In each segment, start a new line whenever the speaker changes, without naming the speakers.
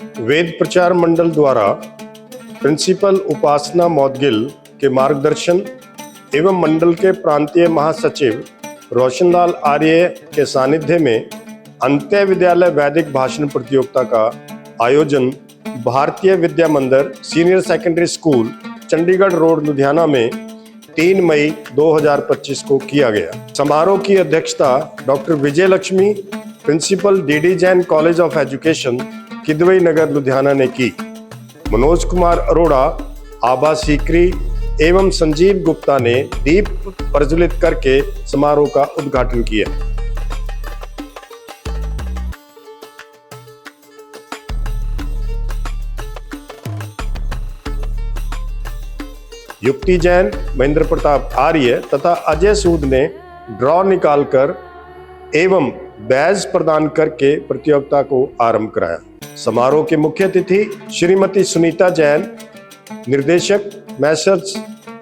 वेद प्रचार मंडल द्वारा प्रिंसिपल उपासना मौदगिल के मार्गदर्शन एवं मंडल के प्रांतीय महासचिव रोशनलाल आर्य के सानिध्य में अंत्य विद्यालय वैदिक भाषण प्रतियोगिता का आयोजन भारतीय विद्या मंदिर senior secondary school Chandigarh road Ludhiana में 3 मई 2025 को किया गया। समारोह की अध्यक्षता doctor Vijay Lakshmi, principal DD Jain college of education Kidwai Nagar Ludhiana ने की। मनोज कुमार अरोड़ा, आभा सीकरी एवं संजीव गुप्ता ने दीप प्रज्वलित करके समारोह का उद्घाटन किया। युक्ति जैन, महेंद्र प्रताप आर्य तथा अजय सूद ने ड्रॉ निकालकर एवं बैज प्रदान करके प्रतियोगिता को आरंभ कराया। समारोह के मुख्य अतिथि श्रीमती सुनीता जैन, निर्देशक मैसर्स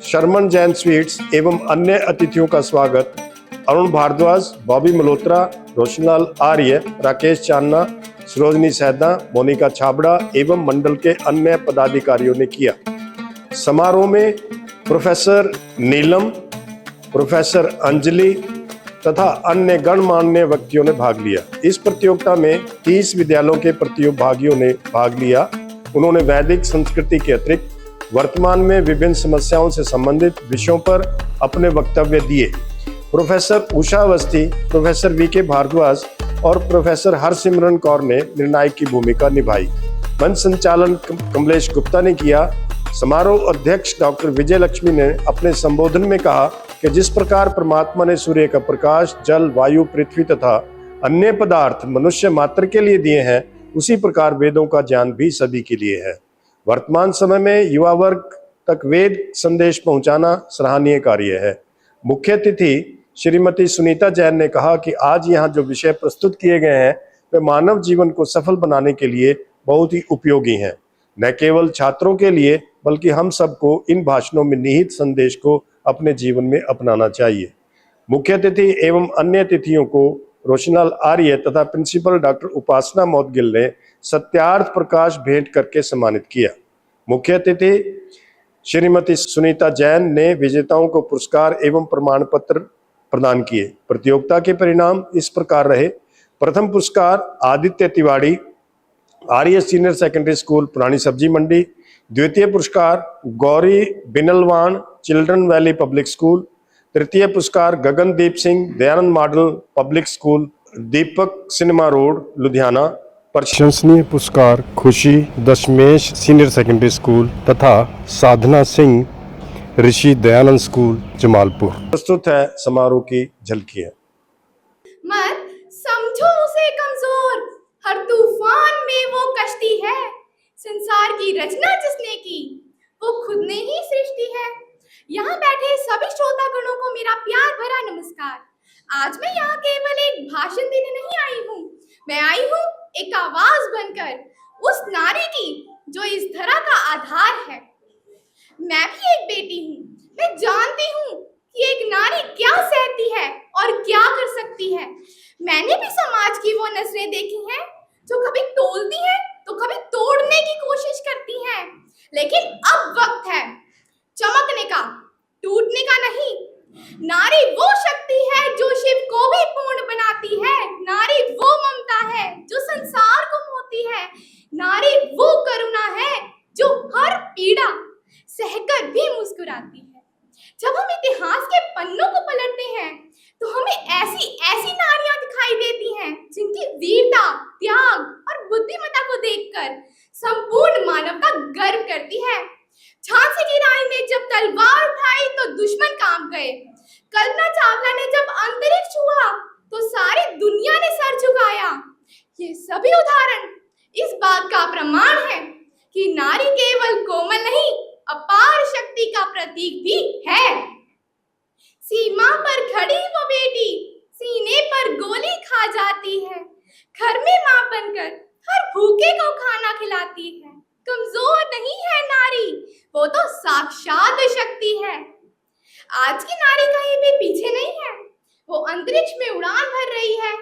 शर्मन जैन स्वीट्स एवं अन्य अतिथियों का स्वागत अरुण भारद्वाज, बॉबी मल्होत्रा, रोशनलाल आर्य, राकेश चांदना, सरोजनी सैदा, मोनिका छाबड़ा एवं मंडल के अन्य पदाधिकारियों ने किया। समारोह में प्रोफेसर नीलम, प्रोफेसर अंजलि तथा अन्य गणमान्य व्यक्तियों ने भाग लिया। इस प्रतियोगिता में 30 विद्यालयों के प्रतिभागियों ने भाग लिया। उन्होंने वैदिक संस्कृति के अतिरिक्त वर्तमान में विभिन्न समस्याओं से संबंधित विषयों पर अपने वक्तव्य दिए। Professor Usha Awasthi, professor VK Bhardwaj और प्रोफेसर हरसिमरन कौर ने निर्णायक की भूमिका निभाई। मंच संचालन कमलेश गुप्ता ने किया। समारोह अध्यक्ष डॉक्टर विजय लक्ष्मी ने अपने संबोधन में कहा कि जिस प्रकार परमात्मा ने सूर्य का प्रकाश, जल, वायु, पृथ्वी तथा अन्य पदार्थ मनुष्य मात्र के लिए दिए हैं, उसी प्रकार वेदों का ज्ञान भी सभी के लिए है। वर्तमान समय में युवा वर्ग तक वेद संदेश पहुंचाना सराहनीय कार्य है। मुख्य अतिथि श्रीमती सुनीता जैन ने कहा कि आज यहाँ जो विषय प्रस्तुत किए गए हैं वे मानव जीवन को सफल बनाने के लिए बहुत ही उपयोगी हैं। न केवल छात्रों के लिए बल्कि हम सबको इन भाषणों में निहित संदेश को अपने जीवन में अपनाना चाहिए। मुख्य अतिथि एवं अन्य अतिथियों को रोशनलाल आर्य तथा प्रिंसिपल डॉक्टर उपासना मौदगिल ने सत्यार्थ प्रकाश भेंट करके सम्मानित किया। मुख्य अतिथि श्रीमती सुनीता जैन ने विजेताओं को पुरस्कार एवं प्रमाण पत्र प्रदान किए। प्रतियोगिता के परिणाम इस प्रकार रहे। प्रथम पुरस्कार Aditya Tiwari, Arya senior secondary school Purani Sabzi Mandi. द्वितीय पुरस्कार Gauri Binlwan, children valley public school. तृतीय पुरस्कार Gagandeep Singh, Dayanand model public school, Deepak cinema road Ludhiana. प्रशंसनीय पुरस्कार Khushi Dashmesh senior secondary school तथा साधना सिंह, ऋषि दयानंद स्कूल जमालपुर। प्रस्तुत है समारोह की झलकियां।
मत समझो उसे कमजोर, हर तूफान में वो कश्ती है। संसार की रचना जिसने की वो खुद ने ही सृष्टि है। यहाँ बैठे सभी श्रोतागणों को मेरा प्यार भरा नमस्कार। आज मैं यहाँ केवल एक भाषण देने नहीं आई हूँ, मैं आई हूँ एक आवाज बनकर उस नारी की जो इस धरा का आधार है। मैं भी एक बेटी हूँ, मैं जानती हूँ कि एक नारी क्या सहती है और क्या कर सकती है। मैंने भी समाज की वो नजरें देखी हैं जो कभी तोलती हैं तो कभी तोड़ने की कोशिश करती हैं। लेकिन अब वक्त है चमकने का, टूटने का नहीं। नारी वो शक्ति है जो शिव को भी पूर्ण बनाती है। नारी वो ममता है जो संसार को मोती है। नारी वो करुणा है जो हर पीड़ा सहकर भी मुस्कुराती है। जब हम इतिहास के पन्नों को पलटते हैं तो हमें ऐसी ऐसी नारियां दिखाई देती हैं जिनकी वीरता, त्याग और बुद्धिमत्ता को देखकर संपूर्ण मानवता गर्व करती है। झांसी की रानी ने जब तलवार उठाई तो दुश्मन कांप गए। कल्पना चावला ने जब अंतरिक्ष छुआ तो सारी दुनिया ने सर झुकाया। ये सभी उदाहरण इस बात का प्रमाण है कि नारी केवल कोमल नहीं, अपार शक्ति का प्रतीक भी है। सीमा पर खड़ी वो बेटी सीने पर गोली खा जाती है। घर में मां बनकर हर भूखे को खाना खिलाती है। कमजोर नहीं है नारी, वो तो साक्षात शक्ति है। आज की नारी कहीं भी पीछे नहीं है। वो अंतरिक्ष में उड़ान भर रही है,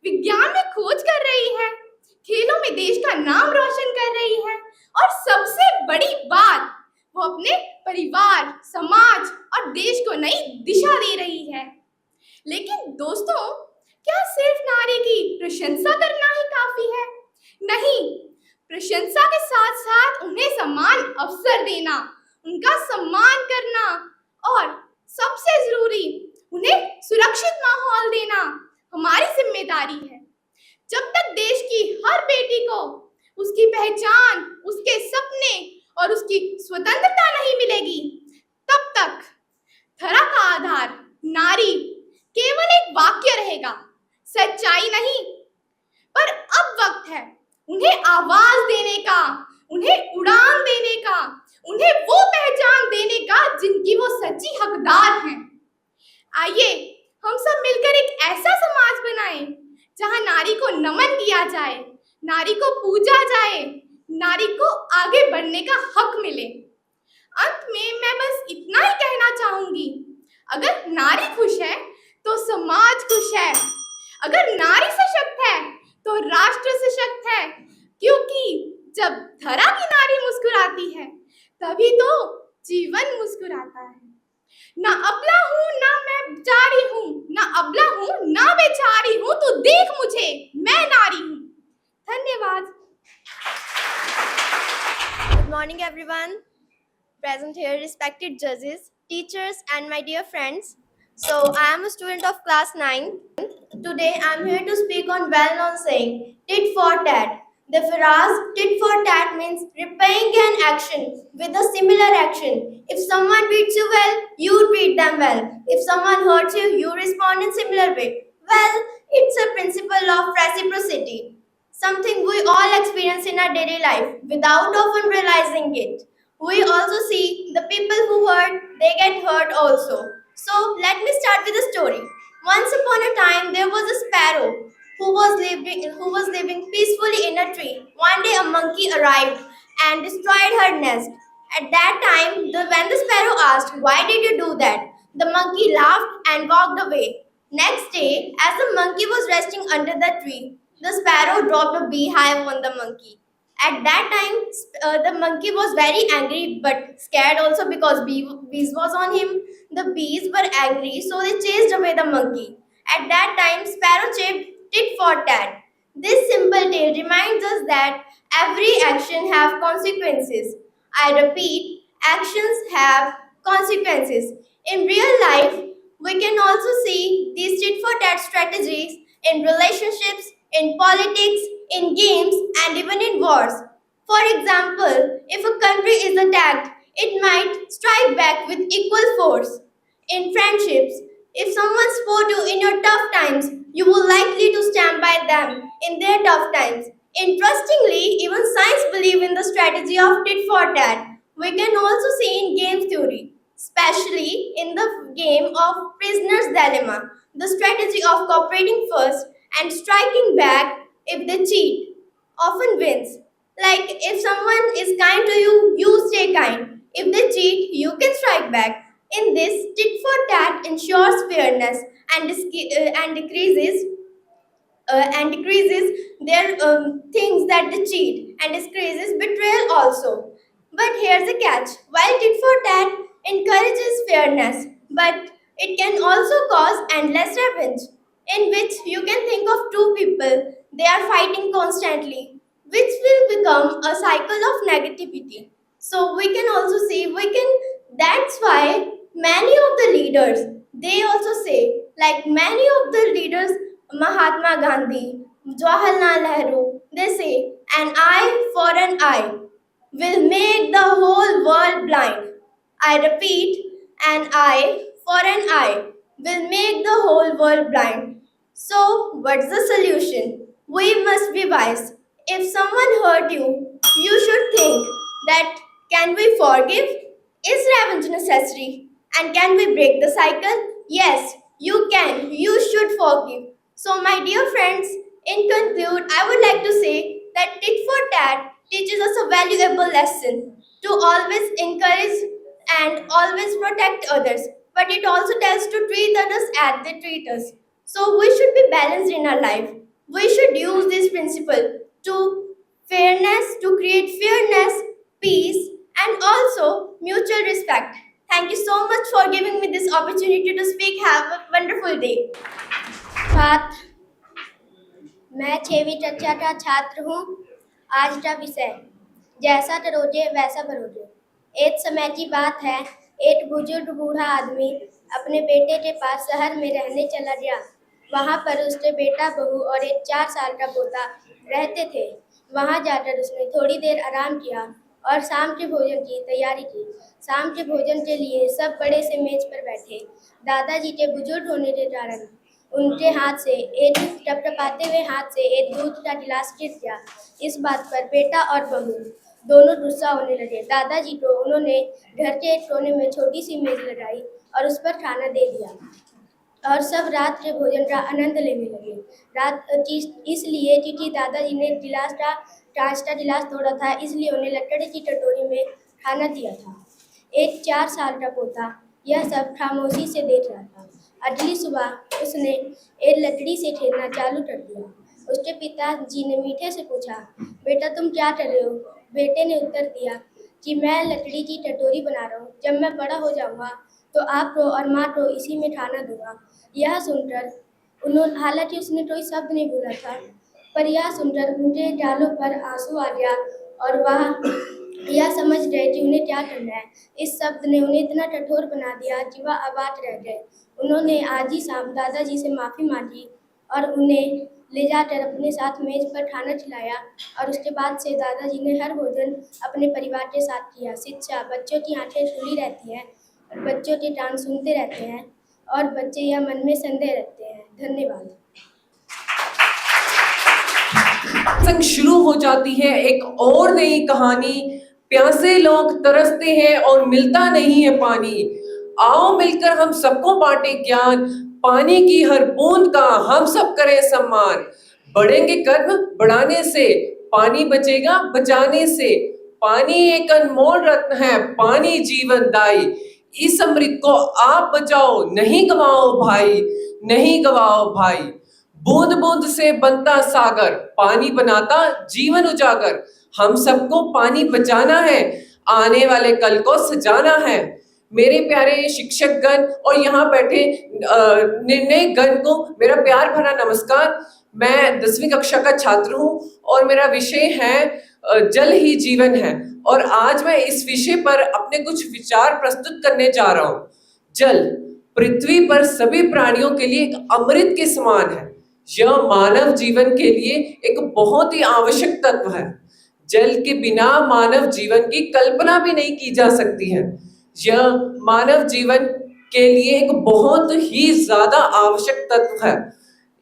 विज्ञान में खोज कर रही है, खेलों में देश का नाम रोशन कर लेकिन दोस्तों, क्या सिर्फ नारी की प्रशंसा करना ही काफी है? नहीं, प्रशंसा के साथ साथ उन्हें समान अवसर देना, उनका सम्मान करना और सबसे जरूरी उन्हें सुरक्षित माहौल देना हमारी जिम्मेदारी है। जब तक देश की हर बेटी को उसकी पहचान, उसके सपने और उसकी स्वतंत्रता नहीं मिलेगी, तब तक धरा का आधार नारी केवल एक वाक्य रहेगा, सच्चाई नहीं। पर अब वक्त है उन्हें आवाज देने का, उन्हें उड़ान देने का, उन्हें वो पहचान देने का जिनकी वो सच्ची हकदार हैं। आइए हम सब मिलकर एक ऐसा समाज बनाएं जहां नारी को नमन किया जाए, नारी को पूजा जाए, नारी को आगे बढ़ने का हक मिले। अंत में मैं बस इतना ही कहना चाहूंगी, अगर नारी खुश है तो समाज खुश है, अगर नारी सशक्त है तो राष्ट्र सशक्त है, क्योंकि जब धरा की नारी मुस्कुराती है तभी तो जीवन मुस्कुराता है। ना अबला हूँ ना मैं बेचारी हूँ, ना अबला हूँ ना बेचारी हूँ, तो देख मुझे मैं नारी हूँ। धन्यवाद।
Good morning, everyone. Present here, respected judges, teachers, and my dear friends. So, I am a student of class 9. Today, I am here to speak on well-known saying, tit for tat. The phrase tit for tat means repaying an action with a similar action. If someone treats you well, you treat them well. If someone hurts you, you respond in similar way. Well, it's a principle of reciprocity, something we all experience in our daily life without often realizing it. We also see the people who hurt, they get hurt also. So let me start with a story. Once upon a time, there was a sparrow who was living peacefully in a tree. One day, a monkey arrived and destroyed her nest. At that time, when the sparrow asked, "Why did you do that?" the monkey laughed and walked away. Next day, as the monkey was resting under the tree, the sparrow dropped a beehive on the monkey. At that time, the monkey was very angry but scared also because bees was on him. The bees were angry, so they chased away the monkey. At that time, sparrow chirped tit for tat. This simple tale reminds us that every action have consequences. I repeat, actions have consequences. In real life, we can also see these tit for tat strategies in relationships, in politics, in games, and even in wars. For example, if a country is attacked, it might strike back with equal force. In friendships, if someone support you in your tough times, you will likely to stand by them in their tough times. Interestingly, even science believe in the strategy of tit for tat. We can also see in game theory, especially in the game of prisoner's dilemma, the strategy of cooperating first and striking back if they cheat often wins. Like if someone is kind to you, you stay kind. If they cheat, you can strike back. In this, tit for tat ensures fairness and decreases their things that they cheat and decreases betrayal also. But here's a catch: while tit for tat encourages fairness, but it can also cause endless revenge, in which you can think of two people, they are fighting constantly, which will become a cycle of negativity. So we can also see, that's why many of the leaders, they also say, like many of the leaders, Mahatma Gandhi, Jawaharlal Nehru, they say, an eye for an eye will make the whole world blind. I repeat, an eye for an eye will make the whole world blind. So, what's the solution? We must be wise. If someone hurt you, you should think that can we forgive? Is revenge necessary? And can we break the cycle? Yes, you can. You should forgive. So, my dear friends, in conclude, I would like to say that tit for tat teaches us a valuable lesson to always encourage and always protect others, but it also tells to treat others as they treat us. So we should be balanced in our life. We should use this principle to fairness, to create fairness, peace, and also mutual respect. Thank you so much for giving me this opportunity to speak. Have a wonderful day. बात मैं 6वीं कक्षा का छात्र हूँ। आज का विषय जैसा तरोजे वैसा भरोजे। एक समय की बात है, एक बुजुर्ग बूढ़ा आदमी अपने बेटे के पास शहर में रहने चला गया। वहाँ पर उसके बेटा बहू और एक 4 साल का पोता रहते थे। वहाँ जाकर उसने थोड़ी देर आराम किया और शाम के भोजन की तैयारी की। शाम के भोजन के लिए सब बड़े से मेज पर बैठे। दादाजी के बुजुर्ग होने के कारण उनके हाथ से एक टपटपाते हुए हाथ से एक दूध का गिलास गिर गया। इस बात पर बेटा और बहू दोनों गुस्सा होने लगे। दादाजी को उन्होंने घर के एक कोने में छोटी सी मेज लगाई और उस पर खाना दे दिया और सब रात के भोजन का आनंद लेने लगे। रात इसलिए क्योंकि दादाजी ने कांच का गिलास तोड़ा था, इसलिए उन्हें लकड़ी की कटोरी में खाना दिया था। एक 4 साल का पोता यह सब खामोशी से देख रहा था। अगली सुबह उसने एक लकड़ी से खेलना चालू कर दिया। उसके पिताजी ने मीठे से पूछा, बेटा तुम क्या कर रहे हो? बेटे ने उत्तर दिया कि मैं लकड़ी की कटोरी बना रहा हूँ। जब मैं बड़ा हो जाऊँगा तो आपको और माँ को इसी में खाना दूंगा। यह सुनकर हालांकि उसने कोई शब्द नहीं बोला था, पर यह सुनकर उनके गालों पर आंसू आ गया और वह यह समझ गए कि उन्हें क्या करना है। इस शब्द ने उन्हें इतना कठोर बना दिया कि वह अवाक रह गए। उन्होंने आज ही शाम दादाजी से माफ़ी मांगी और उन्हें ले जाकर अपने साथ मेज पर खाना खिलाया और उसके बाद से दादाजी ने हर भोजन अपने परिवार के साथ किया। शिक्षा बच्चों की आंखें खुली रहती हैं, बच्चों के कान सुनते रहते हैं और बच्चे यह मन में संदेह रखते हैं। धन्यवाद।
संग शुरू हो जाती है एक और नई कहानी। प्यासे लोग तरसते हैं और मिलता नहीं है पानी। आओ मिलकर हम सबको बांटे ज्ञान, पानी की हर बूंद का हम सब करें सम्मान। बढ़ेंगे कदम बढ़ाने से, पानी बचेगा बचाने से। पानी एक अनमोल रत्न है, पानी जीवनदायी। इस अमृत को आप बचाओ, नहीं गवाओ भाई, नहीं गवाओ भाई। बूंद बूंद से बनता सागर, पानी बनाता जीवन उजागर। हम सबको पानी बचाना है, आने वाले कल को सजाना है। मेरे प्यारे शिक्षक गण और यहाँ बैठे निर्णय गण को मेरा प्यार भरा नमस्कार। मैं 10वीं कक्षा का छात्र हूँ और मेरा विषय है जल ही जीवन है। और आज मैं इस विषय पर अपने कुछ विचार प्रस्तुत करने जा रहा हूँ। जल पृथ्वी पर सभी प्राणियों के लिए एक अमृत के समान है। यह मानव जीवन के लिए एक बहुत ही आवश्यक तत्व है। जल के बिना मानव जीवन की कल्पना भी नहीं की जा सकती है। यह मानव जीवन के लिए एक बहुत ही ज्यादा आवश्यक तत्व है।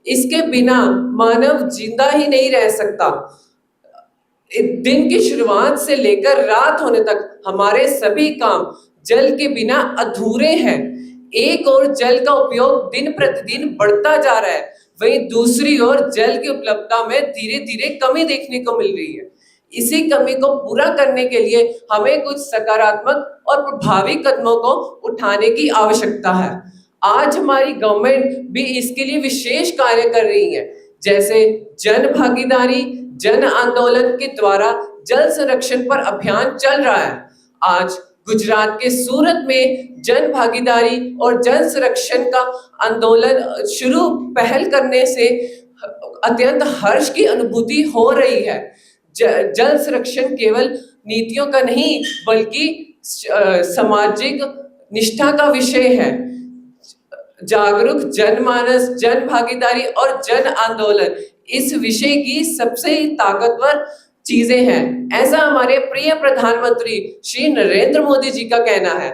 इसके बिना मानव जिंदा ही नहीं रह सकता। दिन की शुरुआत से लेकर रात होने तक हमारे सभी काम जल के बिना अधूरे हैं। एक ओर जल का उपयोग दिन प्रतिदिन बढ़ता जा रहा है, वहीं दूसरी ओर जल की उपलब्धता में धीरे धीरे कमी देखने को मिल रही है। इसी कमी को पूरा करने के लिए हमें कुछ सकारात्मक और प्रभावी कदमों को उठाने की आवश्यकता है। आज हमारी गवर्नमेंट भी इसके लिए विशेष कार्य कर रही है, जैसे जन भागीदारी जन आंदोलन के द्वारा जल संरक्षण पर अभियान चल रहा है। आज गुजरात के सूरत में जन भागीदारी और जल संरक्षण का आंदोलन शुरू पहल करने से अत्यंत हर्ष की अनुभूति हो रही है। जल संरक्षण केवल नीतियों का नहीं बल्कि सामाजिक निष्ठा का विषय है। जागरूक जनमानस, जन भागीदारी और जन आंदोलन इस विषय की सबसे ताकतवर चीजें हैं, ऐसा हमारे प्रिय प्रधानमंत्री श्री नरेंद्र मोदी जी का कहना है।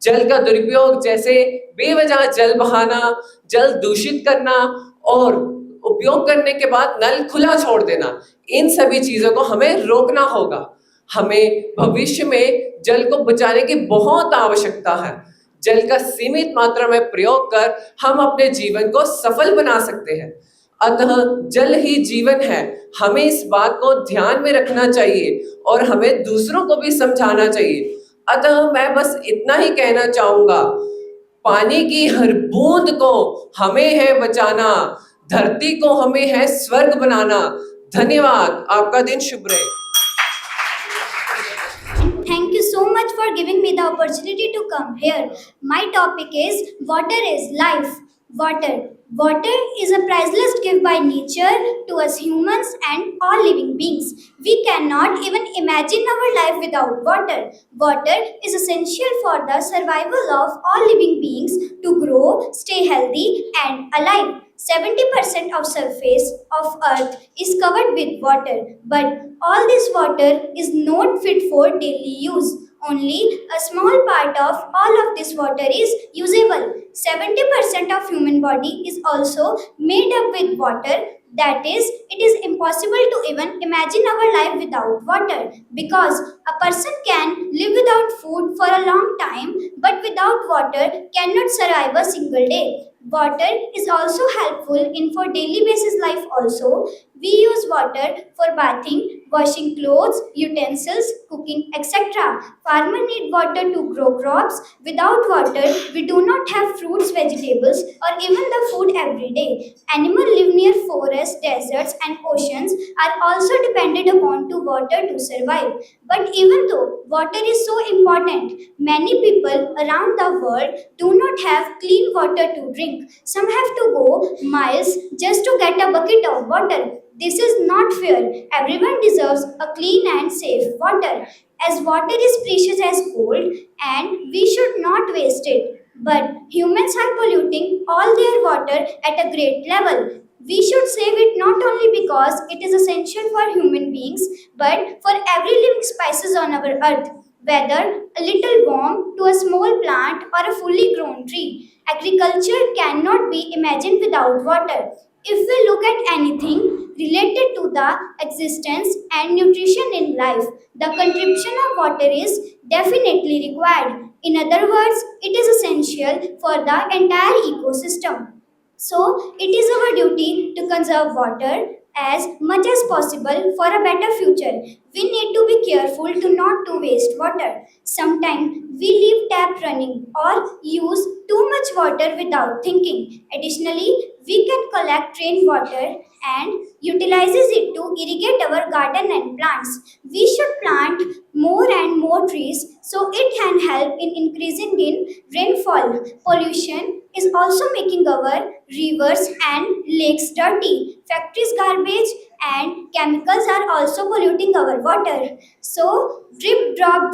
जल का दुरुपयोग जैसे बेवजह जल बहाना, जल दूषित करना और उपयोग करने के बाद नल खुला छोड़ देना, इन सभी चीजों को हमें रोकना होगा। हमें भविष्य में जल को बचाने की बहुत आवश्यकता है। जल का सीमित मात्रा में प्रयोग कर हम अपने जीवन को सफल बना सकते हैं। अतः जल ही जीवन है, हमें इस बात को ध्यान में रखना चाहिए और हमें दूसरों को भी समझाना चाहिए। अतः मैं बस इतना ही कहना चाहूंगा, पानी की हर बूंद को हमें है बचाना, धरती को हमें है स्वर्ग बनाना। धन्यवाद, आपका दिन शुभ रहे।
Thank you so
so much for giving me the opportunity to come here. My topic is water is life. Water. Water is a priceless gift by nature to us humans and all living beings. We cannot even imagine our life without water. Water is essential for the survival of all living beings to grow, stay healthy and alive. 70% of surface of earth is covered with water, but all this water is not fit for daily use. Only a small part of all of this water is usable. 70% of human body is also made up with water. That is, it is impossible to even imagine our life without water because a person can live without food for a long time but without water cannot survive a single day. Water is also helpful in for daily basis life also. We use water for bathing, washing clothes, utensils, cooking, etc. Farmers need water to grow crops. Without water, we do not have fruits, vegetables, or even the food every day. Animals live near forests, deserts, and oceans are also dependent upon to water to survive. But even though water is so important, many people around the world do not have clean water to drink. Some have to go miles just to get a bucket of water. This is not fair. Everyone deserves a clean and safe water. As water is precious as gold and we should not waste it. But humans are polluting all their water at a great level. We should save it not only because it is essential for human beings, but for every living species on our earth, whether a little worm to a small plant or a fully grown tree. Agriculture cannot be imagined without water. If we look at anything related to the existence and nutrition in life, the contribution of water is definitely required. In other words, it is essential for the entire ecosystem. So, it is our duty to conserve water as much as possible for a better future. We need to be careful to not to waste water. Sometimes we leave tap running or use too much water without thinking. Additionally, we can collect rainwater and utilizes it to irrigate our garden and plants. We should plant more and more trees so it can help in increasing in rainfall. Pollution is also making our rivers and lakes dirty. Factories garbage and chemicals are also polluting our water. So drip drop,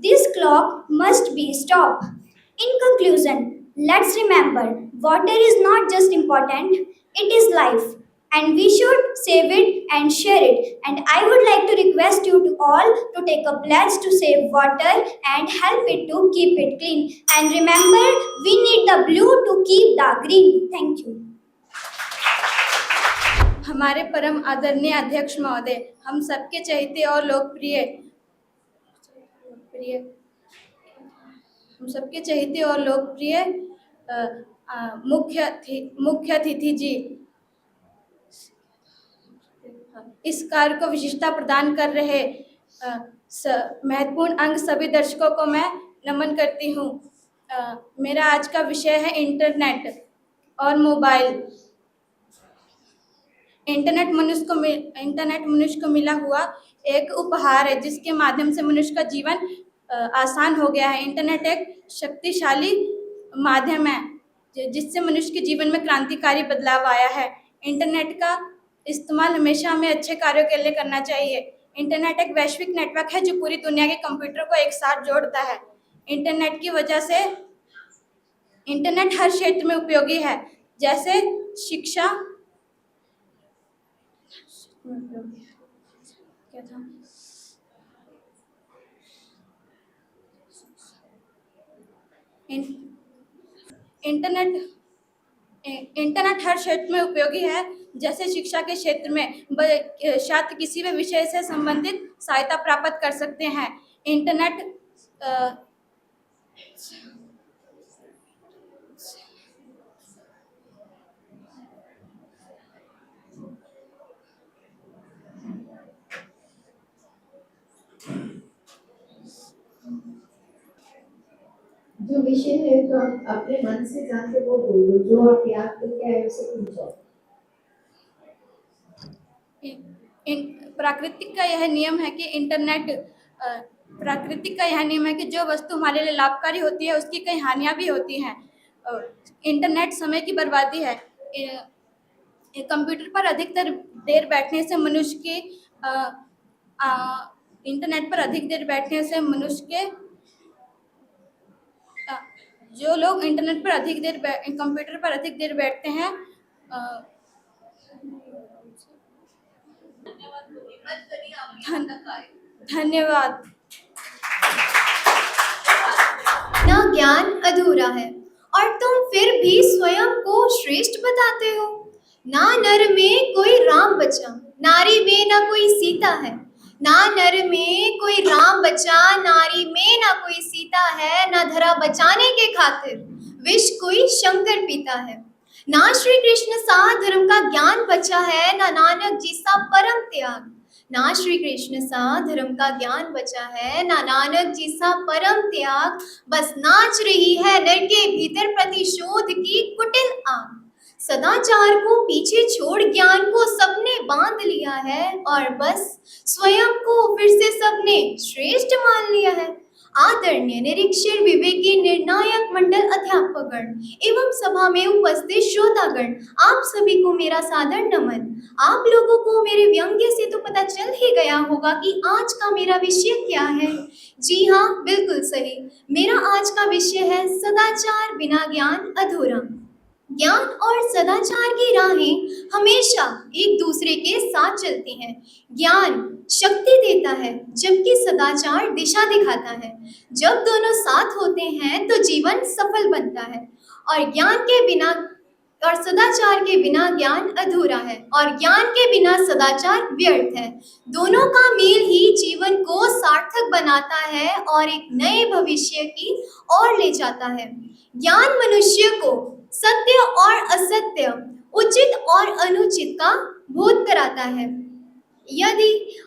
this clock must be stopped. In conclusion, let's remember water is not just important, it is life. And we should save it and share it. And I would like to request you to all to take a pledge to save water and help it to keep it clean. And remember, we need the blue to keep the green. Thank you.
हमारे परम आदरणीय अध्यक्ष महोदय, हम सबके चहेते और लोकप्रिय हम सबके चहेते और लोकप्रिय मुख्य अतिथि जी इस कार्य को विशिष्टता प्रदान कर रहे महत्वपूर्ण अंग सभी दर्शकों को मैं नमन करती हूँ। मेरा आज का विषय है इंटरनेट और मोबाइल। इंटरनेट मनुष्य को मिला हुआ एक उपहार है जिसके माध्यम से मनुष्य का जीवन आसान हो गया है। इंटरनेट एक शक्तिशाली माध्यम है जिससे मनुष्य के जीवन में क्रांतिकारी बदलाव आया है। इंटरनेट का इस्तेमाल हमेशा हमें अच्छे कार्यों के लिए करना चाहिए। इंटरनेट एक वैश्विक नेटवर्क है जो पूरी दुनिया के कंप्यूटर को एक साथ जोड़ता है। इंटरनेट की वजह से इंटरनेट हर क्षेत्र में उपयोगी है, जैसे शिक्षा क्या था इंटरनेट हर क्षेत्र में उपयोगी है, जैसे शिक्षा के क्षेत्र में छात्र किसी भी विषय से संबंधित सहायता प्राप्त कर सकते हैं। इंटरनेट
जो विषय है तो आप अपने मन से जान के वो बोलो, जो आप याद करके आए उसे पूछो।
प्राकृतिक का यह नियम है कि इंटरनेट प्राकृतिक का यह नियम है कि जो वस्तु हमारे लिए लाभकारी होती है उसकी कई हानियां भी होती हैं। इंटरनेट समय की बर्बादी है। कंप्यूटर पर अधिकतर देर बैठने से मनुष्य की इंटरनेट पर अधिक देर बैठने से मनुष्य के जो लोग इंटरनेट पर अधिक देर कंप्यूटर पर अधिक देर बैठते हैं धन्यवाद।
ना ज्ञान अधूरा है और तुम फिर भी स्वयं को श्रेष्ठ बताते हो। ना नर में कोई राम बचा, नारी में ना कोई सीता है। ना नर में कोई राम बचा, नारी में ना कोई सीता है। ना धरा बचाने के खातिर विष कोई शंकर पीता है। ना श्री कृष्ण सा धर्म का ज्ञान बचा है, ना नानक जी सा परम त्याग। ना श्री कृष्ण सा धर्म का ज्ञान बचा है, ना नानक जी सा परम त्याग। बस नाच रही है नर के भीतर प्रतिशोध की कुटिल आग। सदाचार को पीछे छोड़ ज्ञान को सबने बांध लिया है और बस स्वयं को फिर से सबने श्रेष्ठ मान लिया है। आदरणीय निरीक्षक विवेकी निर्णायक मंडल अध्यापकगण एवं सभा में उपस्थित श्रोतागण, आप सभी को मेरा सादर नमन। आप लोगों को मेरे व्यंग्य से तो पता चल ही गया होगा कि आज का मेरा विषय क्या है। जी हाँ, बिल्कुल सही। मेरा आज का विषय है सदाचार बिना ज्ञान अधूरा। ज्ञान और सदाचार की राहें हमेशा एक दूसरे के साथ चलती हैं। ज्ञान शक्ति देता है जबकि सदाचार दिशा दिखाता है। जब दोनों साथ होते हैं तो जीवन सफल बनता है और ज्ञान के बिना और सदाचार के बिना ज्ञान अधूरा है और ज्ञान के बिना सदाचार व्यर्थ है। दोनों का मेल ही जीवन को सार्थक बनाता है और एक नए भविष्य की ओर ले जाता है। ज्ञान मनुष्य को सत्य और असत्य, उचित और अनुचित का बोध कराता है। यदि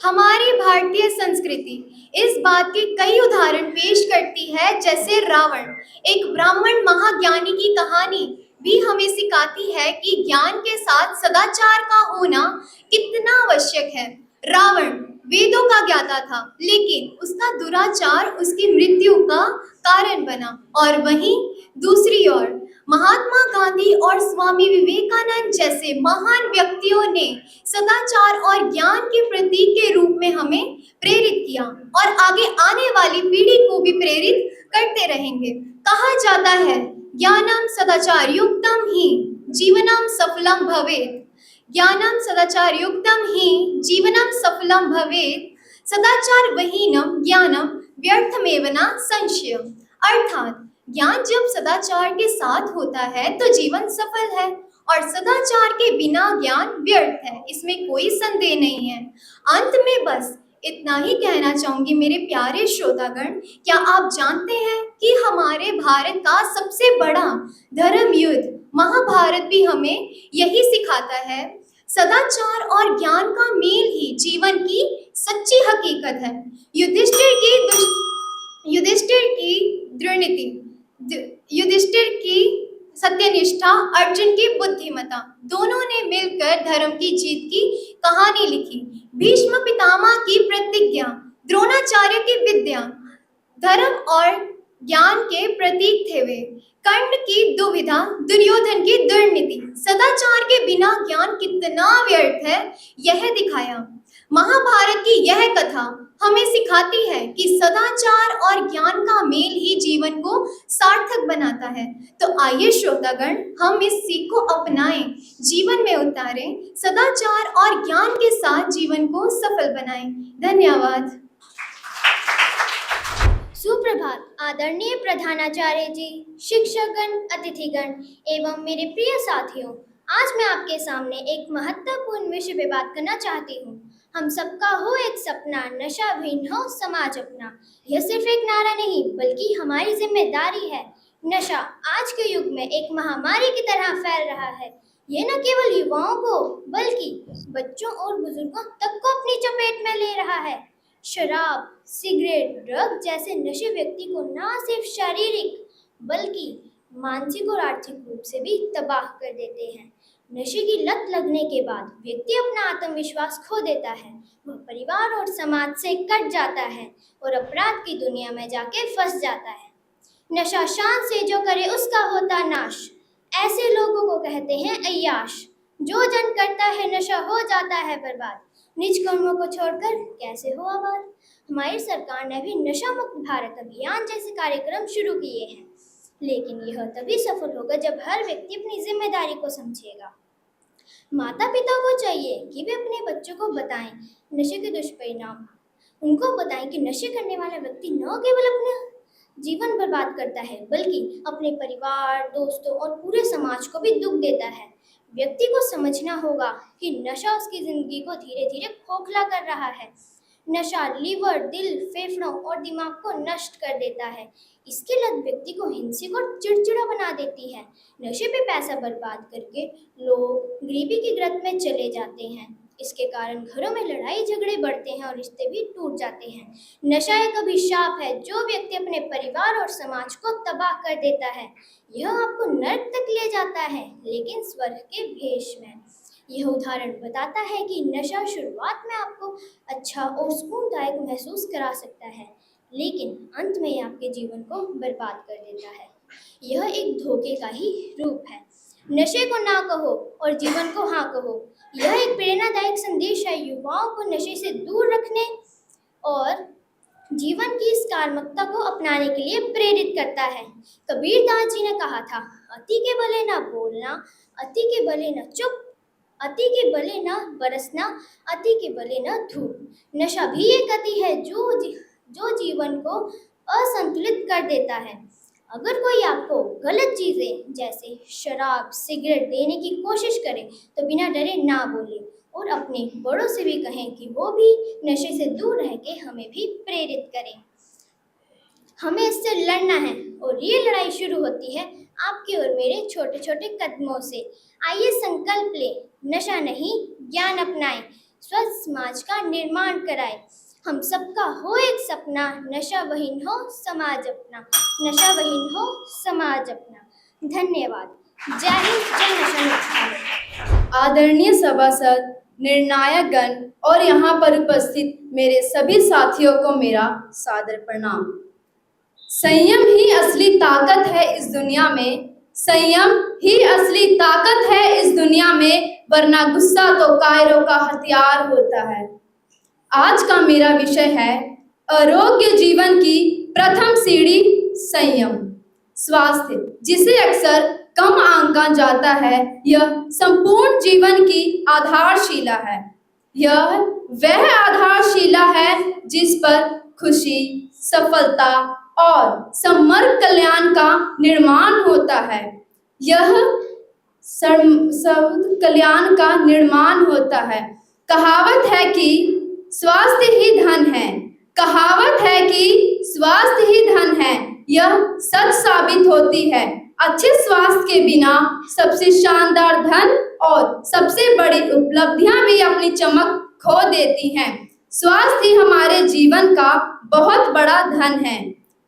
हमारी भारतीय संस्कृति इस बात के कई उदाहरण पेश करती है, जैसे रावण, एक ब्राह्मण महाज्ञानी की कहानी भी हमें सिखाती है कि ज्ञान के साथ सदाचार का होना कितना आवश्यक है। रावण वेदों का ज्ञाता था, लेकिन उसका दुराचार उसकी मृत्यु का कारण बना। और वहीं दूसरी ओर महात्मा गांधी और स्वामी विवेकानंद जैसे महान व्यक्तियों ने सदाचार और ज्ञान के प्रतीक के रूप में हमें प्रेरित किया और आगे आने वाली पीढ़ी को भी प्रेरित करते रहेंगे। कहा जाता है, ज्ञानम सदाचार युक्तम ही जीवनम सफलम भवेत्। ज्ञानम सदाचार युक्तम ही जीवनम सफलम भवेत्। सदाचार वहीनम ज्ञानम व्यर्थमेव न संशयम्। अर्थात ज्ञान जब सदाचार के साथ होता है तो जीवन सफल है और सदाचार के बिना ज्ञान व्यर्थ है, इसमें कोई संदेह नहीं है। अंत में बस इतना ही कहना चाहूंगी मेरे प्यारे श्रोतागण, क्या आप जानते हैं कि हमारे भारत का सबसे बड़ा धर्म युद्ध महाभारत भी हमें यही सिखाता है। सदाचार और ज्ञान का मेल ही जीवन की सच्ची हकीकत है। युधिष्ठिर की सत्यनिष्ठा, अर्जुन की बुद्धिमता, दोनों ने मिलकर धर्म की जीत की कहानी लिखी। भीष्म पितामह की प्रतिज्ञा, द्रोणाचार्य की विद्या, धर्म और ज्ञान के प्रतीक थे वे। कर्ण की दुविधा, दुर्योधन की दुर्नीति, सदाचार के बिना ज्ञान कितना व्यर्थ है यह दिखाया। महाभारत की यह कथा हमें सिखाती है कि सदाचार और ज्ञान का मेल ही जीवन को सार्थक बनाता है। तो आइए श्रोतागण, हम इस सीख को अपनाएं, जीवन में उतारें, सदाचार और ज्ञान के साथ जीवन को सफल बनाएं। धन्यवाद।
सुप्रभात आदरणीय प्रधानाचार्य जी, शिक्षकगण, अतिथिगण एवं मेरे प्रिय साथियों। आज मैं आपके सामने एक महत्वपूर्ण विषय पे बात करना चाहती हूँ। हम सबका हो एक सपना, नशा विहीन हो समाज अपना। यह सिर्फ एक नारा नहीं बल्कि हमारी जिम्मेदारी है। नशा आज के युग में एक महामारी की तरह फैल रहा है। ये न केवल युवाओं को बल्कि बच्चों और बुजुर्गों तक को अपनी चपेट में ले रहा है। शराब, सिगरेट, ड्रग जैसे नशे व्यक्ति को न सिर्फ शारीरिक बल्कि मानसिक और आर्थिक रूप से भी तबाह कर देते हैं। नशे की लत लगने के बाद व्यक्ति अपना आत्मविश्वास खो देता है, वह परिवार और समाज से कट जाता है और अपराध की दुनिया में जाके फंस जाता है। नशा शान से जो करे उसका होता नाश, ऐसे लोगों को कहते हैं अय्याश। जो जन करता है नशा हो जाता है बर्बाद, निज कर्मों को छोड़कर कैसे हो आबाद। हमारी सरकार ने भी नशा मुक्त भारत अभियान जैसे कार्यक्रम शुरू किए हैं, लेकिन यह तभी सफल होगा जब हर व्यक्ति अपनी जिम्मेदारी को समझेगा। माता पिता को चाहिए कि वे अपने बच्चों को बताएं नशे के दुष्परिणाम, उनको बताएं कि नशे करने वाला व्यक्ति न केवल अपना जीवन बर्बाद करता है बल्कि अपने परिवार, दोस्तों और पूरे समाज को भी दुख देता है। व्यक्ति को समझना होगा कि नशा उसकी जिंदगी को धीरे धीरे खोखला कर रहा है। नशा लीवर, दिल, फेफड़ों और दिमाग को नष्ट कर देता है। इसकी लत व्यक्ति को हिंसक और चिड़चिड़ा बना देती है। नशे पे पैसा बर्बाद करके लोग गरीबी की ग्रत में चले जाते हैं। इसके कारण घरों में लड़ाई झगड़े बढ़ते हैं और रिश्ते भी टूट जाते हैं। नशा एक अभिशाप है जो व्यक्ति अपने परिवार और समाज को तबाह कर देता है। यह आपको नर्क तक ले जाता है, लेकिन स्वर्ग के भेष में। यह उदाहरण बताता है कि नशा शुरुआत में आपको अच्छा और सुकूनदायक महसूस करा सकता है, लेकिन अंत में यह आपके जीवन को बर्बाद कर देता है। यह एक धोखे का ही रूप है। नशे को ना कहो और जीवन को हाँ कहो। यह एक प्रेरणादायक संदेश है, युवाओं को नशे से दूर रखने और जीवन की सकारात्मकता को अपनाने के लिए प्रेरित करता है। कबीरदास जी ने कहा था, अति के भले ना बोलना, अति के भले ना चुप, अति के भले ना बरसना, अति के भले ना धूप। नशा भी एक अति है जो जीवन को असंतुलित कर देता है। अगर कोई आपको गलत चीज़ें जैसे शराब, सिगरेट देने की कोशिश करे तो बिना डरे ना बोले और अपने बड़ों से भी कहें कि वो भी नशे से दूर रह के हमें भी प्रेरित करें। हमें इससे लड़ना है और ये लड़ाई शुरू होती है आपके और मेरे छोटे छोटे कदमों से। आइए संकल्प ले, नशा नहीं ज्ञान अपनाएं, स्वस्थ समाज का निर्माण कराएं। हम सबका हो एक सपना, नशा वहीन हो समाज अपना, नशा वहीन हो समाज अपना। धन्यवाद। जय हिंद, जय नशा मुक्त।
आदरणीय सभासद, निर्णायक गण और यहाँ पर उपस्थित मेरे सभी साथियों को मेरा सादर प्रणाम। संयम ही असली ताकत है इस दुनिया में, संयम ही असली ताकत है इस दुनिया में, वरना गुस्सा तो कायरों का हथियार होता है। आज का मेरा विषय है आरोग्य जीवन की प्रथम सीढ़ी संयम। स्वास्थ्य, जिसे अक्सर कम आंका जाता है, यह संपूर्ण जीवन की आधारशिला है। यह वह आधारशिला है जिस पर खुशी, सफलता और समग्र कल्याण का निर्माण होता है। यह सर्व कल्याण का निर्माण होता है। कहावत है कि स्वास्थ्य ही धन है, कहावत है कि स्वास्थ्य ही धन है। यह सच साबित होती है। अच्छे स्वास्थ्य के बिना सबसे शानदार धन और सबसे बड़ी उपलब्धियां भी अपनी चमक खो देती हैं। स्वास्थ्य ही हमारे जीवन का बहुत बड़ा धन है।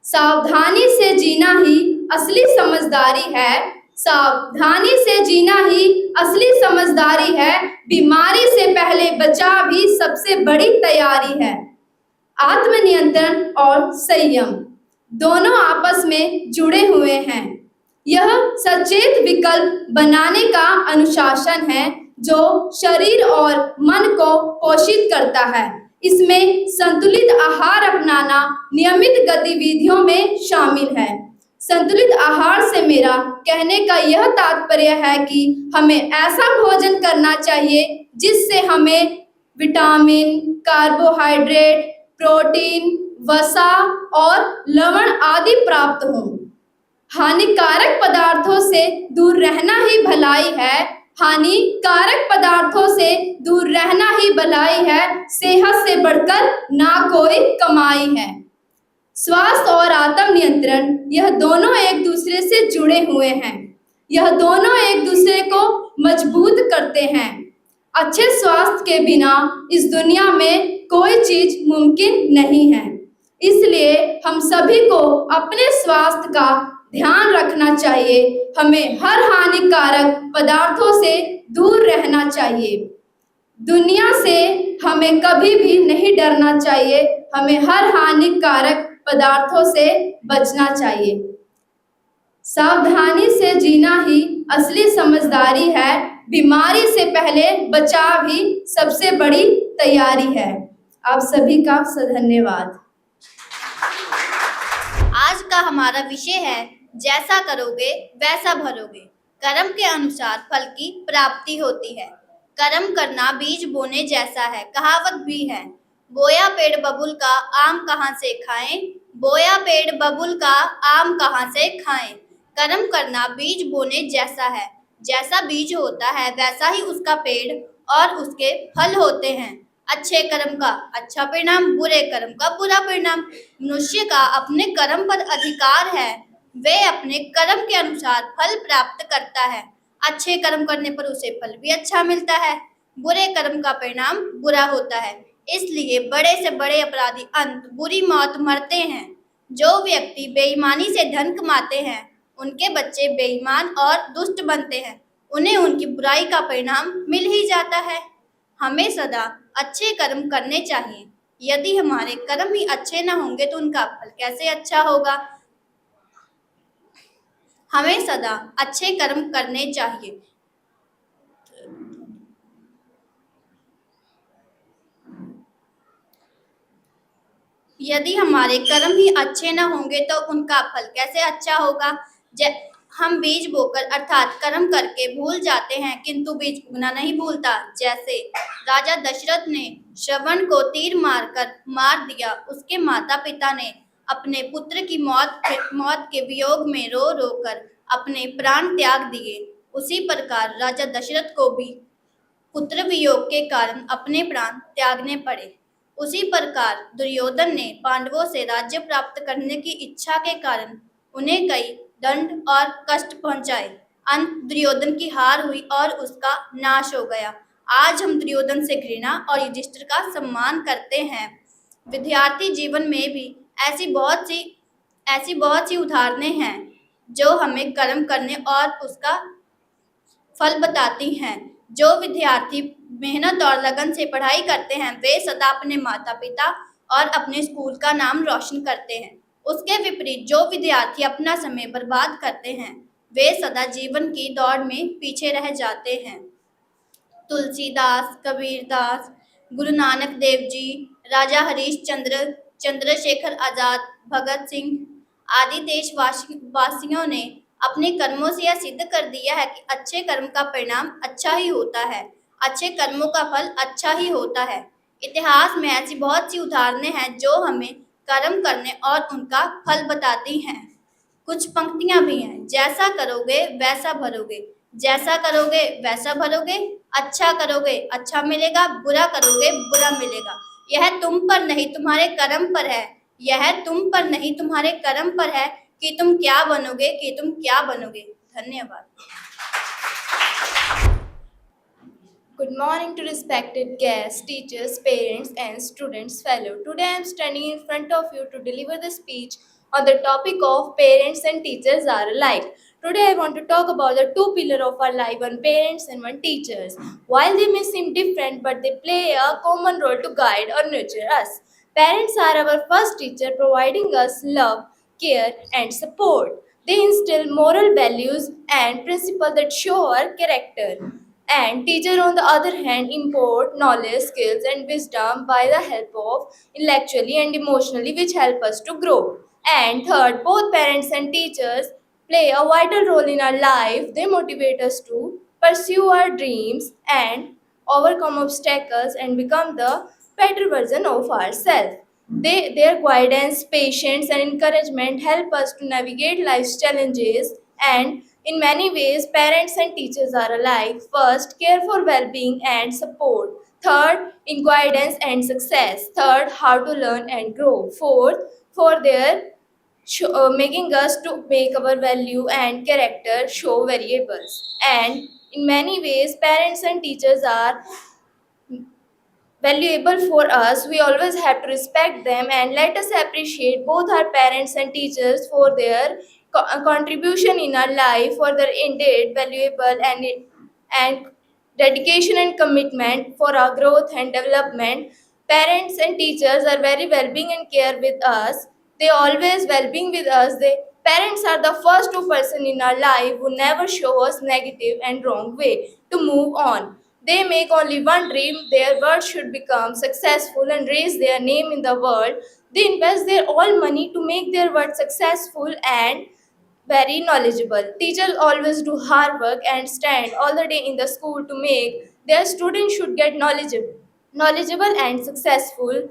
सावधानी से जीना ही असली समझदारी है, सावधानी से जीना ही असली समझदारी है। बीमारी से पहले बचाव भी सबसे बड़ी तैयारी है। आत्मनियंत्रण और संयम दोनों आपस में जुड़े हुए हैं। यह सचेत विकल्प बनाने का अनुशासन है जो शरीर और मन को पोषित करता है। इसमें संतुलित आहार अपनाना नियमित गतिविधियों में शामिल है। संतुलित आहार से मेरा कहने का यह तात्पर्य है कि हमें ऐसा भोजन करना चाहिए जिससे हमें विटामिन, कार्बोहाइड्रेट, प्रोटीन, वसा और लवण आदि प्राप्त हों। हानिकारक पदार्थों से दूर रहना ही भलाई है, हानिकारक पदार्थों से दूर रहना ही भलाई है। सेहत से बढ़कर ना कोई कमाई है। स्वास्थ्य और आत्म नियंत्रण, यह दोनों एक दूसरे से जुड़े हुए हैं। यह दोनों एक दूसरे को मजबूत करते हैं। अच्छे स्वास्थ्य के बिना इस दुनिया में कोई चीज मुमकिन नहीं है। इसलिए हम सभी को अपने स्वास्थ्य का ध्यान रखना चाहिए। हमें हर हानिकारक पदार्थों से दूर रहना चाहिए। दुनिया से हमें कभी भी नहीं डरना चाहिए। हमें हर हानिकारक पदार्थों से बचना चाहिए। सावधानी से जीना ही असली समझदारी है। बीमारी से पहले बचाव ही सबसे बड़ी तैयारी है। आप सभी का धन्यवाद।
आज का हमारा विषय है जैसा करोगे वैसा भरोगे। कर्म के अनुसार फल की प्राप्ति होती है। कर्म करना बीज बोने जैसा है। कहावत भी है, बोया पेड़ बबुल का आम कहाँ से खाएं, बोया पेड़ बबुल का आम कहाँ से खाएं। कर्म करना बीज बोने जैसा है। जैसा बीज होता है वैसा ही उसका पेड़ और उसके फल होते हैं। अच्छे कर्म का अच्छा परिणाम, बुरे कर्म का बुरा परिणाम। मनुष्य का अपने कर्म पर अधिकार है। वे अपने कर्म के अनुसार फल प्राप्त करता है। अच्छे कर्म करने पर उसे फल भी अच्छा मिलता है, बुरे कर्म का परिणाम बुरा होता है। इसलिए बड़े से बड़े अपराधी अंत बुरी मौत मरते हैं। जो व्यक्ति बेईमानी से धन कमाते हैं उनके बच्चे बेईमान और दुष्ट बनते हैं। उन्हें उनकी बुराई का परिणाम मिल ही जाता है। हमें सदा अच्छे कर्म करने चाहिए। यदि हमारे कर्म ही अच्छे न होंगे तो उनका फल कैसे अच्छा होगा। हमें सदा अच्छे कर्म करने चाहिए। यदि हमारे कर्म ही अच्छे न होंगे तो उनका फल कैसे अच्छा होगा। हम बीज बोकर अर्थात कर्म करके भूल जाते हैं, किंतु बीज उगना नहीं भूलता। जैसे राजा दशरथ ने श्रवण को तीर मारकर मार दिया। उसके माता पिता ने अपने पुत्र की मौत के वियोग में रो रो कर अपने प्राण त्याग दिए। उसी प्रकार राजा दशरथ को भी पुत्र वियोग के कारण अपने प्राण त्यागने पड़े। उसी प्रकार दुर्योधन ने पांडवों से राज्य प्राप्त करने की इच्छा के कारण उन्हें कई दंड और कष्ट पहुंचाए। अंत दुर्योधन की हार हुई और उसका नाश हो गया। आज हम दुर्योधन से घृणा और युधिष्ठिर का सम्मान करते हैं। विद्यार्थी जीवन में भी ऐसी बहुत सी उदाहरणें हैं जो हमें कर्म करने और उसका फल बताती हैं। जो विद्यार्थी मेहनत और लगन से पढ़ाई करते हैं वे सदा अपने माता पिता और अपने स्कूल का नाम रोशन करते हैं। उसके विपरीत जो विद्यार्थी अपना समय बर्बाद करते हैं वे सदा जीवन की दौड़ में पीछे रह जाते हैं। तुलसीदास, कबीरदास, गुरु नानक देव जी, राजा हरीशचंद्र, चंद्रशेखर आजाद, भगत सिंह आदि देशवासियों ने अपने कर्मों से यह सिद्ध कर दिया है कि अच्छे कर्म का परिणाम अच्छा ही होता है। अच्छे कर्मों का फल अच्छा ही होता है। इतिहास में ऐसी बहुत सी उदाहरणें हैं जो हमें कर्म करने और उनका फल बताती हैं। कुछ पंक्तियां भी हैं, जैसा करोगे वैसा भरोगे, जैसा करोगे वैसा भरोगे, अच्छा करोगे अच्छा मिलेगा, बुरा करोगे बुरा मिलेगा। यह तुम पर नहीं तुम्हारे कर्म पर है। यह तुम पर नहीं तुम्हारे कर्म पर है कि तुम क्या बनोगे। धन्यवाद।
Good morning to respected guests, teachers, parents, and students, fellow. Today I am standing in front of you to deliver the speech on the topic of parents and teachers are alike. Today I want to talk about the two pillars of our life, one parents and one teachers. While they may seem different, but they play a common role to guide or nurture us. Parents are our first teacher, providing us love, care, and support. They instill moral values and principles that show our character. And teacher on the other hand impart knowledge, skills and wisdom by the help of intellectually and emotionally which help us to grow. And third, both parents and teachers play a vital role in our life. They motivate us to pursue our dreams and overcome obstacles and become the better version of ourselves. Their guidance, patience and encouragement help us to navigate life's challenges. And in many ways, parents and teachers are alike. First, care for well being and support. Third, in guidance and success. Third, how to learn and grow. Fourth, for their making us to make our value and character show variables. And in many ways, parents and teachers are valuable for us. We always have to respect them and let us appreciate both our parents and teachers for their contribution in our life, for their indeed valuable and dedication and commitment for our growth and development. Parents and teachers are very well-being and care with us. They always well-being with us. Parents are the first two person in our life who never show us negative and wrong way to move on. They make only one dream: their world should become successful and raise their name in the world. They invest their all money to make their world successful and very knowledgeable. Teachers always do hard work and stand all the day in the school to make their students should get knowledgeable and successful.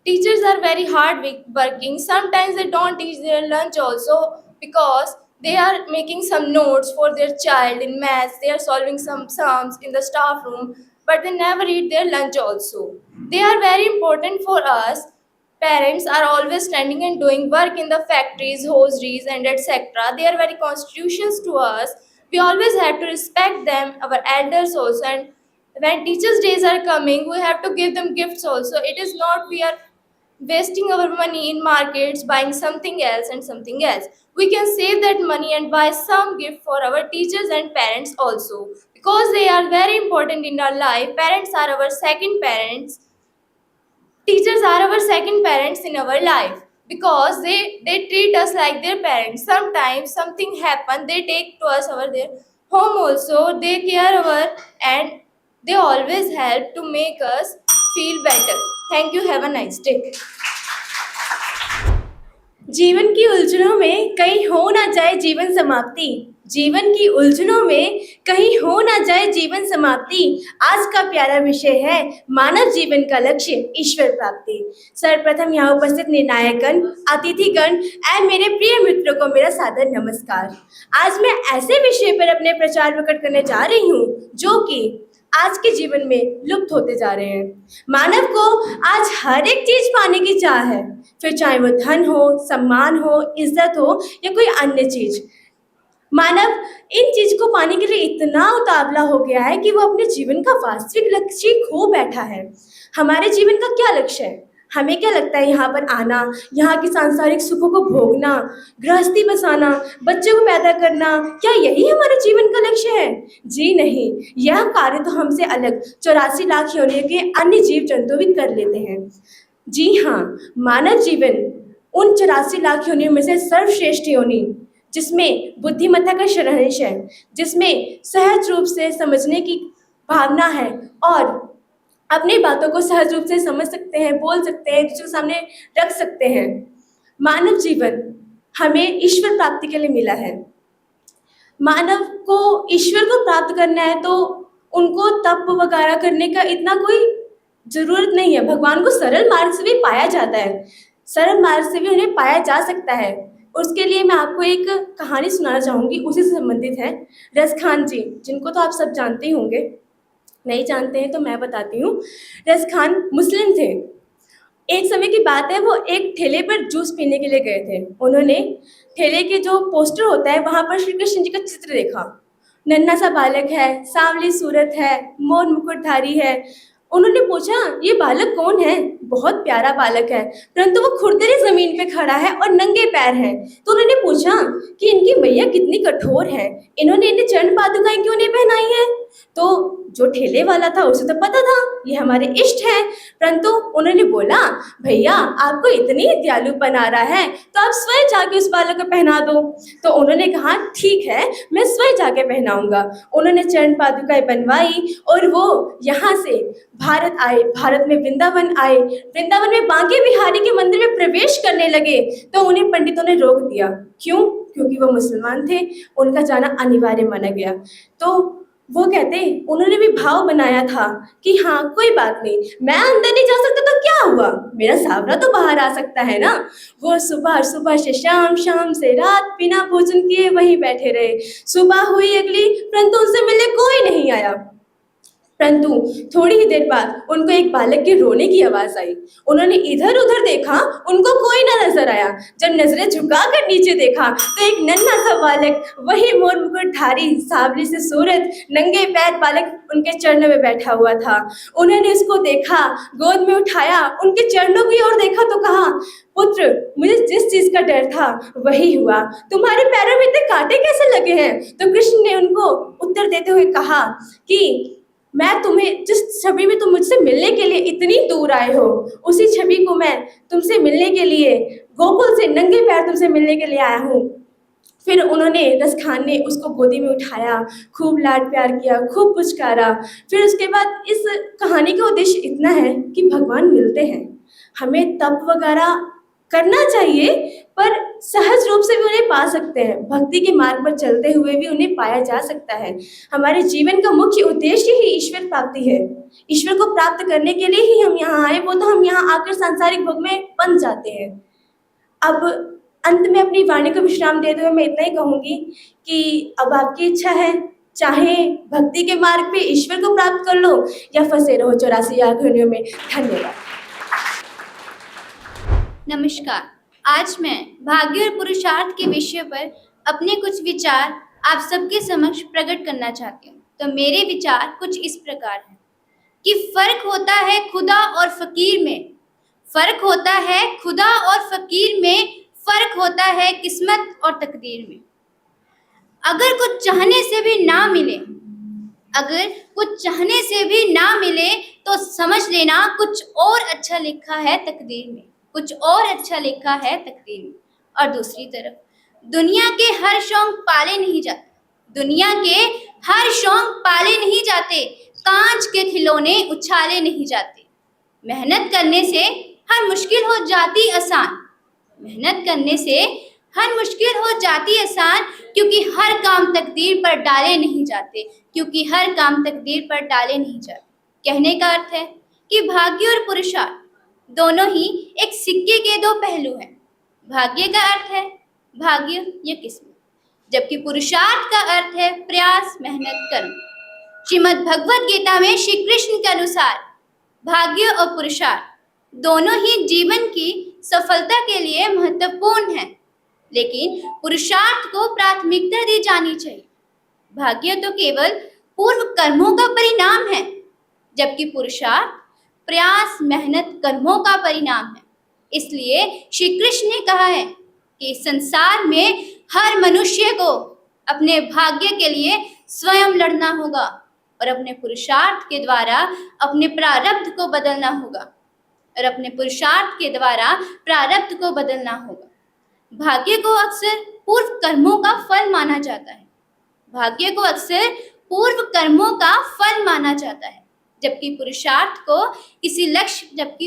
Teachers are very hard working. Sometimes they don't teach their lunch also because they are making some notes for their child in maths. They are solving some sums in the staff room, but they never eat their lunch also. They are very important for us. Parents are always standing and doing work in the factories, hosieries, and etc. They are very constitutions to us. We always have to respect them, our elders also. And when teachers' days are coming, we have to give them gifts also. It is not we are wasting our money in markets buying something else and something else. We can save that money and buy some gift for our teachers and parents also, because they are very important in our life. Parents are our second parents. Teachers are our second parents in our life because they treat us like their parents. Sometimes something happen, they take to us our their home also. They care our and they always help to make us feel better. Thank you. Have a nice day.
जीवन की उलझनों में कहीं हो ना जाए जीवन समाप्ति। जीवन की उलझनों में कहीं हो ना जाए जीवन समाप्ति। आज का प्यारा विषय है मानव जीवन का लक्ष्य ईश्वर प्राप्ति। सर्वप्रथम यहाँ उपस्थित निर्णायकगण, अतिथिगण एवं मेरे प्रिय मित्रों को मेरा सादर नमस्कार। आज मैं ऐसे विषय पर अपने प्रचार प्रकट करने जा रही हूँ जो कि आज के जीवन में लुप्त होते जा रहे हैं। मानव को आज हर एक चीज पाने की चाह है, फिर चाहे वो धन हो, सम्मान हो, इज्जत हो या कोई अन्य चीज। मानव इन चीज को पाने के लिए इतना उतावला हो गया है कि वो अपने जीवन का वास्तविक लक्ष्य खो बैठा है। हमारे जीवन का क्या लक्ष्य है? हमें क्या लगता है यहाँ पर आना, यहाँ की सांसारिक सुखों को भोगना, गृहस्थी बसाना, बच्चों को पैदा करना, क्या यही हमारे जीवन का लक्ष्य है? जी नहीं, यह कार्य तो हमसे अलग 84 लाख योनियों के अन्य जीव जंतु भी कर लेते हैं। जी हाँ, मानव जीवन उन 84 लाख योनियों में से सर्वश्रेष्ठ योनि, जिसमें बुद्धिमत्ता का शरणेश है, जिसमें सहज रूप से समझने की भावना है और अपनी बातों को सहज रूप से समझ सकते हैं, बोल सकते हैं, दूसरे के सामने रख सकते हैं। मानव जीवन हमें ईश्वर प्राप्ति के लिए मिला है। मानव को ईश्वर को प्राप्त करना है तो उनको तप वगैरह करने का इतना कोई जरूरत नहीं है। भगवान को सरल मार्ग से भी पाया जाता है, सरल मार्ग से भी उन्हें पाया जा सकता है। उसके लिए मैं आपको एक कहानी सुनाना चाहूँगी, उसी से संबंधित है। रस खान जी, जिनको तो आप सब जानते ही होंगे, नहीं जानते हैं तो मैं बताती हूँ। रस खान मुस्लिम थे। एक समय की बात है, वो एक ठेले पर जूस पीने के लिए गए थे। उन्होंने ठेले के जो पोस्टर होता है वहाँ पर श्री कृष्ण जी का चित्र देखा। नन्हा सा बालक है, सांवली सूरत है, मोर मुकुटधारी है। उन्होंने पूछा, ये बालक कौन है? बहुत प्यारा बालक है, परंतु वो खुरदरी जमीन पे खड़ा है और नंगे पैर है। तो उन्होंने पूछा कि इनकी मैया कितनी कठोर है, इन्होंने इन्हें चरण पादुकाएं क्यों नहीं पहनाई है? तो जो ठेले वाला था उसे तो पता था ये हमारे इष्ट हैं, परंतु उन्होंने बोला, भैया आपको इतनी दयालुपन आ रहा है तो आप स्वयं जाके उस बालक को पहना दो। तो उन्होंने कहा, ठीक है, मैं स्वयं जाके पहनाऊंगा। उन्होंने चरण पादुकाएं बनवाई और वो यहाँ से भारत आए, भारत में वृंदावन आए। वृंदावन में बांके बिहारी के मंदिर में प्रवेश करने लगे तो उन्हें पंडितों ने रोक दिया। क्यों? क्योंकि वो मुसलमान थे, उनका जाना अनिवार्य माना गया। तो वो कहते, उन्होंने भी भाव बनाया था कि हाँ कोई बात नहीं, मैं अंदर नहीं जा सकता तो क्या हुआ, मेरा सावरा तो बाहर आ सकता है ना। वो सुबह सुबह से शाम, शाम से रात बिना भोजन किए वहीं बैठे रहे। सुबह हुई अगली, परंतु उनसे मिलने कोई नहीं आया।
परंतु थोड़ी ही देर बाद उनको एक बालक के रोने की आवाज आई। उन्होंने इधर उधर देखा, उनको कोई ना नजर आया। जब नजरें झुकाकर नीचे देखा तो एक नन्हा सा बालक, वही मोर मुकुटधारी सांवली से सूरत नंगे पैर बालक उनके चरणों में बैठा हुआ था। उन्होंने उसको देखा, गोद में उठाया, उनके चरणों की ओर देखा तो कहा, पुत्र, मुझे जिस चीज का डर था वही हुआ। तुम्हारे पैरों में इतने कांटे कैसे लगे हैं? तो कृष्ण ने उनको उत्तर देते हुए कहा कि मैं तुम्हें, जिस छवि में तुम मुझसे मिलने के लिए इतनी दूर आए हो, उसी छवि को मैं तुमसे मिलने के लिए गोकुल से नंगे पैर तुमसे मिलने के लिए आया हूँ। फिर उन्होंने रसखान ने उसको गोदी में उठाया, खूब लाड प्यार किया, खूब पुचकारा। फिर उसके बाद इस कहानी का उद्देश्य इतना है कि भगवान मिलते हैं। हमें तप वगैरह करना चाहिए, पर सहज रूप से भी उन्हें पा सकते हैं। भक्ति के मार्ग पर चलते हुए भी उन्हें पाया जा सकता है। हमारे जीवन का मुख्य उद्देश्य ही ईश्वर प्राप्ति है। ईश्वर को प्राप्त करने के लिए ही हम यहाँ आए, वो तो हम यहाँ आकर सांसारिक भोग में बंध जाते हैं। अब अंत में अपनी वाणी को विश्राम देते हुए मैं इतना ही कहूँगी कि अब आपकी इच्छा है, चाहे भक्ति के मार्ग पे ईश्वर को प्राप्त कर लो या फंसे रहो 84 आँखों में। धन्यवाद।
नमस्कार, आज मैं भाग्य और पुरुषार्थ के विषय पर अपने कुछ विचार आप सबके समक्ष प्रकट करना चाहती हूँ। तो मेरे विचार कुछ इस प्रकार हैं कि फर्क होता है खुदा और फकीर में, फर्क होता है खुदा और फकीर में, फर्क होता है किस्मत और तकदीर में। अगर कुछ चाहने से भी ना मिले, अगर कुछ चाहने से भी ना मिले तो समझ लेना कुछ और अच्छा लिखा है तकदीर में, कुछ और अच्छा लिखा है तकदीर में। और दूसरी तरफ दुनिया के हर शौक पाले नहीं जाते, दुनिया के हर शौक पाले नहीं जाते, कांच के खिलौने उछाले नहीं जाते। मेहनत करने से हर मुश्किल हो जाती आसान, मेहनत करने से हर मुश्किल हो जाती आसान, क्योंकि हर काम तकदीर पर डाले नहीं जाते, क्योंकि हर काम तकदीर पर डाले नहीं जाते। कहने का अर्थ है कि भाग्य और पुरुषार्थ दोनों ही एक सिक्के के दो पहलू हैं। भाग्य का अर्थ है भाग्य या किस्मत, जबकि पुरुषार्थ का अर्थ है प्रयास, मेहनत, कर्म। श्रीमद् भगवद गीता में श्री कृष्ण के अनुसार भाग्य और पुरुषार्थ दोनों ही जीवन की सफलता के लिए महत्वपूर्ण हैं, लेकिन पुरुषार्थ को प्राथमिकता दी जानी चाहिए। भाग्य तो केवल पूर्व कर्मों का परिणाम है, जबकि पुरुषार्थ प्रयास, मेहनत, कर्मों का परिणाम है। इसलिए श्री कृष्ण ने कहा है कि इस संसार में हर मनुष्य को अपने भाग्य के लिए स्वयं लड़ना होगा और अपने पुरुषार्थ के द्वारा अपने प्रारब्ध को बदलना होगा, और अपने पुरुषार्थ के द्वारा प्रारब्ध को बदलना होगा। भाग्य को अक्सर पूर्व कर्मों का फल माना जाता है, भाग्य को अक्सर पूर्व कर्मों का फल माना जाता है, जबकि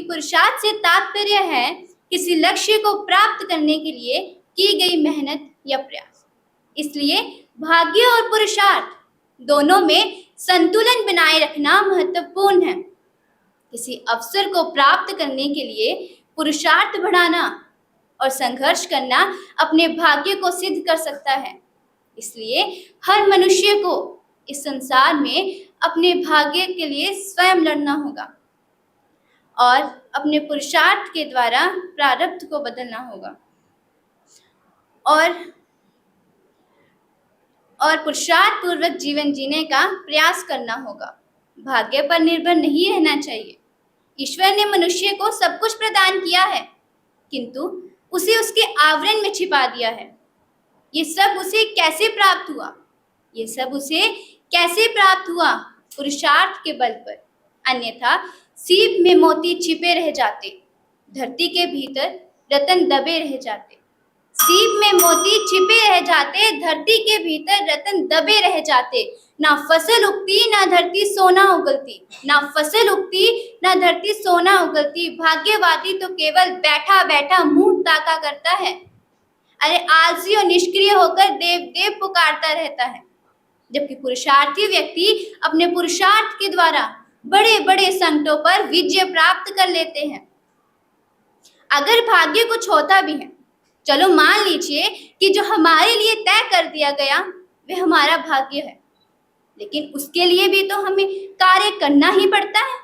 पुरुषार्थ से तात्पर्य है किसी लक्ष्य को प्राप्त करने के लिए की गई मेहनत या प्रयास। इसलिए भाग्य और पुरुषार्थ दोनों में संतुलन बनाए रखना महत्वपूर्ण है। किसी अवसर को प्राप्त करने के लिए पुरुषार्थ बढ़ाना और संघर्ष करना अपने भाग्य को सिद्ध कर सकता है। इसलिए हर मनुष्य को इस संसार में अपने भाग्य के लिए स्वयं लड़ना होगा और अपने पुरुषार्थ के द्वारा प्रारब्ध को बदलना होगा, और पुरुषार्थ पूर्वक जीवन जीने का प्रयास करना होगा। भाग्य पर निर्भर नहीं रहना चाहिए। ईश्वर ने मनुष्य को सब कुछ प्रदान किया है, किंतु उसे उसके आवरण में छिपा दिया है। ये सब उसे कैसे प्राप्त हुआ? ये सब उसे कैसे प्राप्त हुआ? पुरुषार्थ के बल पर। अन्यथा सीप में मोती छिपे रह जाते, धरती के भीतर रतन दबे रह जाते। सीप में मोती छिपे रह जाते, धरती के भीतर रतन दबे रह जाते। ना फसल उगती ना धरती सोना उगलती, ना फसल उगती ना धरती सोना उगलती। भाग्यवादी तो केवल बैठा बैठा मुंह ताका करता है। अरे आलसी और निष्क्रिय होकर देव देव पुकारता रहता है, जबकि पुरुषार्थी व्यक्ति अपने पुरुषार्थ के द्वारा बड़े बड़े संकटों पर विजय प्राप्त कर लेते हैं। अगर भाग्य कुछ होता भी है, चलो मान लीजिए कि जो हमारे लिए तय कर दिया गया वह हमारा भाग्य है, लेकिन उसके लिए भी तो हमें कार्य करना ही पड़ता है।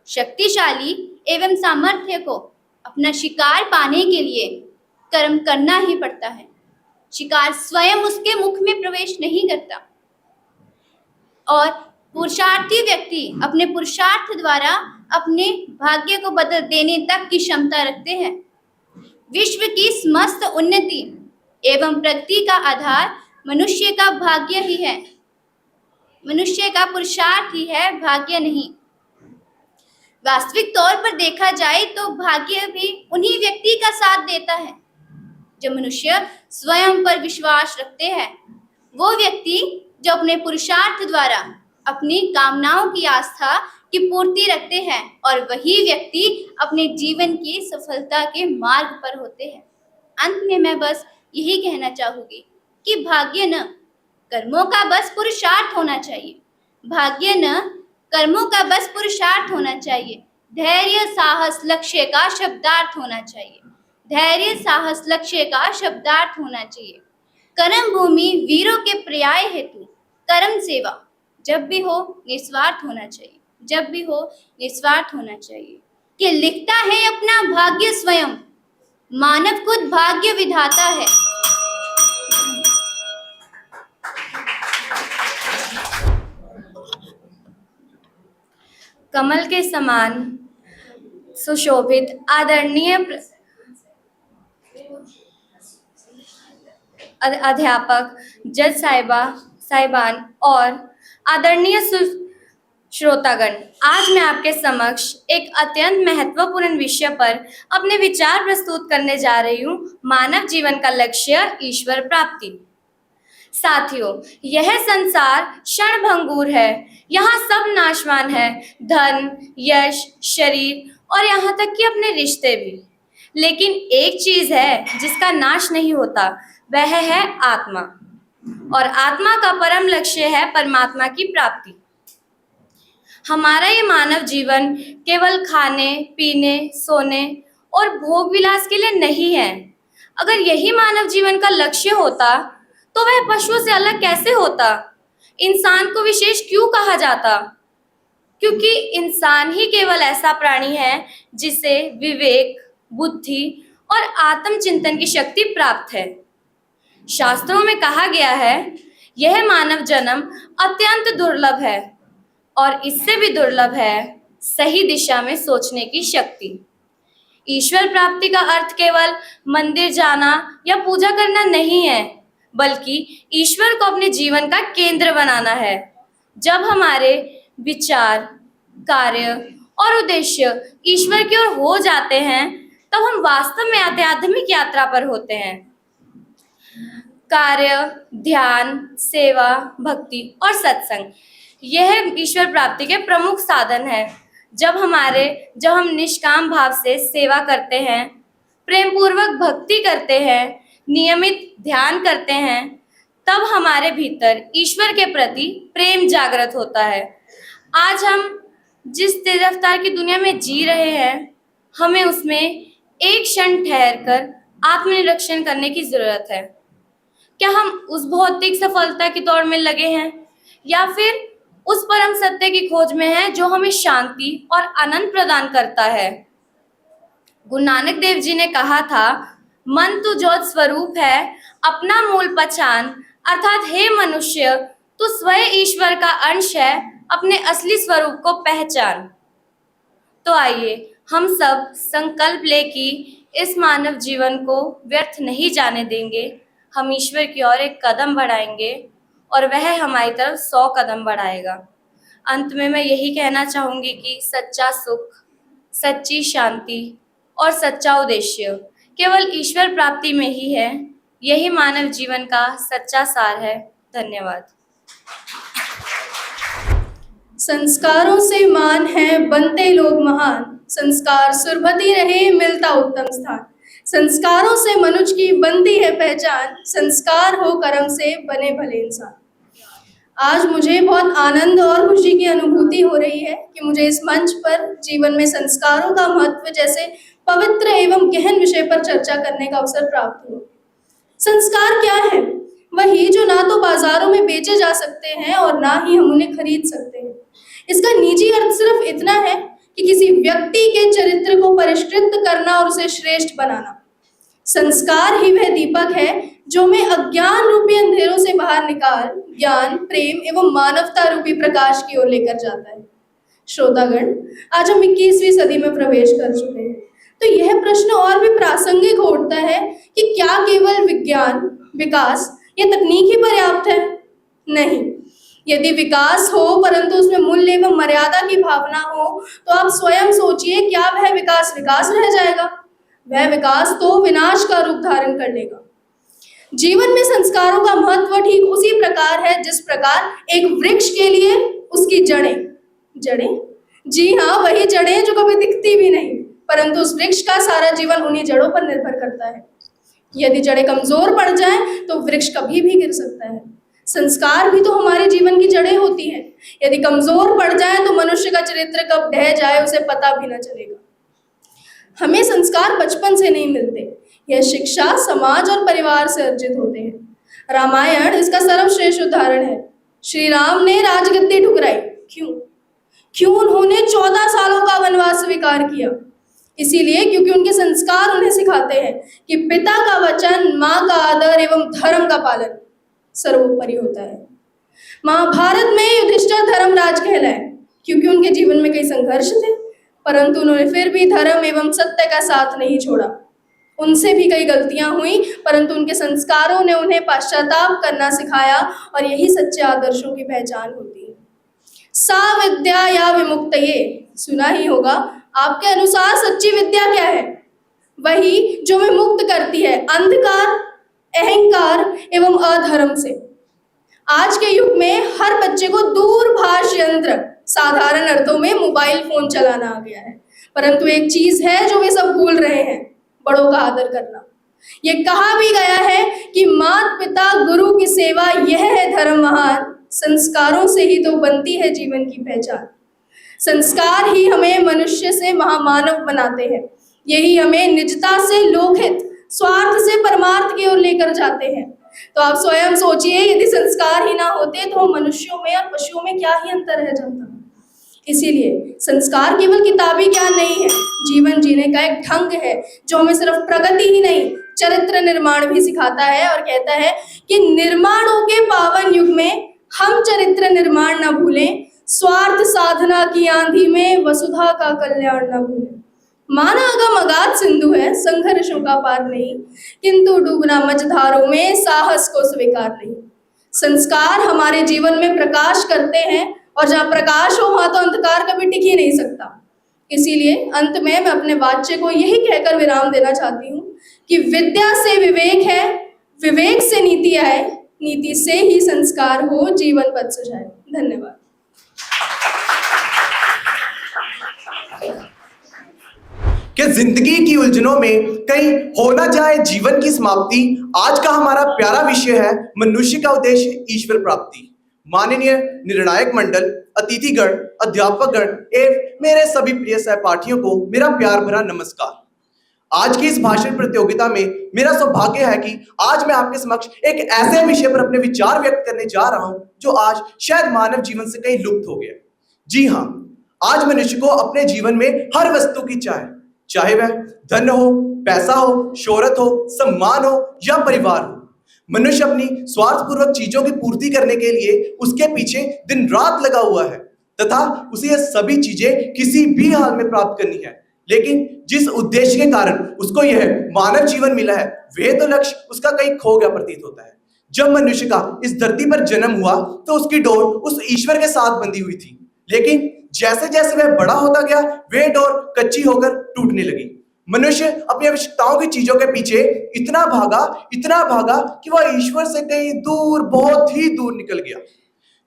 शक्तिशाली एवं सामर्थ्य को अपना शिकार पाने के लिए कर्म करना ही पड़ता है। शिकार स्वयं उसके मुख में प्रवेश नहीं करता और पुरुषार्थी व्यक्ति अपने पुरुषार्थ द्वारा अपने भाग्य को बदल देने तक की क्षमता रखते हैं। विश्व की समस्त उन्नति एवं प्रगति का आधार मनुष्य का भाग्य ही है। मनुष्य का पुरुषार्थ ही है, भाग्य नहीं। वास्तविक तौर पर देखा जाए तो भाग्य भी उन्हीं व्यक्ति का साथ देता है जो मनुष्य स्वयं पर विश्वास रखते हैं। वो व्यक्ति जो अपने पुरुषार्थ द्वारा अपनी कामनाओं की आस्था की पूर्ति रखते हैं, और वही व्यक्ति अपने जीवन की सफलता के मार्ग पर होते हैं। अंत में मैं बस यही कहना चाहूंगी कि भाग्य न कर्मों का बस पुरुषार्थ होना चाहिए। भाग्य न कर्मों का बस पुरुषार्थ होना चाहिए। धैर्य साहस लक्ष्य का शब्दार्थ होना चाहिए। धैर्य साहस लक्ष्य का शब्दार्थ होना चाहिए। कर्म भूमि वीरों के पर्याय हेतु कर्म सेवा जब भी हो निस्वार्थ होना चाहिए। जब भी हो निस्वार्थ होना चाहिए। कि लिखता है अपना भाग्य स्वयं, मानव खुद भाग्य विधाता है। कमल के समान सुशोभित आदरणीय अध्यापक, जज साहिबान और आदरणीय श्रोतागण, आज मैं आपके समक्ष एक अत्यंत महत्वपूर्ण विषय पर अपने विचार प्रस्तुत करने जा रही हूँ। मानव जीवन का लक्ष्य ईश्वर प्राप्ति। साथियों, यह संसार क्षणभंगुर है। यहाँ सब नाशवान है, धन, यश, शरीर और यहाँ तक कि अपने रिश्ते भी। लेकिन एक चीज है जिसका नाश नहीं होता, वह है आत्मा। और आत्मा का परम लक्ष्य है परमात्मा की प्राप्ति। हमारा ये मानव जीवन केवल खाने, पीने, सोने और भोग विलास के लिए नहीं है। अगर यही मानव जीवन का लक्ष्य होता तो वह पशुओं से अलग कैसे होता? इंसान को विशेष क्यों कहा जाता? क्योंकि इंसान ही केवल ऐसा प्राणी है जिसे विवेक, बुद्धि और आत्मचिंतन की शक्ति प्राप्त है। शास्त्रों में कहा गया है, यह मानव जन्म अत्यंत दुर्लभ है और इससे भी दुर्लभ है सही दिशा में सोचने की शक्ति। ईश्वर प्राप्ति का अर्थ केवल मंदिर जाना या पूजा करना नहीं है, बल्कि ईश्वर को अपने जीवन का केंद्र बनाना है। जब हमारे विचार, कार्य और उद्देश्य ईश्वर की ओर हो जाते हैं, तब हम वास्तव में आध्यात्मिक यात्रा पर होते हैं। कार्य, ध्यान, सेवा, भक्ति और सत्संग यह ईश्वर प्राप्ति के प्रमुख साधन है। जब हम निष्काम भाव से सेवा करते हैं, प्रेम पूर्वक भक्ति करते हैं, नियमित ध्यान करते हैं, तब हमारे भीतर ईश्वर के प्रति प्रेम जागृत होता है। आज हम जिस तेज रफ्तार की दुनिया में जी रहे हैं, हमें उसमें एक क्षण ठहरकर आत्मनिरीक्षण करने की जरूरत है। क्या हम उस भौतिक सफलता की दौड़ में लगे हैं या फिर उस परम सत्य की खोज में हैं जो हमें शांति और आनंद प्रदान करता है? गुरु नानक देव जी ने कहा था, मन तू ज्योत स्वरूप है, अपना मूल पहचान। अर्थात हे मनुष्य, तू स्वयं ईश्वर का अंश है, अपने असली स्वरूप को पहचान। तो आइए हम सब संकल्प ले कि इस मानव जीवन को व्यर्थ नहीं जाने देंगे। हम ईश्वर की ओर एक कदम बढ़ाएंगे और वह हमारी तरफ 100 कदम बढ़ाएगा। अंत में मैं यही कहना चाहूंगी कि सच्चा सुख, सच्ची शांति और सच्चा उद्देश्य केवल ईश्वर प्राप्ति में ही है। यही मानव जीवन का सच्चा सार है। धन्यवाद।
संस्कारों से मान है बनते लोग महान, संस्कार सुरभती रहे मिलता उत्तम स्थान। संस्कारों से मनुष्य की बनती है पहचान, संस्कार हो कर्म से बने भले इंसान। आज मुझे बहुत आनंद और खुशी की अनुभूति हो रही है कि मुझे इस मंच पर जीवन में संस्कारों का महत्व जैसे पवित्र एवं गहन विषय पर चर्चा करने का अवसर प्राप्त हुआ। संस्कार क्या है? वही जो ना तो बाजारों में बेचे जा सकते हैं और ना ही हम उन्हें खरीद सकते हैं। इसका निजी अर्थ सिर्फ इतना है कि किसी व्यक्ति के चरित्र को परिष्कृत करना और उसे श्रेष्ठ बनाना। संस्कार ही वह दीपक है जो हमें अज्ञान रूपी अंधेरों से बाहर निकाल ज्ञान, प्रेम एवं मानवता रूपी प्रकाश की ओर लेकर जाता है। श्रोतागण, आज हम 21वीं सदी में प्रवेश कर चुके हैं, तो यह प्रश्न और भी प्रासंगिक हो उठता है कि क्या केवल विज्ञान, विकास या तकनीक ही पर्याप्त है? नहीं। यदि विकास हो परंतु उसमें मूल्य एवं मर्यादा की भावना हो तो आप स्वयं सोचिए, क्या वह विकास विकास रह जाएगा? वह विकास तो विनाश का रूप धारण कर लेगा। जीवन में संस्कारों का महत्व ठीक उसी प्रकार है जिस प्रकार एक वृक्ष के लिए उसकी जड़ें। जी हाँ, वही जड़ें जो कभी दिखती भी नहीं, परंतु उस वृक्ष का सारा जीवन उन्हीं जड़ों पर निर्भर करता है। यदि जड़ें कमजोर पड़ जाएं तो वृक्ष कभी भी गिर सकता है। संस्कार भी तो हमारे जीवन की जड़ें होती हैं। यदि कमजोर पड़ जाए तो मनुष्य का चरित्र कब ढह जाए उसे पता भी न चलेगा। हमें संस्कार बचपन से नहीं मिलते, यह शिक्षा, समाज और परिवार से अर्जित होते हैं। रामायण इसका सर्वश्रेष्ठ उदाहरण है। श्री राम ने राजगद्दी ठुकराई, क्यों उन्होंने 14 सालों का वनवास स्वीकार किया? इसीलिए क्योंकि उनके संस्कार उन्हें सिखाते हैं कि पिता का वचन, माँ का आदर एवं धर्म का पालन सर्वोपरि होता है। महाभारत में युधिष्ठिर धर्मराज कहलाए क्योंकि उनके जीवन में कई संघर्ष थे, परंतु उन्होंने फिर भी धर्म एवं सत्य का साथ नहीं छोड़ा। उनसे भी कई गलतियां हुई, परंतु उनके संस्कारों ने उन्हें पश्चाताप करना सिखाया और यही सच्चे आदर्शों की पहचान होती है। सा विद्या या विमुक्तये, सुना ही होगा। आपके अनुसार सच्ची विद्या क्या है? वही जो हमें मुक्त करती है अंधकार, अहंकार एवं अधर्म से। आज के युग में हर बच्चे को दूरभाष यंत्र, साधारण अर्थों में मोबाइल फोन चलाना आ गया है, परंतु एक चीज है जो वे सब भूल रहे हैं, बड़ों का आदर करना। ये कहा भी गया है कि माता पिता गुरु की सेवा यह है धर्म महान, संस्कारों से ही तो बनती है जीवन की पहचान। संस्कार ही हमें मनुष्य से महामानव बनाते हैं, यही हमें निजता से लोकहित, स्वार्थ से परमार्थ की ओर लेकर जाते हैं। तो आप स्वयं सोचिए, यदि संस्कार ही ना होते तो हम मनुष्यों में और पशुओं में क्या ही अंतर रह जाता। इसीलिए संस्कार केवल किताबी ज्ञान नहीं है, जीवन जीने का एक ढंग है जो हमें सिर्फ प्रगति ही नहीं, चरित्र निर्माण भी सिखाता है और कहता है कि निर्माणों के पावन युग में हम चरित्र निर्माण न भूलें, स्वार्थ साधना की आंधी में वसुधा का कल्याण न भूलें। माना अगम अगाध सिंधु है, संघर्षों का पार नहीं, किंतु डूबना मझधारों में साहस को स्वीकार नहीं। संस्कार हमारे जीवन में प्रकाश करते हैं और जहाँ प्रकाश हो वहाँ तो अंधकार कभी टिक ही नहीं सकता। इसीलिए अंत में मैं अपने वाच्य को यही कहकर विराम देना चाहती हूँ कि विद्या से विवेक है, विवेक से नीति आए, नीति से ही संस्कार हो, जीवन पथ सुझाए। धन्यवाद।
कि जिंदगी की उलझनों में कहीं हो ना जाए जीवन की समाप्ति। आज का हमारा प्यारा विषय है मनुष्य का उद्देश्य ईश्वर प्राप्ति। माननीय निर्णायक मंडल, अतिथिगण, अध्यापकगण एवं मेरे सभी प्रिय सहपाठियों को मेरा प्यार भरा नमस्कार। आज की इस भाषण प्रतियोगिता में मेरा सौभाग्य है कि आज मैं आपके समक्ष एक ऐसे विषय पर अपने विचार व्यक्त करने जा रहा हूं जो आज शायद मानव जीवन से कहीं लुप्त हो गया। जी हाँ, आज मनुष्य को अपने जीवन में हर वस्तु की चाहे वह धन हो, पैसा हो, शोहरत हो, सम्मान हो या परिवार हो, मनुष्य अपनी स्वार्थपूर्वक चीजों की पूर्ति करने के लिए उसके पीछे दिन रात लगा हुआ है तथा उसे ये सभी चीजें किसी भी हाल में प्राप्त करनी है। लेकिन जिस उद्देश्य के कारण उसको यह मानव जीवन मिला है, वह तो लक्ष्य उसका कहीं खो गया प्रतीत होता है। जब मनुष्य का इस धरती पर जन्म हुआ तो उसकी डोर उस ईश्वर के साथ बंधी हुई थी, लेकिन जैसे जैसे वह बड़ा होता गया वह डोर कच्ची होकर टूटने लगी। मनुष्य अपनी आवश्यकताओं की चीजों के पीछे इतना भागा कि वह ईश्वर से कहीं दूर, बहुत ही दूर निकल गया।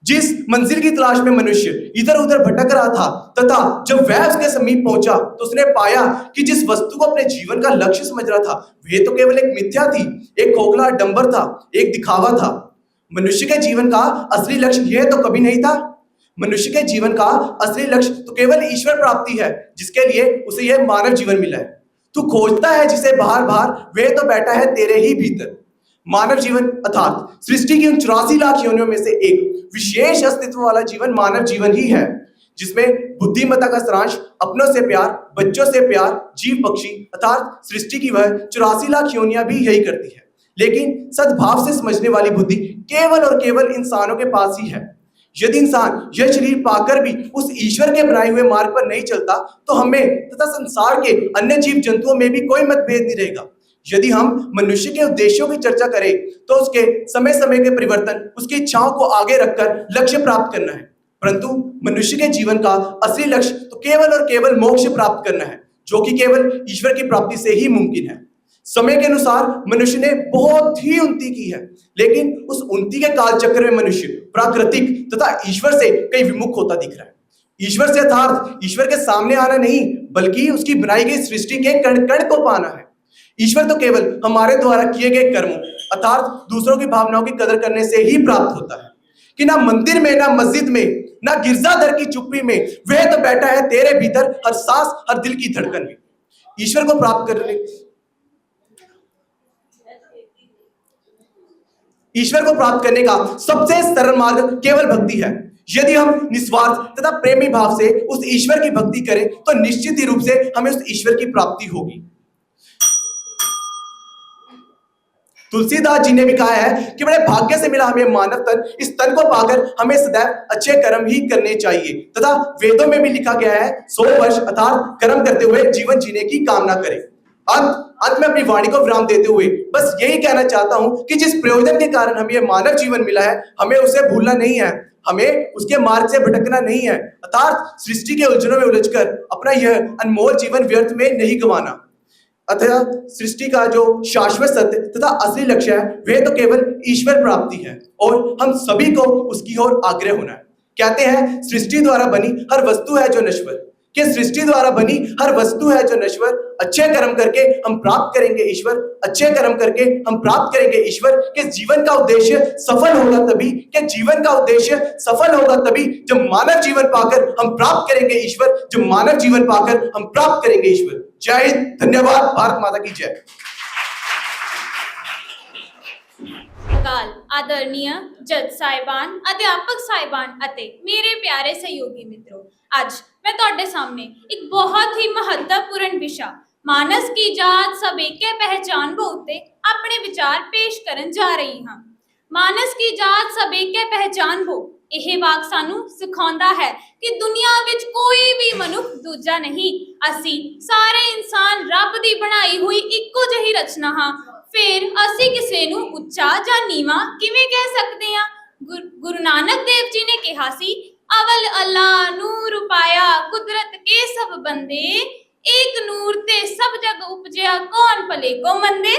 जिस मंजिल की तलाश में मनुष्य इधर उधर भटक रहा था तथा जब वह उसके समीप पहुंचा तो उसने पाया कि जिस वस्तु को अपने जीवन का लक्ष्य समझ रहा था वह तो केवल एक मिथ्या थी, एक खोखला डंबर था, एक दिखावा था। मनुष्य के जीवन का असली लक्ष्य यह तो कभी नहीं था। मनुष्य के जीवन का असली लक्ष्य तो केवल ईश्वर प्राप्ति है, जिसके लिए उसे यह मानव जीवन मिला है। तू खोजता है जिसे बाहर बाहर, वह तो बैठा है तेरे ही भीतर। मानव जीवन अर्थात सृष्टि की उन 84 लाख योनियों में से एक विशेष अस्तित्व वाला जीवन मानव जीवन ही है, जिसमें बुद्धिमत्ता का सारांश अपनों से प्यार, बच्चों से प्यार, जीव पक्षी अर्थात सृष्टि की वह 84 लाख योनियां भी यही करती है। लेकिन सद्भाव से समझने वाली बुद्धि केवल और केवल इंसानों के पास ही है। यदि इंसान यह शरीर पाकर भी उस ईश्वर के बनाए हुए मार्ग पर नहीं चलता तो हमें तथा संसार के अन्य जीव जंतुओं में भी कोई मतभेद नहीं रहेगा। यदि हम मनुष्य के उद्देश्यों की चर्चा करें तो उसके समय समय के परिवर्तन, उसकी इच्छाओं को आगे रखकर लक्ष्य प्राप्त करना है, परंतु मनुष्य के जीवन का असली लक्ष्य तो केवल और केवल मोक्ष प्राप्त करना है, जो कि केवल ईश्वर की प्राप्ति से ही मुमकिन है। समय के अनुसार मनुष्य ने बहुत ही उन्नति की है, लेकिन उस उन्नति के काल चक्र में मनुष्य प्राकृतिक तथा ईश्वर से कई विमुख होता दिख रहा है। ईश्वर से अर्थात ईश्वर के सामने आना नहीं, बल्कि उसकी बनाई गई सृष्टि के कण कण को पाना है। ईश्वर तो केवल हमारे द्वारा किए गए कर्मों अर्थात दूसरों की भावनाओं की कदर करने से ही प्राप्त होता है कि ना मंदिर में, ना मस्जिद में, ना गिरजाघर की चुप्पी में, वह तो बैठा है तेरे भीतर हर सांस, हर दिल की धड़कन में। ईश्वर को प्राप्त करने का सबसे सरल मार्ग केवल भक्ति है। यदि हम निस्वार्थ तथा प्रेमी भाव से उस ईश्वर की भक्ति करें तो निश्चित ही रूप से हमें उस ईश्वर की प्राप्ति होगी। तुलसीदास जी ने भी कहा है कि बड़े भाग्य से मिला हमें मानव तन, इस तन को पाकर हमें सदैव अच्छे कर्म ही करने चाहिए तथा वेदों में भी लिखा गया है 100 वर्ष अर्थात कर्म करते हुए जीवन जीने की कामना करें। अंत में अपनी वाणी को विराम देते हुए बस यही कहना चाहता हूं कि जिस प्रयोजन के कारण हमें यह मानव जीवन मिला है, हमें उसे भूलना नहीं है, हमें उसके मार्ग से भटकना नहीं है, अर्थात सृष्टि के उलझनों में उलझकर अपना यह अनमोल जीवन व्यर्थ में नहीं गंवाना। अतः सृष्टि का जो शाश्वत सत्य तथा असली लक्ष्य है वह तो केवल ईश्वर प्राप्ति है और हम सभी को उसकी ओर आग्रह होना है। कहते हैं सृष्टि द्वारा बनी हर वस्तु है जो नश्वर, कि सृष्टि द्वारा बनी हर वस्तु है जो नश्वर, अच्छे कर्म करके हम प्राप्त करेंगे ईश्वर, अच्छे कर्म करके हम प्राप्त करेंगे ईश्वर। कि जीवन का उद्देश्य सफल होगा तभी, कि जीवन का उद्देश्य सफल होगा तभी जब मानव जीवन पाकर हम प्राप्त करेंगे ईश्वर, जब मानव जीवन पाकर हम प्राप्त करेंगे ईश्वर। जय हिंद, धन्यवाद, भारत माता की जय।
काल आदरणीय जज साहिबान, अध्यापक साहिबान ਅਤੇ ਮੇਰੇ ਪਿਆਰੇ ਸਹਿਯੋਗੀ ਮਿੱਤਰੋ, ਅੱਜ मैं ਤੁਹਾਡੇ सामने एक बहुत ही महत्वपूर्ण विषय मानस की जात सब एक पहचान को उत्ते अपने विचार पेश करन जा रही हाँ। मानस की जात सब एक पहचान हो, यह वाक सानू सिखाउंदा है कि दुनिया विच कोई भी मनुख दूजा नहीं, असी सारे इंसान रब दी बनाई हुई इक्को जही रचना हाँ। फिर असी किसी नू उच्चा जा नीवा किवें कह सकते हैं? गुरु नानक देव जी ने कहा सी, अवल अल्लाह नूर पाया कुदरत के सब बंदे, एक नूर ते सब जग उपजया कौन भले को मंदे।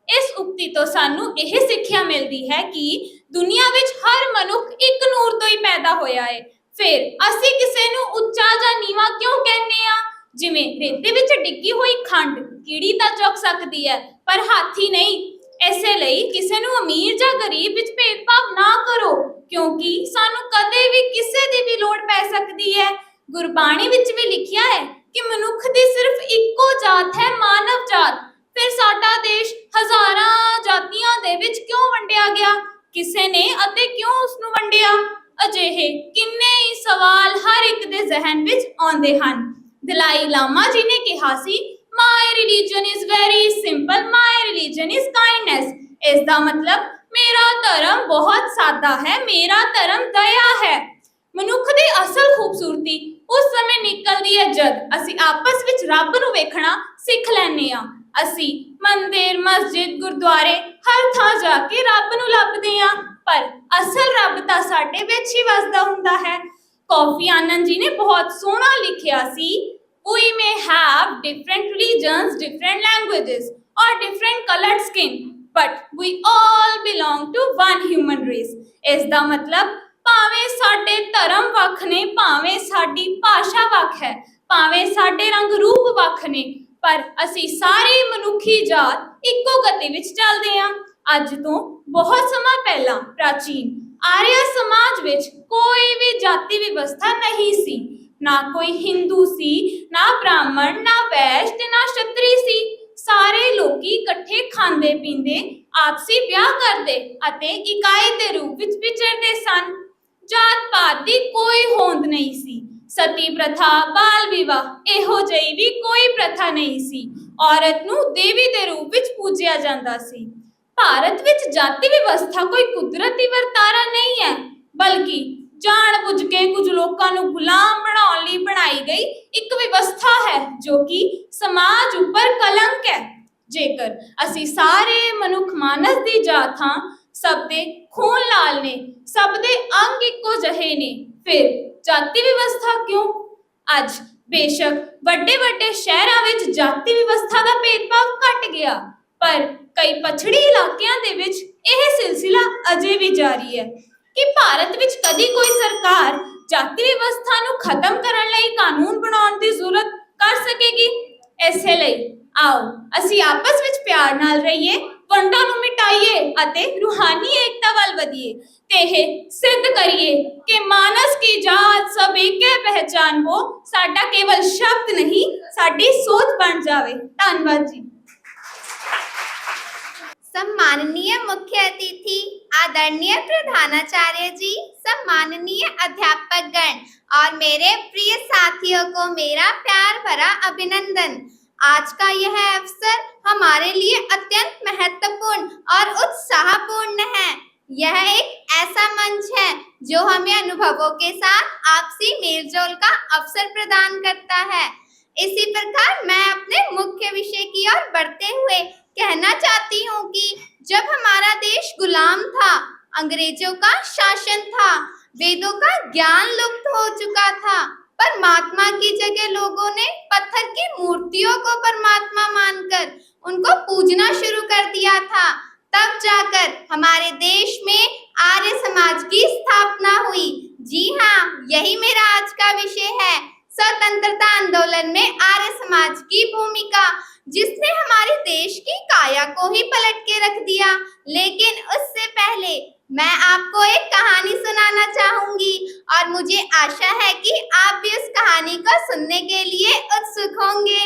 इस उक्ति तो सानू यह सिक्ख्या मिलती है कि दुनिया विच हर मनुख एक नूर तो ही पैदा होया है। फिर असी किसी नू उच्चा जा नीवा क्यों कहने आ? जिवें रेते विच डिग्गी हुई खंड कीड़ी तां चुक सकदी है पर हाथी नहीं। ऐसे लई किसी नू अमीर जा गरीब विच भेदभाव ना करो, क्योंकि सानू कदे भी किसी दी भी लोड़ पै सकदी है। गुरबाणी विच भी लिखिया है कि मनुख दी सिर्फ इक्को जात है, मानव जात। फिर साडा देश हजारां जातियां दे विच क्यों वंडिया गया? किसे ने अते क्यों उसनू वंडिया? अजिहे किन्ने ही सवाल हर एक दे जहन विच आउंदे हन। दलाई लामा जी ने कहा सी, My religion is very simple, my religion is kindness। इसका मतलब मेरा धर्म बहुत सादा है, मेरा धर्म दया है। मनुख दी असल खूबसूरती उस समय निकलदी है जद असी आपस विच रब नू वेखना सिख लैने आ। असी मंदिर, मस्जिद, गुरुद्वारे हर थां जाके रब नू लभदे आ, पर असल रब तां साडे विच ही वसदा हुंदा है। कोफी आनंद जी ने बहुत सोहना लिखिया सी, We may have different religions, different languages or different colored skin, but we all belong to one human race। इसदा मतलब भावें साडे धर्म वख ने, भावें साडी भाषा वख है, भावें साडे रंग रूप वख ने, पर असी सारी मनुखी जात इक्को गति विच चलदे हां। अज तो बहुत समा पहला प्राचीन आर्य समाज विच कोई भी जाति व्यवस्था नहीं सी, ना कोई हिंदू सी, ना ब्राह्मण, ना वैश्य, ना क्षत्रिय सी। सारे लोकी इकट्ठे ਖਾਂਦੇ ਪੀਂਦੇ ਆਪਸੀ ਵਿਆਹ ਕਰਦੇ ਅਤੇ ਇਕਾਈ ਦੇ ਰੂਪ ਵਿੱਚ ਵਿਚਰਦੇ ਸਨ। ਜਾਤ ਪਾਤ ਦੀ ਕੋਈ ਹੋਂਦ ਨਹੀਂ ਸੀ। ਸਤੀ ਪ੍ਰਥਾ, ਬਾਲ ਵਿਵਾਹ ਇਹੋ ਜਿਹੀ ਵੀ ਕੋਈ ਪ੍ਰਥਾ ਨਹੀਂ ਸੀ। ਔਰਤ ਨੂੰ ਦੇਵੀ ਦੇ ਰੂਪ ਵਿੱਚ ਪੂਜਿਆ ਜਾਂਦਾ ਸੀ। ਭਾਰਤ ਵਿੱਚ ਜਾਤੀ ਵਿਵਸਥਾ ਕੋਈ ਕੁਦਰਤੀ ਵਰਤਾਰਾ ਨਹੀਂ ਹੈ, ਬਲਕਿ ਜਾਣ ਬੁੱਝ ਕੇ ਕੁਝ ਲੋਕਾਂ ਨੂੰ ਗੁਲਾਮ ਬਣਾਉਣ ਲਈ ਬਣਾਈ ਗਈ ਇੱਕ ਵਿਵਸਥਾ ਹੈ ਜੋ ਕਿ ਸਮਾਜ ਉੱਪਰ ਕਲੰਕ ਹੈ। ਜੇਕਰ ਅਸੀਂ ਸਾਰੇ ਮਨੁੱਖ ਮਾਨਸ ਦੀ ਜਾਤ ਹਾਂ, ਸਭ ਦੇ ਖੂਨ ਲਾਲ ਨੇ, ਸਭ ਦੇ ਅੰਗ ਇੱਕੋ ਜਿਹੇ ਨੇ, ਫਿਰ ਜਾਤੀ ਵਿਵਸਥਾ ਕਿਉਂ? ਅੱਜ ਬੇਸ਼ੱਕ ਵੱਡੇ ਵੱਡੇ ਸ਼ਹਿਰਾਂ ਵਿੱਚ ਜਾਤੀ ਵਿਵਸਥਾ ਦਾ ਭੇਦਭਾਵ ਘਟ ਗਿਆ, ਪਰ ਕਈ ਪਛੜੀ ਇਲਾਕਿਆਂ ਦੇ ਵਿੱਚ ਇਹ ਸਿਲਸਿਲਾ ਅਜੇ ਵੀ ਜਾਰੀ ਹੈ। ਕਿ ਭਾਰਤ ਵਿੱਚ ਕਦੀ ਕੋਈ ਸਰਕਾਰ ਜਾਤੀ ਵਿਵਸਥਾ ਨੂੰ ਖਤਮ ਕਰਨ ਲਈ ਕਾਨੂੰਨ ਬਣਾਉਣ ਦੀ ਜ਼ਰੂਰਤ ਕਰ ਸਕੇਗੀ? ਇਸੇ ਲਈ ਆਓ ਅਸੀਂ ਆਪਸ ਵਿੱਚ ਪਿਆਰ ਨਾਲ ਰਹੀਏ, ਵੰਡਾਂ ਨੂੰ ਮਿਟਾਈਏ ਅਤੇ ਰੂਹਾਨੀ ਏਕਤਾ ਵੱਲ ਵਧੀਏ ਤੇ ਇਹ ਸਿੱਧ ਕਰੀਏ ਕਿ ਮਾਨਸ ਕੀ ਜਾਤ ਸਭ ਏਕੇ ਪਹਿਚਾਨ ਹੋ ਸਾਡਾ ਕੇਵਲ ਸ਼ਬਦ ਨਹੀਂ, ਸਾਡੀ सोच बन जावे। धन्यवाद जी।
सम्माननीय मुख्य अतिथि, आदरणीय प्रधानाचार्य जी, सम्माननीय अध्यापक गण और मेरे प्रिय साथियों को मेरा प्यार भरा अभिनंदन। आज का यह अवसर हमारे लिए अत्यंत महत्वपूर्ण और उत्साहपूर्ण है। यह एक ऐसा मंच है जो हमें अनुभवों के साथ आपसी मेलजोल का अवसर प्रदान करता है। इसी प्रकार मैं अपने मुख्य विषय की ओर बढ़ते हुए कहना चाहती हूँ कि जब हमारा देश गुलाम था, अंग्रेजों का शासन था, वेदों का ज्ञान लुप्त हो चुका था, परमात्मा की जगह लोगों ने पत्थर की मूर्तियों को परमात्मा मानकर उनको पूजना शुरू कर दिया था। तब जाकर हमारे देश में आर्य समाज की स्थापना हुई। जी हाँ, यही मेरा आज का विषय है, स्वतंत्रता आंदोलन में आर्य समाज की भूमिका, जिसने हमारे देश की काया को ही पलट के रख दिया। लेकिन उससे पहले मैं आपको एक कहानी सुनाना चाहूंगी और मुझे आशा है कि आप भी उस कहानी को सुनने के लिए उत्सुक होंगे।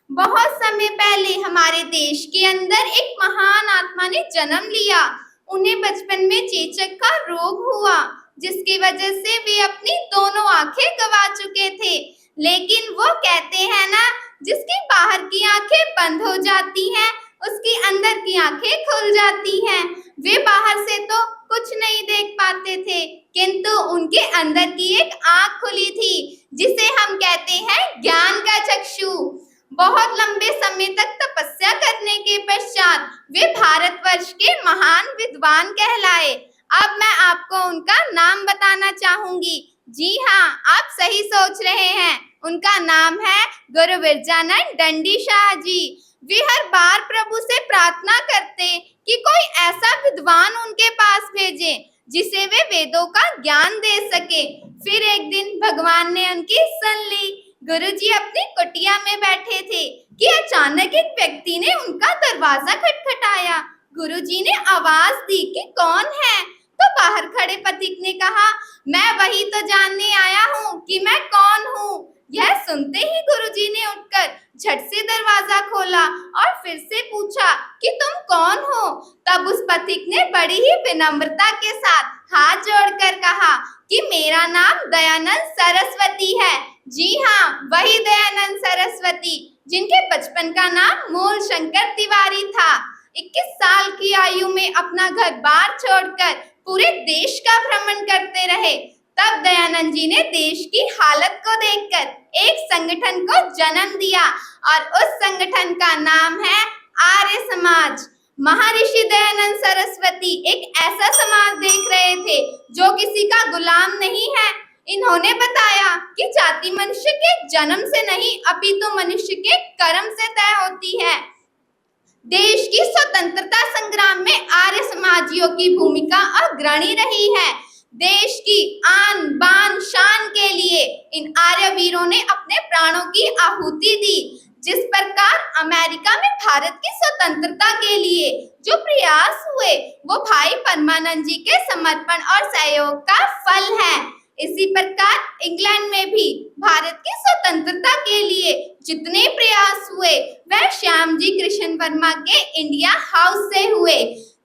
बहुत समय पहले हमारे देश के अंदर एक महान आत्मा ने जन्म लिया। उन्हें बचपन में चेचक का रोग हुआ, जिसकी वजह से वे अपनी दोनों आंखें गंवा चुके थे। लेकिन वो कहते हैं ना, जिसकी बाहर की आंखें बंद हो जाती हैं, उसकी अंदर की आंखें खुल जाती हैं। वे बाहर से तो कुछ नहीं देख पाते थे, किंतु उनके अंदर की एक आंख खुली थी, जिसे हम कहते हैं ज्ञान का चक्षु। बहुत लंबे समय तक तपस्या करने के पश्चात वे भारतवर्ष के महान विद्वान कहलाए। अब मैं आपको उनका नाम बताना चाहूंगी। जी हाँ, आप सही सोच रहे हैं, उनका नाम है गुरु बिरजानंद दंडी शाह जी। वे हर बार प्रभु से प्रार्थना करते कि कोई ऐसा विद्वान उनके पास भेजे जिसे वे वेदों का ज्ञान दे सके। फिर एक दिन भगवान ने उनकी सुन ली। गुरुजी अपनी कुटिया में बैठे थे कि अचानक एक व्यक्ति ने उनका दरवाजा खटखटाया। गुरुजी ने आवाज दी कि कौन है? तो बाहर खड़े पथिक ने कहा, मैं वही तो जानने आया हूँ कि मैं कौन हूँ। यह सुनते ही गुरुजी ने उठकर झट से दरवाजा खोला और फिर से पूछा कि तुम कौन हो। तब उस पथिक ने बड़ी ही विनम्रता के साथ हाथ जोड़कर कहा कि मेरा नाम दयानंद सरस्वती है। जी हाँ, वही दयानंद सरस्वती जिनके बचपन का नाम मूल शंकर तिवारी था। 21 साल की आयु में अपना घर बार छोड़कर पूरे देश का भ्रमण करते रहे। तब दयानंद जी ने देश की हालत को देखकर एक संगठन को जन्म दिया और उस संगठन का नाम है आर्य समाज। महर्षि दयानंद सरस्वती एक ऐसा समाज देख रहे थे जो किसी का गुलाम नहीं है। इन्होंने बताया कि जाति मनुष्य के जन्म से नहीं, अपितु मनुष्य के कर्म से तय होती है। देश की स्वतंत्रता संग्राम में आर्य समाजियों की भूमिका अग्रणी रही है। देश की आन बान शान के लिए इन आर्य वीरों ने अपने प्राणों की आहुति दी। जिस प्रकार अमेरिका में भारत की स्वतंत्रता के लिए जो प्रयास हुए, वो भाई परमानंद जी के समर्पण और सहयोग का फल है। इसी प्रकार इंग्लैंड में भी भारत की स्वतंत्रता के लिए
जितने प्रयास हुए वह श्याम जी कृष्ण वर्मा के इंडिया हाउस से हुए।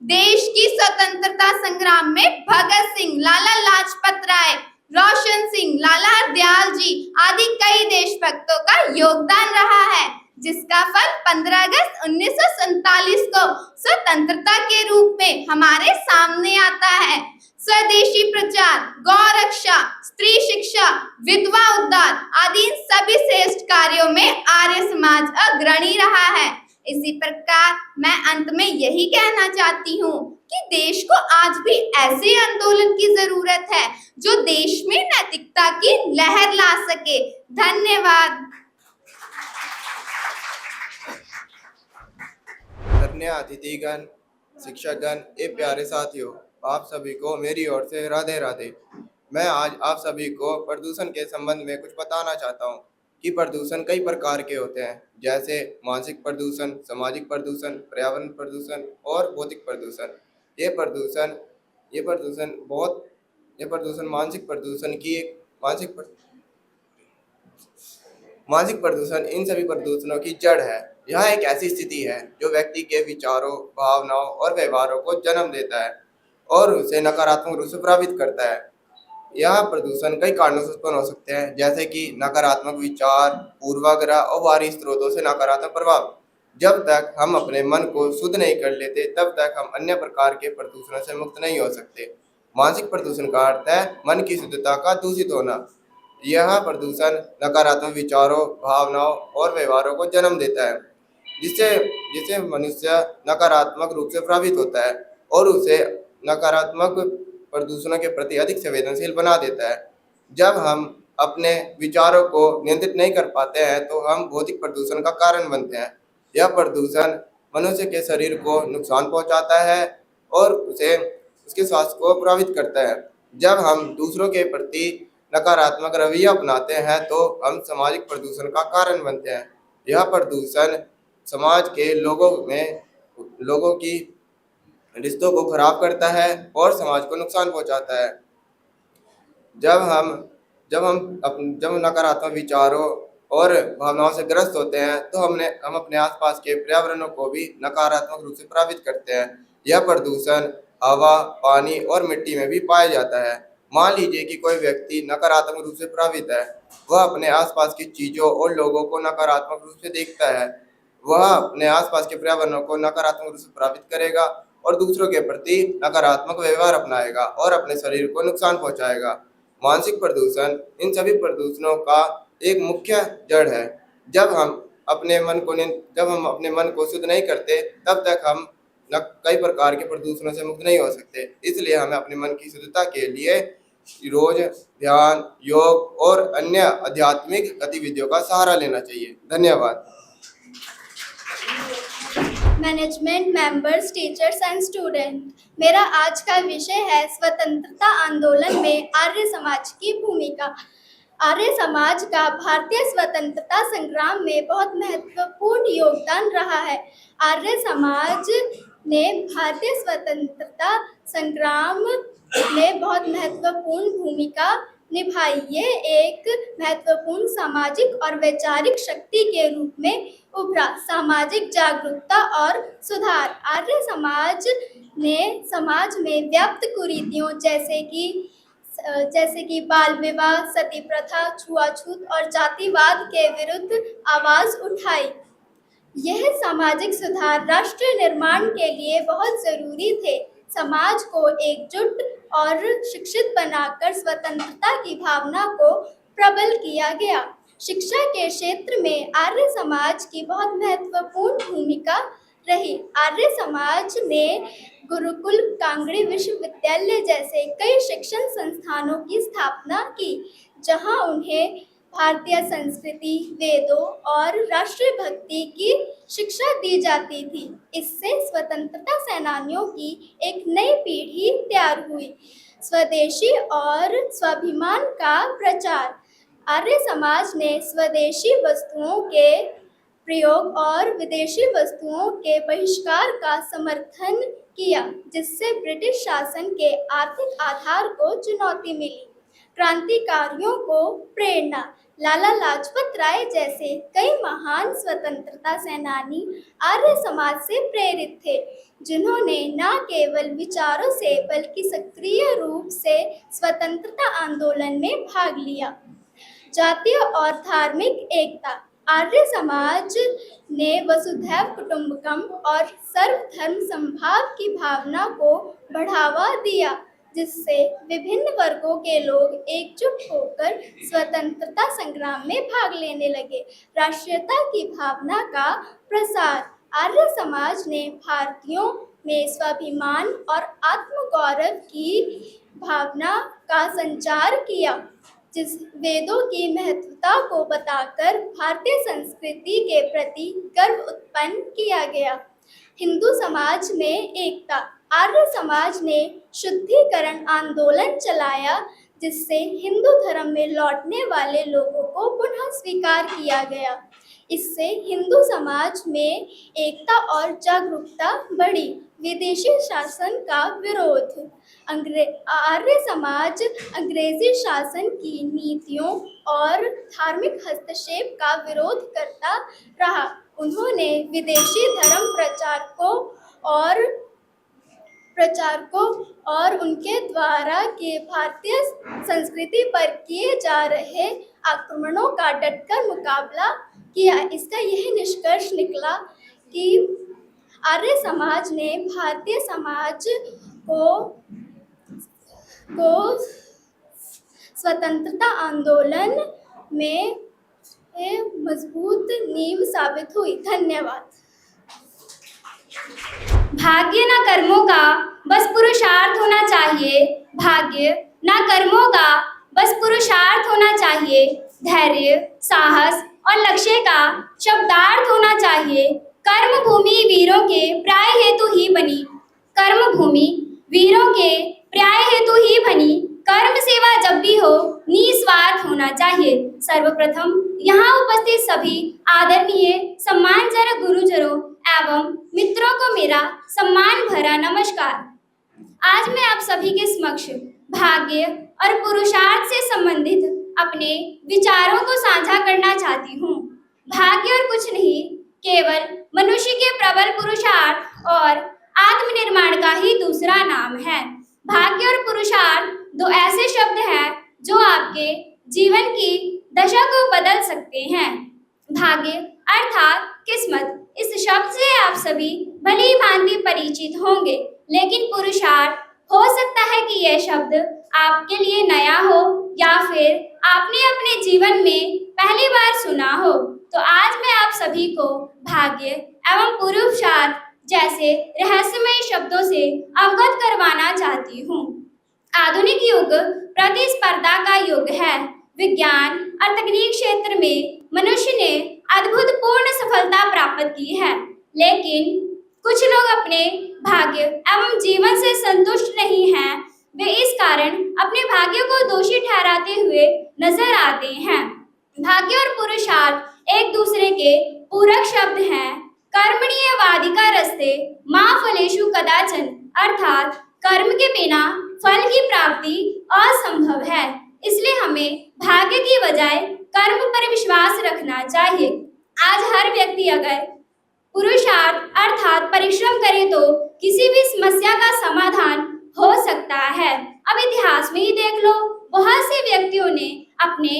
देश की स्वतंत्रता संग्राम में भगत सिंह, लाला लाजपत राय, रोशन सिंह, लाला हरदयाल जी आदि कई देशभक्तों का योगदान रहा है, जिसका फल 15 अगस्त 1947 को स्वतंत्रता के रूप में हमारे सामने आता है। स्वदेशी प्रचार, गौ रक्षा, स्त्री शिक्षा, विधवा उद्धार आदि इन सभी श्रेष्ठ कार्यों में आर्य समाज अग्रणी रहा है। इसी प्रकार मैं अंत में यही कहना चाहती हूँ कि देश को आज भी ऐसे आंदोलन की जरूरत है जो देश में नैतिकता की लहर ला सके। धन्यवाद।
धन्य अतिथिगण, शिक्षकगण, ए प्यारे साथियों, आप सभी को मेरी ओर से राधे राधे। मैं आज आप सभी को प्रदूषण के संबंध में कुछ बताना चाहता हूँ कि प्रदूषण कई प्रकार के होते हैं, जैसे मानसिक प्रदूषण, सामाजिक प्रदूषण, पर्यावरण प्रदूषण और भौतिक प्रदूषण। ये प्रदूषण मानसिक प्रदूषण की मानसिक प्रदूषण इन सभी प्रदूषणों की जड़ है। यह एक ऐसी स्थिति है जो व्यक्ति के विचारों, भावनाओं और व्यवहारों को जन्म देता है और उसे नकारात्मक रूप से प्रभावित करता है। यह प्रदूषण कई कारणों से उत्पन्न हो सकते हैं, जैसे कि नकारात्मक विचार, पूर्वाग्रह और बाहरी स्रोतों से नकारात्मक प्रभाव। जब तक हम अपने मन को शुद्ध नहीं कर लेते, तब तक हम अन्य प्रकार के प्रदूषणों से मुक्त नहीं हो सकते। मानसिक प्रदूषण का अर्थ है मन की शुद्धता का दूषित होना। यह प्रदूषण नकारात्मक विचारों, भावनाओं और व्यवहारों को जन्म देता है, जिससे मनुष्य नकारात्मक रूप से प्रभावित होता है और उसे नकारात्मक प्रदूषणों के प्रति अधिक संवेदनशील बना देता है। जब हम अपने विचारों को नियंत्रित नहीं कर पाते हैं तो हम भौतिक प्रदूषण का कारण बनते हैं। यह प्रदूषण मनुष्य के शरीर को नुकसान पहुंचाता है और उसके स्वास्थ्य को प्रभावित करता है। जब हम दूसरों के प्रति नकारात्मक रवैया अपनाते हैं तो हम सामाजिक प्रदूषण का कारण बनते हैं। यह प्रदूषण समाज के लोगों की रिश्तों को खराब करता है और समाज को नुकसान पहुंचाता है। जब नकारात्मक विचारों और भावनाओं से ग्रस्त होते हैं तो हम अपने आसपास के पर्यावरण को भी नकारात्मक रूप से प्रभावित करते हैं। यह प्रदूषण हवा, पानी और मिट्टी में भी पाया जाता है। मान लीजिए कि कोई व्यक्ति नकारात्मक रूप से प्रभावित है, वह अपने आसपास की चीजों और लोगों को नकारात्मक रूप से देखता है। वह अपने आसपास के पर्यावरण को नकारात्मक रूप से प्रभावित करेगा और दूसरों के प्रति नकारात्मक व्यवहार अपनाएगा और अपने शरीर को नुकसान पहुंचाएगा। मानसिक प्रदूषण इन सभी प्रदूषणों का एक मुख्य जड़ है। जब हम अपने मन को शुद्ध नहीं करते, तब तक हम कई प्रकार के प्रदूषणों से मुक्त नहीं हो सकते। इसलिए हमें अपने मन की शुद्धता के लिए रोज ध्यान, योग और अन्य आध्यात्मिक गतिविधियों का सहारा लेना चाहिए। धन्यवाद।
Management members, teachers and student, मेरा आज का विषय है स्वतंत्रता आंदोलन में आर्य समाज की भूमिका। आर्य समाज का भारतीय स्वतंत्रता संग्राम में बहुत महत्वपूर्ण योगदान रहा है। आर्य समाज ने भारतीय स्वतंत्रता संग्राम में बहुत महत्वपूर्ण भूमिका निभाई। ये एक महत्वपूर्ण सामाजिक और वैचारिक शक्ति के रूप में उभरा। सामाजिक जागरूकता और सुधार। आर्य समाज ने समाज में व्याप्त कुरीतियों जैसे कि बाल विवाह, सती प्रथा, छुआछूत और जातिवाद के विरुद्ध आवाज उठाई। यह सामाजिक सुधार राष्ट्र निर्माण के लिए बहुत जरूरी थे। समाज को एकजुट और शिक्षित बनाकर स्वतंत्रता की भावना को प्रबल किया गया। शिक्षा के क्षेत्र में आर्य समाज की बहुत महत्वपूर्ण भूमिका रही। आर्य समाज ने गुरुकुल, कांगड़ी विश्वविद्यालय जैसे कई शिक्षण संस्थानों की स्थापना की, जहां उन्हें भारतीय संस्कृति, वेदों और राष्ट्रभक्ति की शिक्षा दी जाती थी। इससे स्वतंत्रता सेनानियों की एक नई पीढ़ी तैयार हुई। स्वदेशी और स्वाभिमान का प्रचार। आर्य समाज ने स्वदेशी वस्तुओं के प्रयोग और विदेशी वस्तुओं के बहिष्कार का समर्थन किया, जिससे ब्रिटिश शासन के आर्थिक आधार को चुनौती मिली। क्रांतिकारियों को प्रेरणा।
लाला लाजपत राय जैसे कई महान स्वतंत्रता सेनानी आर्य समाज से प्रेरित थे, जिन्होंने न केवल विचारों से बल्कि सक्रिय रूप से स्वतंत्रता आंदोलन में भाग लिया। जातीय और धार्मिक एकता। आर्य समाज ने वसुधैव कुटुंबकम और सर्वधर्म समभाव की भावना को बढ़ावा दिया, जिससे विभिन्न वर्गों के लोग एकजुट होकर स्वतंत्रता संग्राम में भाग लेने लगे। राष्ट्रीयता की भावना का प्रसार। आर्य समाज ने भारतीयों में स्वाभिमान और आत्मगौरव की भावना का संचार किया, जिस वेदों की महत्वता को बताकर भारतीय संस्कृति के प्रति गर्व उत्पन्न किया गया। हिंदू समाज में एकता। आर्य समाज ने शुद्धिकरण आंदोलन चलाया, जिससे हिंदू धर्म में लौटने वाले लोगों को पुनः स्वीकार किया गया। इससे हिंदू समाज में एकता और जागरूकता बढ़ी। विदेशी शासन का विरोध। आर्य समाज अंग्रेजी शासन की नीतियों और धार्मिक हस्तक्षेप का विरोध करता रहा। उन्होंने विदेशी धर्म प्रचारकों और उनके द्वारा के भारतीय संस्कृति पर किए जा रहे आक्रमणों का डटकर मुकाबला किया। इसका यह निष्कर्ष निकला कि आर्य समाज ने भारतीय समाज को स्वतंत्रता आंदोलन में मजबूत नींव साबित हुई। धन्यवाद।
भाग्य न कर्मों का बस पुरुषार्थ होना चाहिए। भाग्य न कर्मों का बस पुरुषार्थ होना चाहिए। धैर्य, साहस और लक्ष्य का शब्दार्थ होना चाहिए। कर्म भूमि वीरों के पर्याय हेतु ही बनी। कर्म भूमि वीरों के पर्याय हेतु ही बनी। कर्म सेवा जब भी हो निस्वार्थ होना चाहिए। सर्वप्रथम यहाँ उपस्थित सभी आदरणीय सम्मानजनक गुरुजनों एवं मित्रों को मेरा सम्मान भरा नमस्कार। आज मैं आप सभी के समक्ष भाग्य और पुरुषार्थ से संबंधित अपने विचारों को साझा करना चाहती हूँ। भाग्य और कुछ नहीं, केवल मनुष्य के प्रबल पुरुषार्थ और आत्मनिर्माण का ही दूसरा नाम है। भाग्य और पुरुषार्थ दो ऐसे शब्द हैं जो आपके जीवन की दशा को बदल सकते हैं। भाग्य अर्थात किस्मत, इस शब्द से आप सभी भली भांति परिचित होंगे, लेकिन पुरुषार्थ हो सकता है कि यह शब्द आपके लिए नया हो या फिर आपने अपने जीवन में पहली बार सुना हो। तो आज मैं आप सभी को भाग्य एवं पुरुषार्थ जैसे रहस्यमय शब्दों से अवगत करवाना चाहती हूँ। आधुनिक युग प्रतिस्पर्धा का युग है। विज्ञान और तकनीक क्षेत्र में मनुष्य ने अद्भुतपूर्ण सफलता प्राप्त की है, लेकिन कुछ लोग अपने भाग्य एवं जीवन से संतुष्ट नहीं हैं। वे इस कारण अपने भाग्य को दोषी ठहराते हुए नजर आते हैं। भाग्य और पुरुषार्थ एक दूसरे के पूरक शब्द हैं। कर्मण्येवाधिकार रस्ते मां फलेषु कदाचन, अर्थात कर्म के बिना फल की प्राप्ति असंभव है। इसलिए हमें भाग्य की बजाय कर्म पर विश्वास रखना चाहिए। आज हर व्यक्ति अगर पुरुषार्थ अर्थात परिश्रम करे तो किसी भी समस्या का समाधान हो सकता है। अब इतिहास में ही देख लो, बहुत से व्यक्तियों ने अपने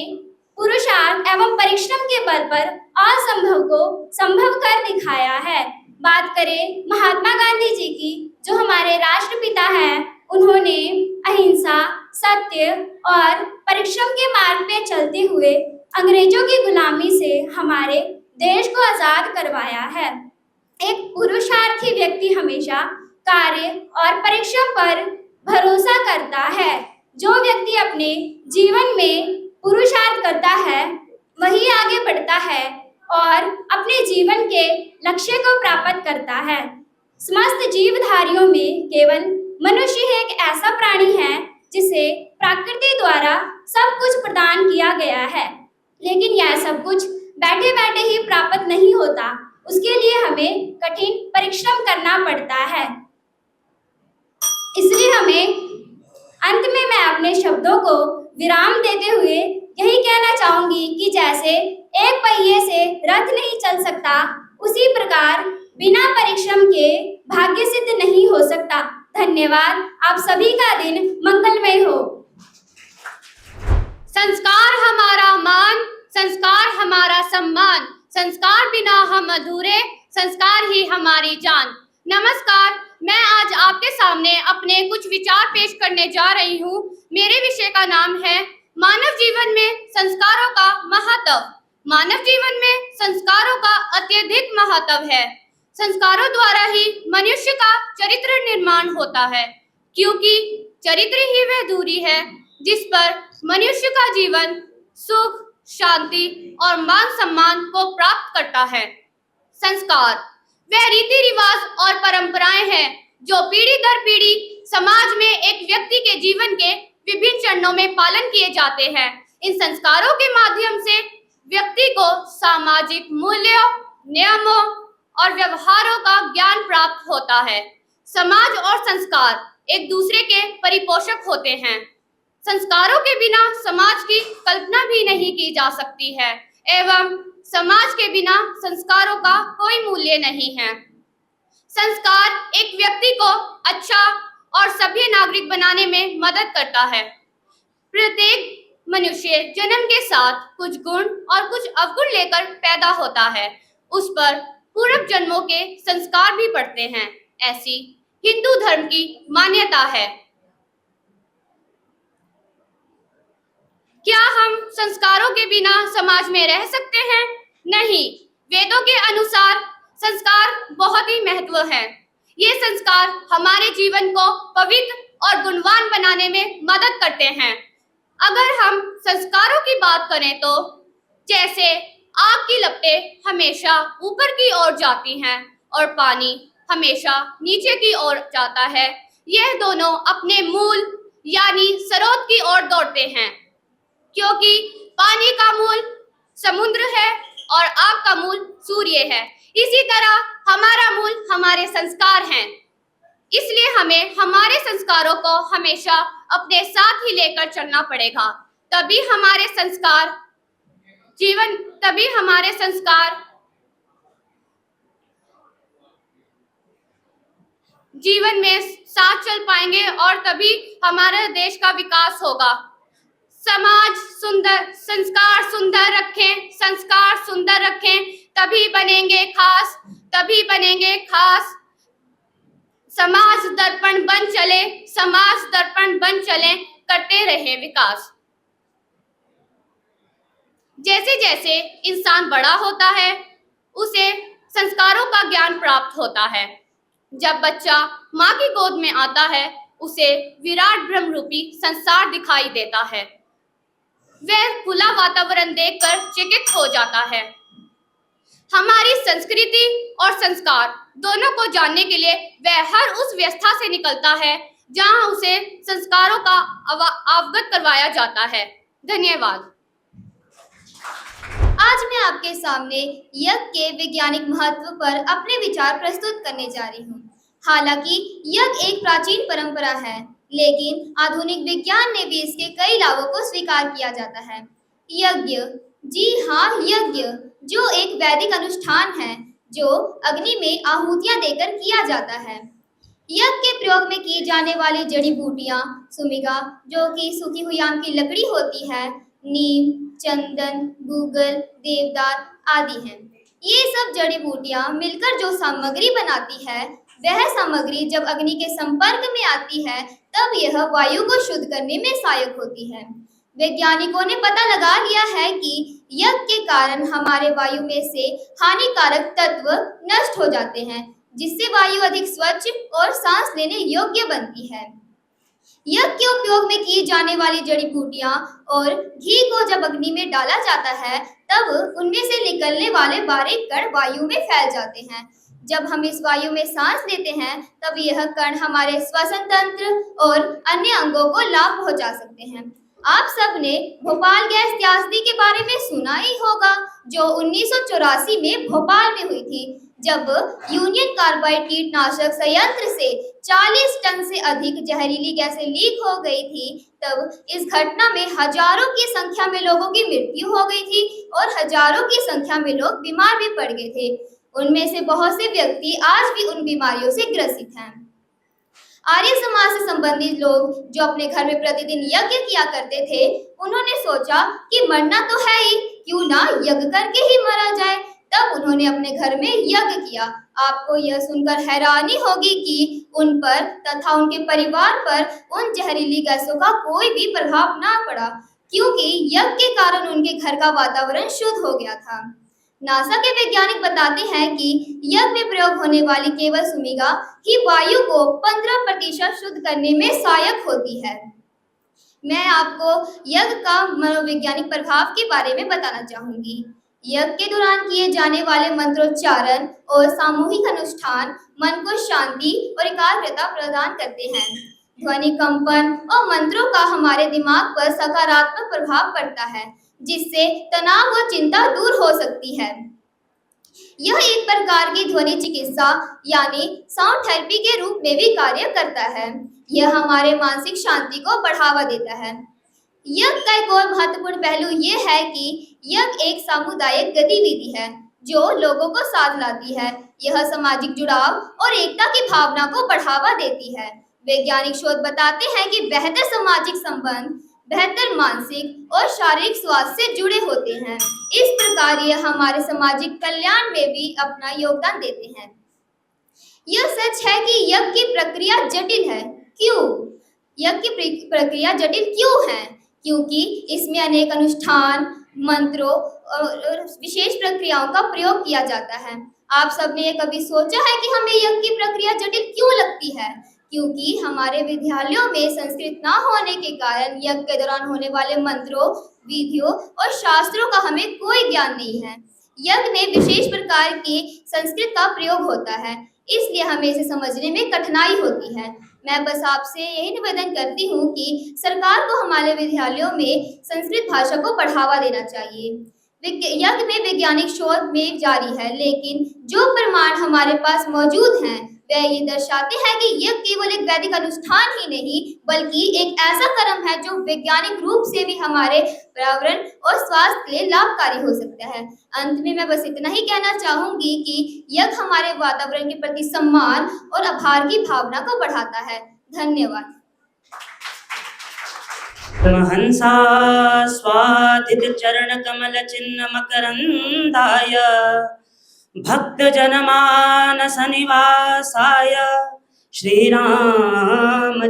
पुरुषार्थ एवं परिश्रम के बल पर असंभव को संभव कर दिखाया है। बात करें महात्मा गांधी जी की, जो हमारे राष्ट्रपिता हैं, उन्होंने अहिंसा, सत्य और परिश्रम के मार्ग पे चलते हुए अंग्रेजों की गुलामी से हमारे देश को आजाद करवाया है। एक पुरुषार्थी व्यक्ति हमेशा कार्य और परिश्रम पर भरोसा करता है। जो व्यक्ति अपने जीवन में पुरुषार्थ करता है वही आगे बढ़ता है और अपने जीवन के लक्ष्य को प्राप्त करता है। समस्त जीवधारियों में केवल मनुष्य ही एक ऐसा प्राणी है जिसे प्रकृति द्वारा सब कुछ प्रदान किया गया है, लेकिन यह सब कुछ बैठे बैठे ही प्राप्त नहीं होता। उसके लिए हमें कठिन परिश्रम करना पड़ता है। इसलिए हमें अंत में मैं अपने शब्दों को विराम देते हुए यही कहना चाहूंगी कि जैसे एक पहिए से रथ नहीं चल सकता, उसी प्रकार बिना परिश्रम के भाग्य सिद्ध नहीं हो सकता। धन्यवाद। आप सभी का दिन मंगलमय हो।
संस्कार हमारा मान, संस्कार हमारा सम्मान, संस्कार बिना हम अधूरे, संस्कार ही हमारी जान। नमस्कार, मैं आज आपके सामने अपने कुछ विचार पेश करने जा रही हूँ। मेरे विषय का नाम है मानव जीवन में संस्कारों का महत्व। मानव जीवन में संस्कारों का अत्यधिक महत्व है। संस्कारों द्वारा ही मनुष्य का चरित्र निर्माण होता है, क्योंकि चरित्र ही वह दूरी है जिस पर मनुष्य का जीवन सुख, शांति और मान सम्मान को प्राप्त करता है। संस्कार वह रीति रिवाज और परंपराएं हैं जो पीढ़ी दर पीढ़ी समाज में एक व्यक्ति के जीवन के विभिन्न चरणों में पालन किए जाते हैं। इन संस्कारों के माध्यम से व्यक्ति को सामाजिक मूल्यों, नियमों और व्यवहारों का ज्ञान प्राप्त होता है। समाज और संस्कार एक दूसरे के परिपोषक होते हैं। संस्कारों के बिना समाज की कल्पना भी नहीं की जा सकती है एवं समाज के बिना संस्कारों का कोई मूल्य नहीं है। संस्कार एक व्यक्ति को अच्छा और सभ्य नागरिक बनाने में मदद करता है। प्रत्येक मनुष्य जन्म के साथ कुछ गुण और कुछ अवगुण लेकर पैदा होता है। उस पर पूर्व जन्मों के संस्कार भी पड़ते हैं। ऐसी हिंदू धर्म की मान्यता है। क्या हम संस्कारों के बिना समाज में रह सकते हैं? नहीं। वेदों के अनुसार संस्कार बहुत ही महत्व है। ये संस्कार हमारे जीवन को पवित्र और गुणवान बनाने में मदद करते हैं। अगर हम संस्कारों की बात करें तो जैसे आग की लपटें हमेशा ऊपर की ओर जाती हैं और पानी हमेशा नीचे की ओर जाता है, यह दोनों अपने मूल यानी स्रोत की ओर दौड़ते हैं, क्योंकि पानी का मूल समुद्र है और आग का मूल सूर्य है। इसी तरह हमारा मूल हमारे संस्कार हैं। इसलिए हमें हमारे संस्कारों को हमेशा अपने साथ ही लेकर चलना पड़ेगा, तभी हमारे संस्कार जीवन में साथ चल पाएंगे और तभी हमारे देश का विकास होगा। समाज सुंदर, संस्कार सुंदर रखें, संस्कार सुंदर रखें, तभी बनेंगे खास। समाज दर्पण बन चले, समाज दर्पण बन चले, करते रहे विकास। जैसे जैसे इंसान बड़ा होता है, उसे संस्कारों का ज्ञान प्राप्त होता है। जब बच्चा माँ की गोद में आता है, उसे विराट ब्रह्म रूपी संसार दिखाई देता है। वह खुला वातावरण देखकर चकित हो जाता है। हमारी संस्कृति और संस्कार दोनों को जानने के लिए वह हर उस व्यवस्था से निकलता है जहां उसे संस्कारों का अवगत करवाया जाता है। धन्यवाद।
आज मैं आपके सामने यज्ञ के वैज्ञानिक महत्व पर अपने विचार प्रस्तुत करने जा रही हूँ। हालांकि यज्ञ एक प्राचीन परंपरा है, लेकिन आधुनिक विज्ञान ने भी इसके कई लाभों को स्वीकार किया जाता है। यज्ञ, जी हाँ, यज्ञ जो एक वैदिक अनुष्ठान है जो अग्नि में आहुतियां देकर किया जाता है। यज्ञ के प्रयोग में की जाने वाली जड़ी बूटियां सुमिगा, जो कि सूखी हुई आम की लकड़ी होती है, नीम, चंदन, गूगल, देवदार आदि हैं। ये सब जड़ी बूटियां मिलकर जो सामग्री बनाती है, वह सामग्री जब अग्नि के संपर्क में आती है तब यह वायु को शुद्ध करने में सहायक होती है। वैज्ञानिकों ने पता लगा लिया है कि यज्ञ के कारण हमारे वायु में से हानिकारक तत्व नष्ट हो जाते हैं, जिससे वायु अधिक स्वच्छ और सांस लेने योग्य बनती है। यज्ञ के उपयोग में की जाने वाली जड़ी बूटियां और घी को जब अग्नि में डाला जाता है, तब उनमें से निकलने वाले बारीक कण वायु में फैल जाते हैं। जब हम इस वायु में सांस लेते हैं, तब यह कण हमारे श्वसन तंत्र और अन्य अंगों को लाभ पहुंचा सकते हैं। आप सबने भोपाल गैस त्रासदी के बारे में सुना ही होगा, जो 1984 में भोपाल में हुई थी।
जब यूनियन कार्बाइड कीटनाशक संयंत्र से 40 टन से अधिक जहरीली गैसें लीक हो गई थी, तब इस घटना में हजारों की संख्या में लोगों की मृत्यु हो गई थी और हजारों की संख्या में लोग बीमार भी पड़ गए थे। उनमें से बहुत से व्यक्ति आज भी उन बीमारियों से ग्रसित हैं। आर्य समाज से संबंधित लोग जो अपने घर में प्रतिदिन यज्ञ किया करते थे, उन्होंने सोचा कि मरना तो है ही, क्यों ना यज्ञ करके ही मरा जाए। तब उन्होंने अपने घर में यज्ञ किया। आपको यह सुनकर हैरानी होगी कि उन पर तथा उनके परिवार पर उन जहरीली गैसों का कोई भी प्रभाव ना पड़ा, क्योंकि यज्ञ के कारण उनके घर का वातावरण शुद्ध हो गया था। नासा के वैज्ञानिक बताते हैं कि यज्ञ में प्रयोग होने वाली केवल सुमिगा ही वायु को 15% शुद्ध करने में सहायक होती है। मैं आपको यज्ञ का मनोवैज्ञानिक प्रभाव के बारे में बताना चाहूंगी। यज्ञ के दौरान किए जाने वाले मंत्रोच्चारण और सामूहिक अनुष्ठान मन को शांति और एकाग्रता प्रदान करते हैं। ध्वनि कंपन और मंत्रों का हमारे दिमाग पर सकारात्मक प्रभाव पड़ता है, जिससे तनाव और चिंता दूर हो सकती है। यह एक प्रकार की ध्वनि चिकित्सा यानी साउंड थेरेपी के रूप में भी कार्य करता है। यह हमारे मानसिक शांति को बढ़ावा देता है। यज्ञ का एक और महत्वपूर्ण पहलू यह है कि यज्ञ एक सामुदायिक गतिविधि है जो लोगों को साथ लाती है। यह सामाजिक जुड़ाव और एकता की भावना को बढ़ावा देती है। वैज्ञानिक शोध बताते हैं कि बेहतर सामाजिक संबंध बेहतर मानसिक और शारीरिक स्वास्थ्य से जुड़े होते हैं। इस प्रकार यह हमारे सामाजिक कल्याण में भी अपना योगदान देते हैं। यह सच है कि यज्ञ की प्रक्रिया जटिल है। क्यों? यज्ञ की प्रक्रिया जटिल क्यों है? क्योंकि इसमें अनेक अनुष्ठान, मंत्रों और विशेष प्रक्रियाओं का प्रयोग किया जाता है। आप सबने ये कभी सोचा है कि हमें यज्ञ की प्रक्रिया जटिल क्यों लगती है? क्योंकि हमारे विद्यालयों में संस्कृत ना होने के कारण यज्ञ के दौरान होने वाले मंत्रों, विधियों और शास्त्रों का हमें कोई ज्ञान नहीं है। यज्ञ में विशेष प्रकार की संस्कृत का प्रयोग होता है, इसलिए हमें इसे समझने में कठिनाई होती है। मैं बस आपसे यही निवेदन करती हूँ कि सरकार को हमारे विद्यालयों में संस्कृत भाषा को बढ़ावा देना चाहिए। यज्ञ में वैज्ञानिक शोध में जारी है, लेकिन जो प्रमाण हमारे पास मौजूद हैं वे ये दर्शाते हैं कि यज्ञ केवल एक वैदिक अनुष्ठान ही नहीं बल्कि एक ऐसा कर्म है जो वैज्ञानिक रूप से भी हमारे पर्यावरण और स्वास्थ्य के लिए लाभकारी हो सकता है। अंत में मैं बस इतना ही कहना चाहूंगी कि यज्ञ हमारे वातावरण के प्रति सम्मान और आभार की भावना को बढ़ाता है। धन्यवाद।
हंसा स्वादित चरण कमल चिन्ह मकरंदाय भक्त जनमानस निवासाय श्री रामचंद्राय।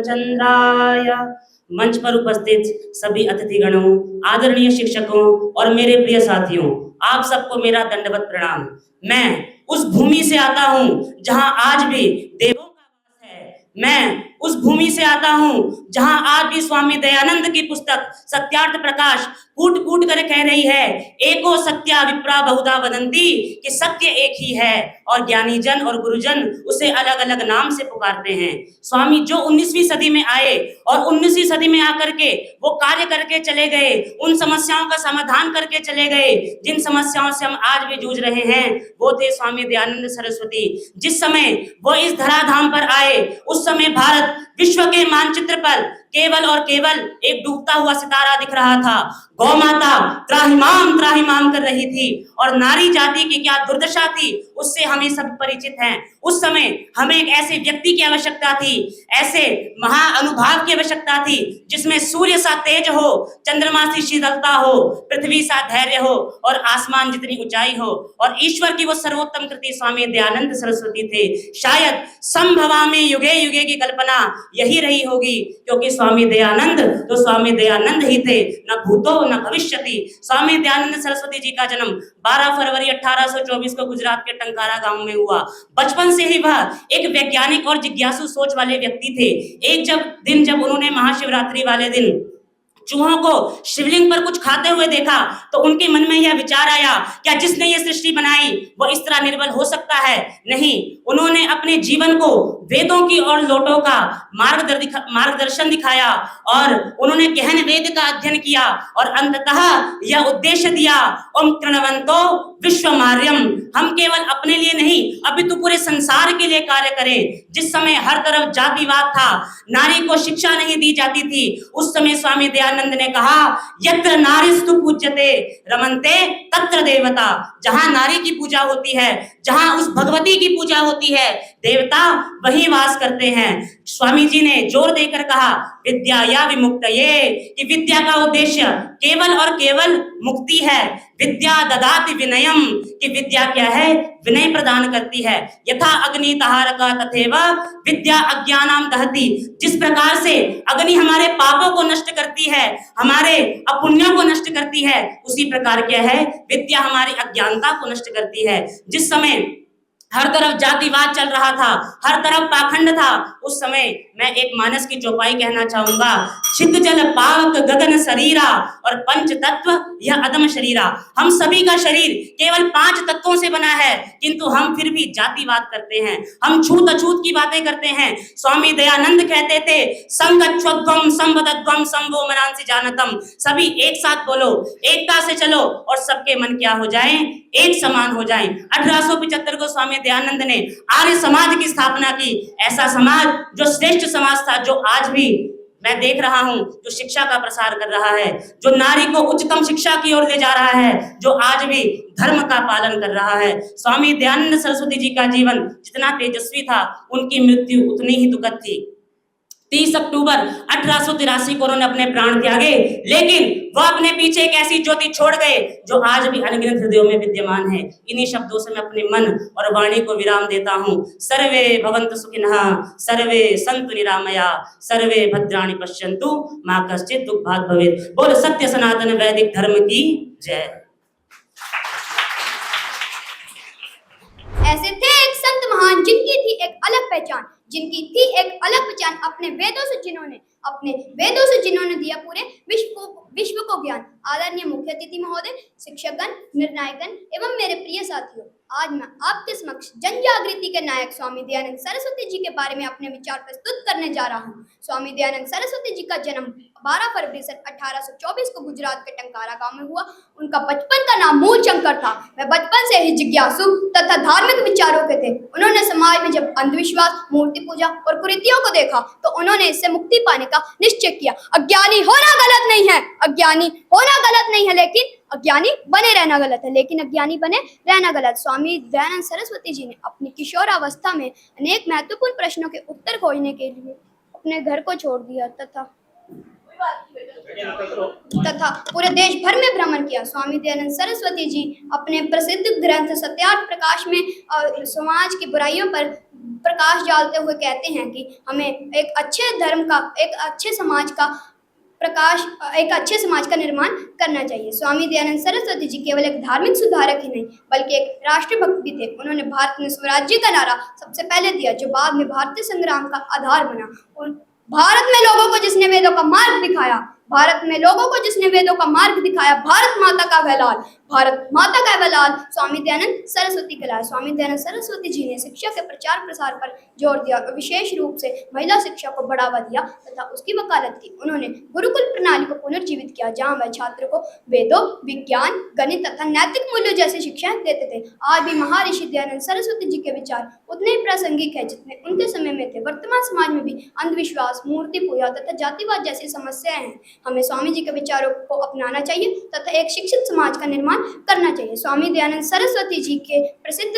मंच पर उपस्थित सभी अतिथिगणों, आदरणीय शिक्षकों और मेरे प्रिय साथियों, आप सबको मेरा दंडवत प्रणाम। मैं उस भूमि से आता हूँ जहाँ आज भी देवों का वास है। मैं उस भूमि से आता हूँ जहाँ आज भी स्वामी दयानंद की पुस्तक सत्यार्थ प्रकाश कूट कूट कर कह रही है, एको सत्या विप्रा बहुधा वदंती, कि सत्य एक ही है और ज्ञानी जन और गुरुजन उसे अलग अलग नाम से पुकारते हैं। स्वामी जो 19वीं सदी में आए और 19वीं सदी में आकर के वो कार्य करके चले गए, उन समस्याओं का समाधान करके चले गए जिन समस्याओं से हम आज भी जूझ रहे हैं, वो थे स्वामी दयानंद सरस्वती। जिस समय वो इस धराधाम पर आए उस समय भारत विश्व के मानचित्र पर केवल और केवल एक डूबता हुआ सितारा दिख रहा था। गौ माता त्राहिमाम कर रही थी और नारी जाति की क्या दुर्दशा थी उससे हमें सब परिचित हैं। उस समय हमें एक ऐसे व्यक्ति की आवश्यकता थी, ऐसे महाअनुभाव की आवश्यकता थी जिसमें सूर्य सा तेज हो, चंद्रमा सी शीतलता हो, पृथ्वी सा धैर्य हो और आसमान जितनी ऊंचाई हो। और ईश्वर की वो सर्वोत्तम कृति स्वामी दयानंद सरस्वती थे। शायद संभवा में युगे युगे की कल्पना यही रही होगी, क्योंकि स्वामी दयानंद तो स्वामी दयानंद ही थे, न भूतो न भविष्यति। स्वामी दयानंद सरस्वती जी का जन्म 12 फरवरी 1824 को गुजरात के टंकारा गांव में हुआ। बचपन से ही वह एक वैज्ञानिक और जिज्ञासु सोच वाले व्यक्ति थे। एक जब उन्होंने महाशिवरात्रि वाले दिन चूहों को शिवलिंग पर कुछ खाते हुए देखा तो उनके मन में यह विचार आया, क्या जिसने ये सृष्टि बनाई वो इस तरह निर्बल हो सकता है? नहीं, उन्होंने अपने जीवन को वेदों की और लोटों का मार्गदर्शन दिखाया और उन्होंने गहन वेद का अध्ययन किया और अंततः यह उद्देश्य दिया, ओम कृणवंतो विश्वमार्यम। हम केवल अपने लिए नहीं अपितु पूरे संसार के लिए कार्य करें। जिस समय हर तरफ जातिवाद था, नारी को शिक्षा नहीं दी जाती थी, उस समय स्वामी दयानंद ने कहा यत्र नारीस्तु पूज्यते रमन्ते तत्र देवता। जहां नारी की पूजा होती है, जहां उस भगवती की पूजा होती है, देवता वही वास करते हैं। स्वामी जी ने जोर देकर कहा विद्या या विमुक्तये, कि विद्या का उद्देश्य केवल और केवल मुक्ति है। विद्या ददाति विनयम, कि विद्या क्या है? विनय प्रदान करती है। यथा अग्नि तहारका तथैव विद्या अज्ञानाम दहति। जिस प्रकार से अग्नि हमारे पापों को नष्ट करती है, हमारे अपुण्यों को नष्ट करती है, उसी प्रकार क्या है? विद्या हमारी अज्ञानता को नष्ट करती है। जिस समय हर तरफ जातिवाद चल रहा था, हर तरफ पाखंड था, उस समय मैं एक मानस की चौपाई कहना चाहूंगा। छित जल पावक गगन शरीरा और पंच तत्व यह अदम शरीरा। हम सभी का शरीर केवल 5 तत्वों से बना है, किंतु हम फिर भी जातिवाद करते हैं, हम छूत अछूत की बातें करते हैं। स्वामी दयानंद कहते थे संगच्छध्वम संवदध्वम संभो मनांसि जानतम। सभी एक साथ बोलो, एकता से चलो और सबके मन क्या हो जाएं? एक समान हो जाएं। 1875 को स्वामी दयानंद ने आर्य समाज की स्थापना की। ऐसा समाज जो श्रेष्ठ समाज था, जो आज भी मैं देख रहा हूं, जो शिक्षा का प्रसार कर रहा है, जो नारी को उच्चतम शिक्षा की ओर ले जा रहा है, जो आज भी धर्म का पालन कर रहा है। स्वामी दयानंद सरस्वती जी का जीवन जितना तेजस्वी था, उनकी मृत्यु उतनी ही दुखद थी। 30 अक्टूबर 1883 को उन्होंने अपने प्राण त्यागे, लेकिन वह अपने पीछे एक ऐसी ज्योति छोड़ गए जो आज भी अनगिनत हृदयों में विद्यमान है। इन्हीं शब्दों से मैं अपने मन और वाणी को विराम देता हूँ। सर्वे भवन्तु सुखिनः, सर्वे सन्तु निरामया, सर्वे भद्राणि पश्यन्तु, मा कश्चित् दुःखभाग् भवेत्। बोल सत्य सनातन वैदिक धर्म की जय।
ऐसे थे एक संत महान जिनकी थी एक अलग पहचान, जिनकी थी एक अलग पहचान। अपने वेदों से जिन्होंने दिया पूरे विश्व को ज्ञान। आदरणीय मुख्य अतिथि महोदय, शिक्षकगण, निर्णायकगण एवं मेरे प्रिय साथियों, आज मैं आपके समक्ष जन जागृति के नायक स्वामी दयानंद सरस्वती जी के बारे में अपने विचार प्रस्तुत करने जा रहा हूँ। स्वामी दयानंद सरस्वती जी का जन्म 12 फरवरी सन 1824 को गुजरात के टंकारा गांव में हुआ। उनका बचपन का नाम मूलशंकर था। वे बचपन से ही जिज्ञासु तथा धार्मिक विचारों के थे। उन्होंने समाज में जब अंधविश्वास, मूर्ति पूजा और कुरीतियों को देखा तो उन्होंने इससे मुक्ति पाने का निश्चय किया। अज्ञानी होना गलत नहीं है, लेकिन अज्ञानी बने रहना गलत है, लेकिन अज्ञानी बने रहना गलत। स्वामी दयानंद सरस्वती जी ने अपनी किशोरावस्था में अनेक महत्वपूर्ण प्रश्नों के उत्तर खोजने के लिए अपने घर को छोड़ दिया तथा पूरे देश भर में भ्रमण किया। स्वामी दयानंद सरस्वती जी अपने प्रसिद्ध ग्रंथ सत्यार्थ प्रकाश में समाज की बुराइयों पर प्रकाश डालते हुए कहते हैं कि हमें एक अच्छे समाज का निर्माण करना चाहिए। स्वामी दयानंद सरस्वती जी केवल एक धार्मिक सुधारक ही नहीं, बल्कि एक राष्ट्रभक्त भी थे। उन्होंने भारत में स्वराज्य का नारा सबसे पहले दिया, जो बाद में भारतीय संग्राम का आधार बना। और भारत में लोगों को जिसने वेदों का मार्ग दिखाया, भारत माता का वह लाल स्वामी दयानंद सरस्वती कहलाया। स्वामी दयानंद सरस्वती जी ने शिक्षा के प्रचार प्रसार पर जोर दिया और विशेष रूप से महिला शिक्षा को बढ़ावा दिया तथा उसकी वकालत की। उन्होंने गुरुकुल प्रणाली को पुनर्जीवित किया, जहां वह छात्र को वेदों, विज्ञान, गणित तथा नैतिक मूल्यों जैसी शिक्षाएं देते थे। आज भी महर्षि दयानंद सरस्वती जी के विचार उतने ही प्रासंगिक है जितने उनके समय में थे। वर्तमान समाज में भी अंधविश्वास, मूर्ति पूजा तथा जातिवाद जैसी समस्याएं हैं। हमें स्वामी जी के विचारों को अपनाना चाहिए तथा एक शिक्षित समाज का निर्माण करना चाहिए। स्वामी दयानंद सरस्वती जी का प्रसिद्ध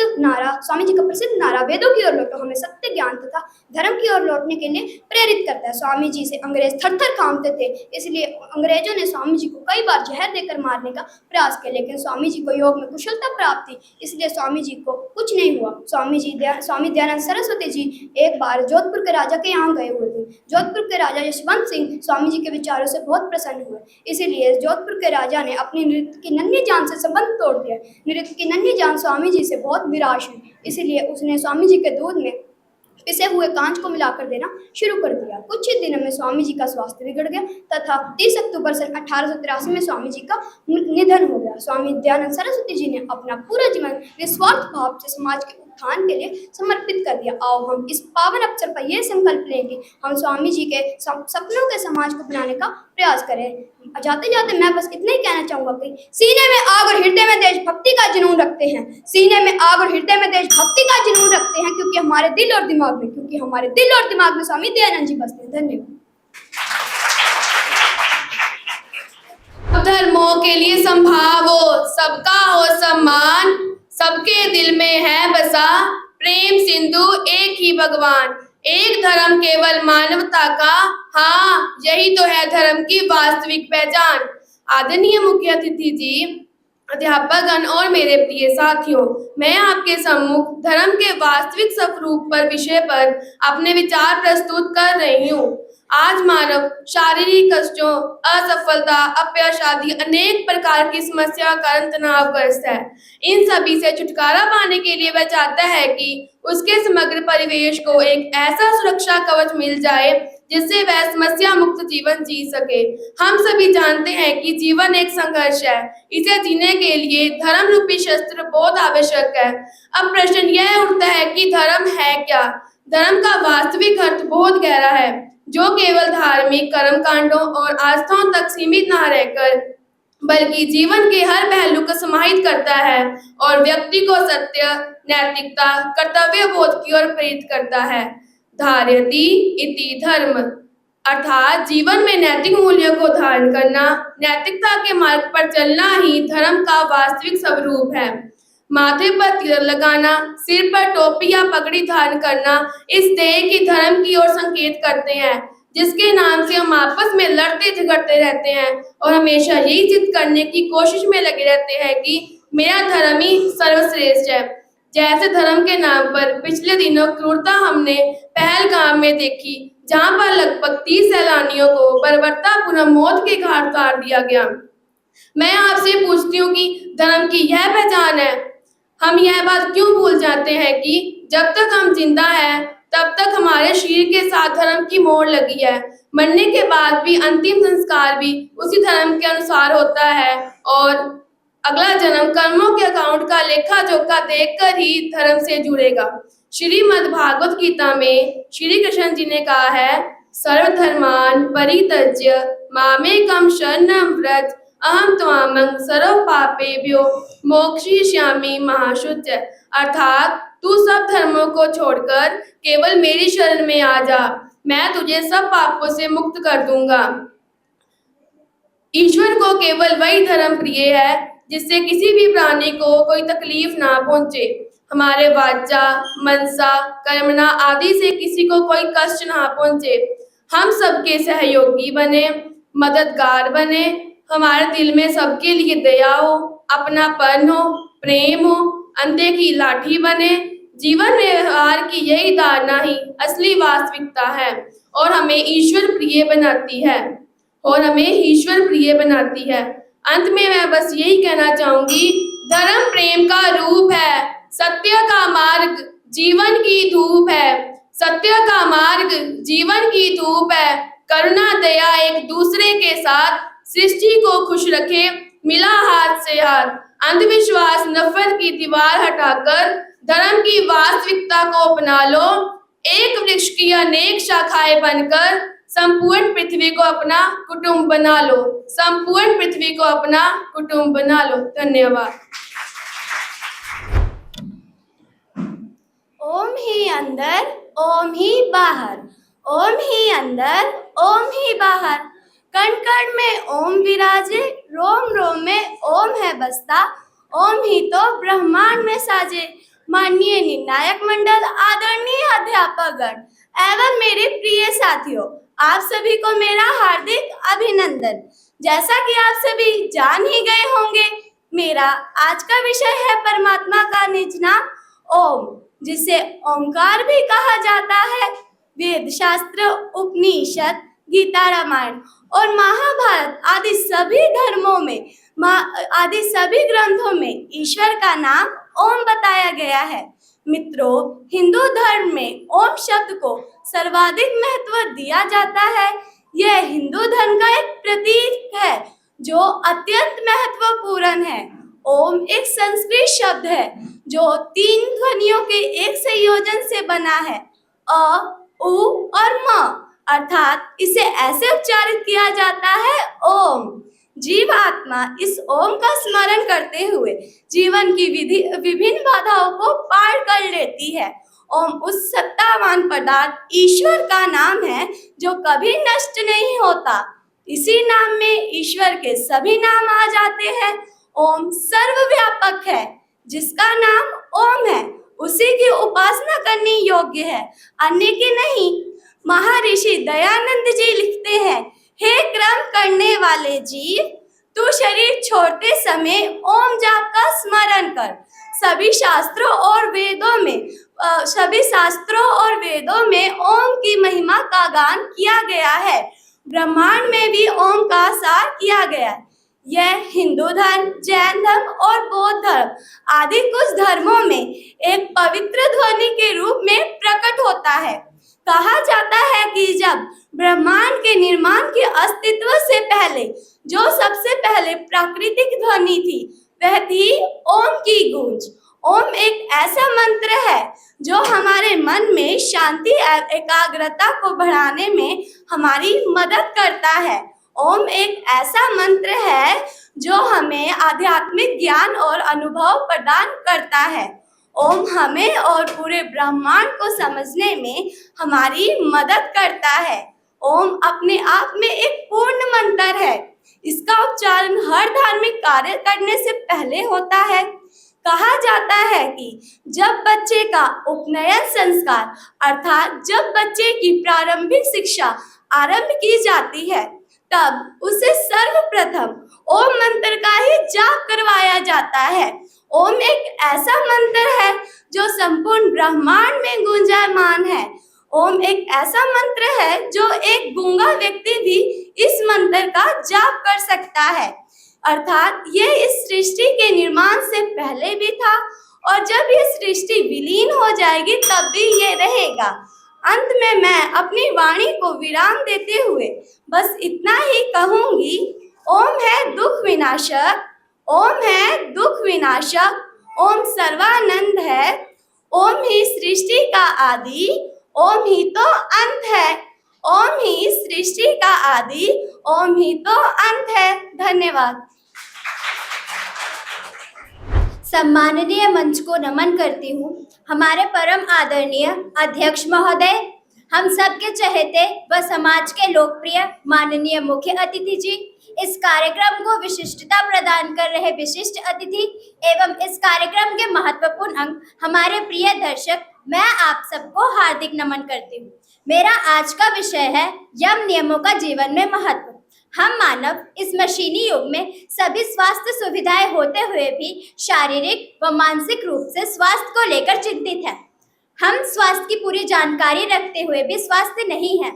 नारा वेदों की ओर लौटो हमें सत्य, ज्ञान तथा धर्म की ओर लौटने के लिए प्रेरित करता है। स्वामी जी से अंग्रेज थर-थर कांपते थे, इसलिए अंग्रेजों ने स्वामी जी को कई बार जहर देकर मारने का प्रयास किया, लेकिन स्वामी जी को योग में कुशलता प्राप्त थी, इसलिए स्वामी जी को कुछ नहीं हुआ। स्वामी दयानंद सरस्वती जी एक बार जोधपुर के राजा के यहाँ गए हुए थे। जोधपुर के राजा यशवंत सिंह स्वामी जी के विचारों से बहुत प्रसन्न हुए, इसीलिए जोधपुर के राजा ने अपनी नृत्य की नन्ही जान से संबंध तोड़ दिया। नृत्य की नन्ही जान स्वामी जी से बहुत निराश हुई, इसलिए उसने स्वामी जी के दूध में पिसे हुए कांच को मिलाकर देना शुरू कर दिया। कुछ ही दिनों में स्वामी जी का स्वास्थ्य बिगड़ गया तथा 30 अक्टूबर सन 1883 में स्वामी जी का निधन हो गया। स्वामी दयानंद सरस्वती जी ने अपना पूरा जीवन निस्वार्थ भाव से समाज के उत्थान के लिए समर्पित कर दिया। आओ हम इस पावन अवसर पर यह संकल्प लें कि हम स्वामी जी के सपनों के समाज को बनाने का प्रयास करें। जाते जाते मैं बस इतना ही कहना चाहूंगा कि सीने में आग और हृदय में देशभक्ति का जुनून रखते हैं, सीने में आग और हृदय में देशभक्ति का जुनून रखते हैं, क्योंकि हमारे दिल और दिमाग में स्वामी दयानंद जी बसते हैं। धन्यवाद।
धर्मों के लिए संभावो, सबका हो सम्मान, सबके दिल में है बसा प्रेम सिंधु एक ही भगवान, एक धर्म केवल मानवता का, हाँ यही तो है धर्म की वास्तविक पहचान। आदरणीय मुख्य अतिथि जी, अध्यापकगण और मेरे प्रिय साथियों, मैं आपके सम्मुख धर्म के वास्तविक स्वरूप पर विषय पर अपने विचार प्रस्तुत कर रही हूँ। आज मानव शारीरिक कष्टों, असफलता, अपयश आदि अनेक प्रकार की समस्या का तनावग्रस्त है। इन सभी से छुटकारा पाने के लिए वह चाहता है कि उसके समग्र परिवेश को एक ऐसा सुरक्षा कवच मिल जाए जिससे वह समस्या मुक्त जीवन जी सके। हम सभी जानते हैं कि जीवन एक संघर्ष है, इसे जीने के लिए धर्म रूपी शस्त्र बहुत आवश्यक है। अब प्रश्न यह उठता है कि धर्म है क्या? धर्म का वास्तविक अर्थ बहुत गहरा है, जो केवल धार्मिक कर्म कांडों और आस्थाओं तक सीमित न रहकर बल्कि जीवन के हर पहलू को समाहित करता है और व्यक्ति को सत्य, नैतिकता, कर्तव्य बोध की ओर प्रेरित करता है। धारयति इति धर्म, अर्थात जीवन में नैतिक मूल्यों को धारण करना, नैतिकता के मार्ग पर चलना ही धर्म का वास्तविक स्वरूप है। माथे पर तिलक लगाना, सिर पर टोपी या पगड़ी धारण करना इस देह की धर्म की ओर संकेत करते हैं, जिसके नाम से हम आपस में लड़ते झगड़ते रहते हैं और हमेशा यही जिद करने की कोशिश में लगे रहते हैं कि मेरा धर्म ही सर्वश्रेष्ठ है। जैसे धर्म के नाम पर पिछले दिनों क्रूरता हमने पहलगाम में देखी, जहां पर लगभग 30 सैलानियों को बर्बरतापूर्वक मौत के घाट उतार दिया गया। मैं आपसे पूछती हूँ कि धर्म की यह पहचान है। हम यह बात क्यों भूल जाते हैं कि जब तक हम जिंदा हैं तब तक हमारे शरीर के साथ धर्म की मोहर लगी है। मरने के बाद भी अंतिम संस्कार भी उसी धर्म के अनुसार होता है और अगला जन्म कर्मों के अकाउंट का लेखा जोखा देखकर ही धर्म से जुड़ेगा। श्रीमद् भागवत गीता में श्री कृष्ण जी ने कहा है, सर्वधर्मान परित्यज्य मामेकं शरणं व्रज अहम त्वामं सर्व पापेभ्यो मोक्षयिष्यामि महाशुच। अर्थात तू सब धर्मों को छोड़कर केवल मेरी शरण में आ जा, मैं तुझे सब पापों से मुक्त कर दूंगा। ईश्वर को केवल वही धर्म प्रिय है जिससे किसी भी प्राणी को कोई तकलीफ ना पहुंचे। हमारे वाचा, मनसा, कर्मणा आदि से किसी को कोई कष्ट ना पहुंचे। हम सबके सहयोगी बने, मददगार बने, हमारे दिल में सबके लिए दया हो, अपनापन हो, प्रेम हो, अंधे की लाठी बने। जीवन में व्यवहार की यही धारणा ही असली वास्तविकता है और हमें ईश्वर प्रिय बनाती है। अंत में मैं बस यही कहना चाहूंगी, धर्म प्रेम का रूप है, सत्य का मार्ग जीवन की धूप है, सत्य का मार्ग जीवन की धूप है। करुणा दया एक दूसरे के साथ सृष्टि को खुश रखे, मिला हाथ से हाथ। अंधविश्वास नफरत की दीवार हटाकर धर्म की वास्तविकता को अपना लो। एक वृक्ष की अनेक शाखाएं बनकर संपूर्ण पृथ्वी को अपना कुटुंब बना लो, संपूर्ण पृथ्वी को अपना कुटुंब बना लो। धन्यवाद।
ओम ही अंदर, ओम ही बाहर, ओम ही अंदर, ओम ही बाहर। कण कण में ओम विराजे, रोम रोम में ओम है बसता, ओम ही तो ब्रह्मांड में साजे। माननीय निर्णायक मंडल, आदरणीय अध्यापकगण एवं मेरे प्रिय साथियों, आप सभी को मेरा हार्दिक अभिनंदन। जैसा कि आप सभी जान ही गए होंगे, मेरा आज का विषय है परमात्मा का निज नाम ओम, जिसे ओंकार भी कहा जाता है। वेद शास्त्र, उपनिषद, गीता, रामायण और महाभारत आदि सभी धर्मों में, आदि सभी ग्रंथों में ईश्वर का नाम ओम बताया गया है। मित्रों, हिंदू धर्म में ओम शब्द को सर्वाधिक महत्व दिया जाता है। यह हिंदू धर्म का एक प्रतीक है जो अत्यंत महत्वपूर्ण है।
ओम एक संस्कृत शब्द है जो 3 ध्वनियों के एक संयोजन से बना है, अ, उ और म, अर्थात इसे ऐसे उच्चारित किया जाता है ओम। जीवात्मा इस ओम का स्मरण करते हुए जीवन की विभिन्न बाधाओं को पार कर लेती है। ओम उस सत्तावान पदार्थ ईश्वर का नाम है जो कभी नष्ट नहीं होता। इसी नाम में ईश्वर के सभी नाम आ जाते हैं। ओम सर्वव्यापक है, जिसका नाम ओम है उसी की उपासना करनी योग्य है, अन्य की नहीं। महर्षि दयानंद जी लिखते हैं, हे क्रम करने वाले जीव, तू शरीर छोड़ते समय ओम जाप का स्मरण कर। सभी शास्त्रों और वेदों में ओम की महिमा का गान किया गया है। ब्रह्मांड में भी ओम का सार किया गया है। यह हिंदू धर्म, जैन धर्म और बौद्ध धर्म आदि कुछ धर्मों में एक पवित्र ध्वनि के रूप में प्रकट होता है। कहा जाता है कि जब ब्रह्मांड के निर्माण के अस्तित्व से पहले जो सबसे पहले प्राकृतिक ध्वनि थी वह थी ओम की गूंज। ओम एक ऐसा मंत्र है जो हमारे मन में शांति एकाग्रता को बढ़ाने में हमारी मदद करता है। ओम एक ऐसा मंत्र है जो हमें आध्यात्मिक ज्ञान और अनुभव प्रदान करता है। ओम हमें और पूरे ब्रह्मांड को समझने में हमारी मदद करता है। ओम अपने आप में एक पूर्ण मंत्र है। इसका उच्चारण हर धार्मिक कार्य करने से पहले होता है। कहा जाता है कि जब बच्चे का उपनयन संस्कार अर्थात जब बच्चे की प्रारंभिक शिक्षा आरंभ की जाती है तब उसे सर्वप्रथम ओम मंत्र का ही जाप करवाया जाता है। ओम एक ऐसा मंत्र है जो संपूर्ण ब्रह्मांड में गूंजायमान है। ओम एक ऐसा मंत्र है जो एक गूंगा व्यक्ति भी इस मंत्र का जाप कर सकता है, अर्थात ये इस सृष्टि के निर्माण से पहले भी था और जब ये सृष्टि विलीन हो जाएगी तब भी ये रहेगा। अंत में मैं अपनी वाणी को विराम देते हुए बस इतना ही कहूंगी, ओम है दुख विनाशक, ओम है दुख विनाशक, ओम सर्वानंद है, ओम ही सृष्टि का आदि, ओम ही तो अंत है, ओम ही सृष्टि का आदि, ओम ही तो अंत है। धन्यवाद।
सम्माननीय मंच को नमन करती हूँ। हमारे परम आदरणीय अध्यक्ष महोदय, हम सबके चहेते व समाज के लोकप्रिय माननीय मुख्य अतिथि जी, इस कार्यक्रम को विशिष्टता प्रदान कर रहे विशिष्ट अतिथि एवं इस कार्यक्रम के महत्वपूर्ण अंग हमारे प्रिय दर्शक, मैं आप सबको हार्दिक नमन करती हूँ। मेरा आज का विषय है यम नियमों का जीवन में महत्व। हम मानव इस मशीनी युग में सभी स्वास्थ्य सुविधाएं होते हुए भी शारीरिक व मानसिक रूप से स्वास्थ्य को लेकर चिंतित हैं। हम स्वास्थ्य की पूरी जानकारी रखते हुए भी स्वास्थ्य नहीं है।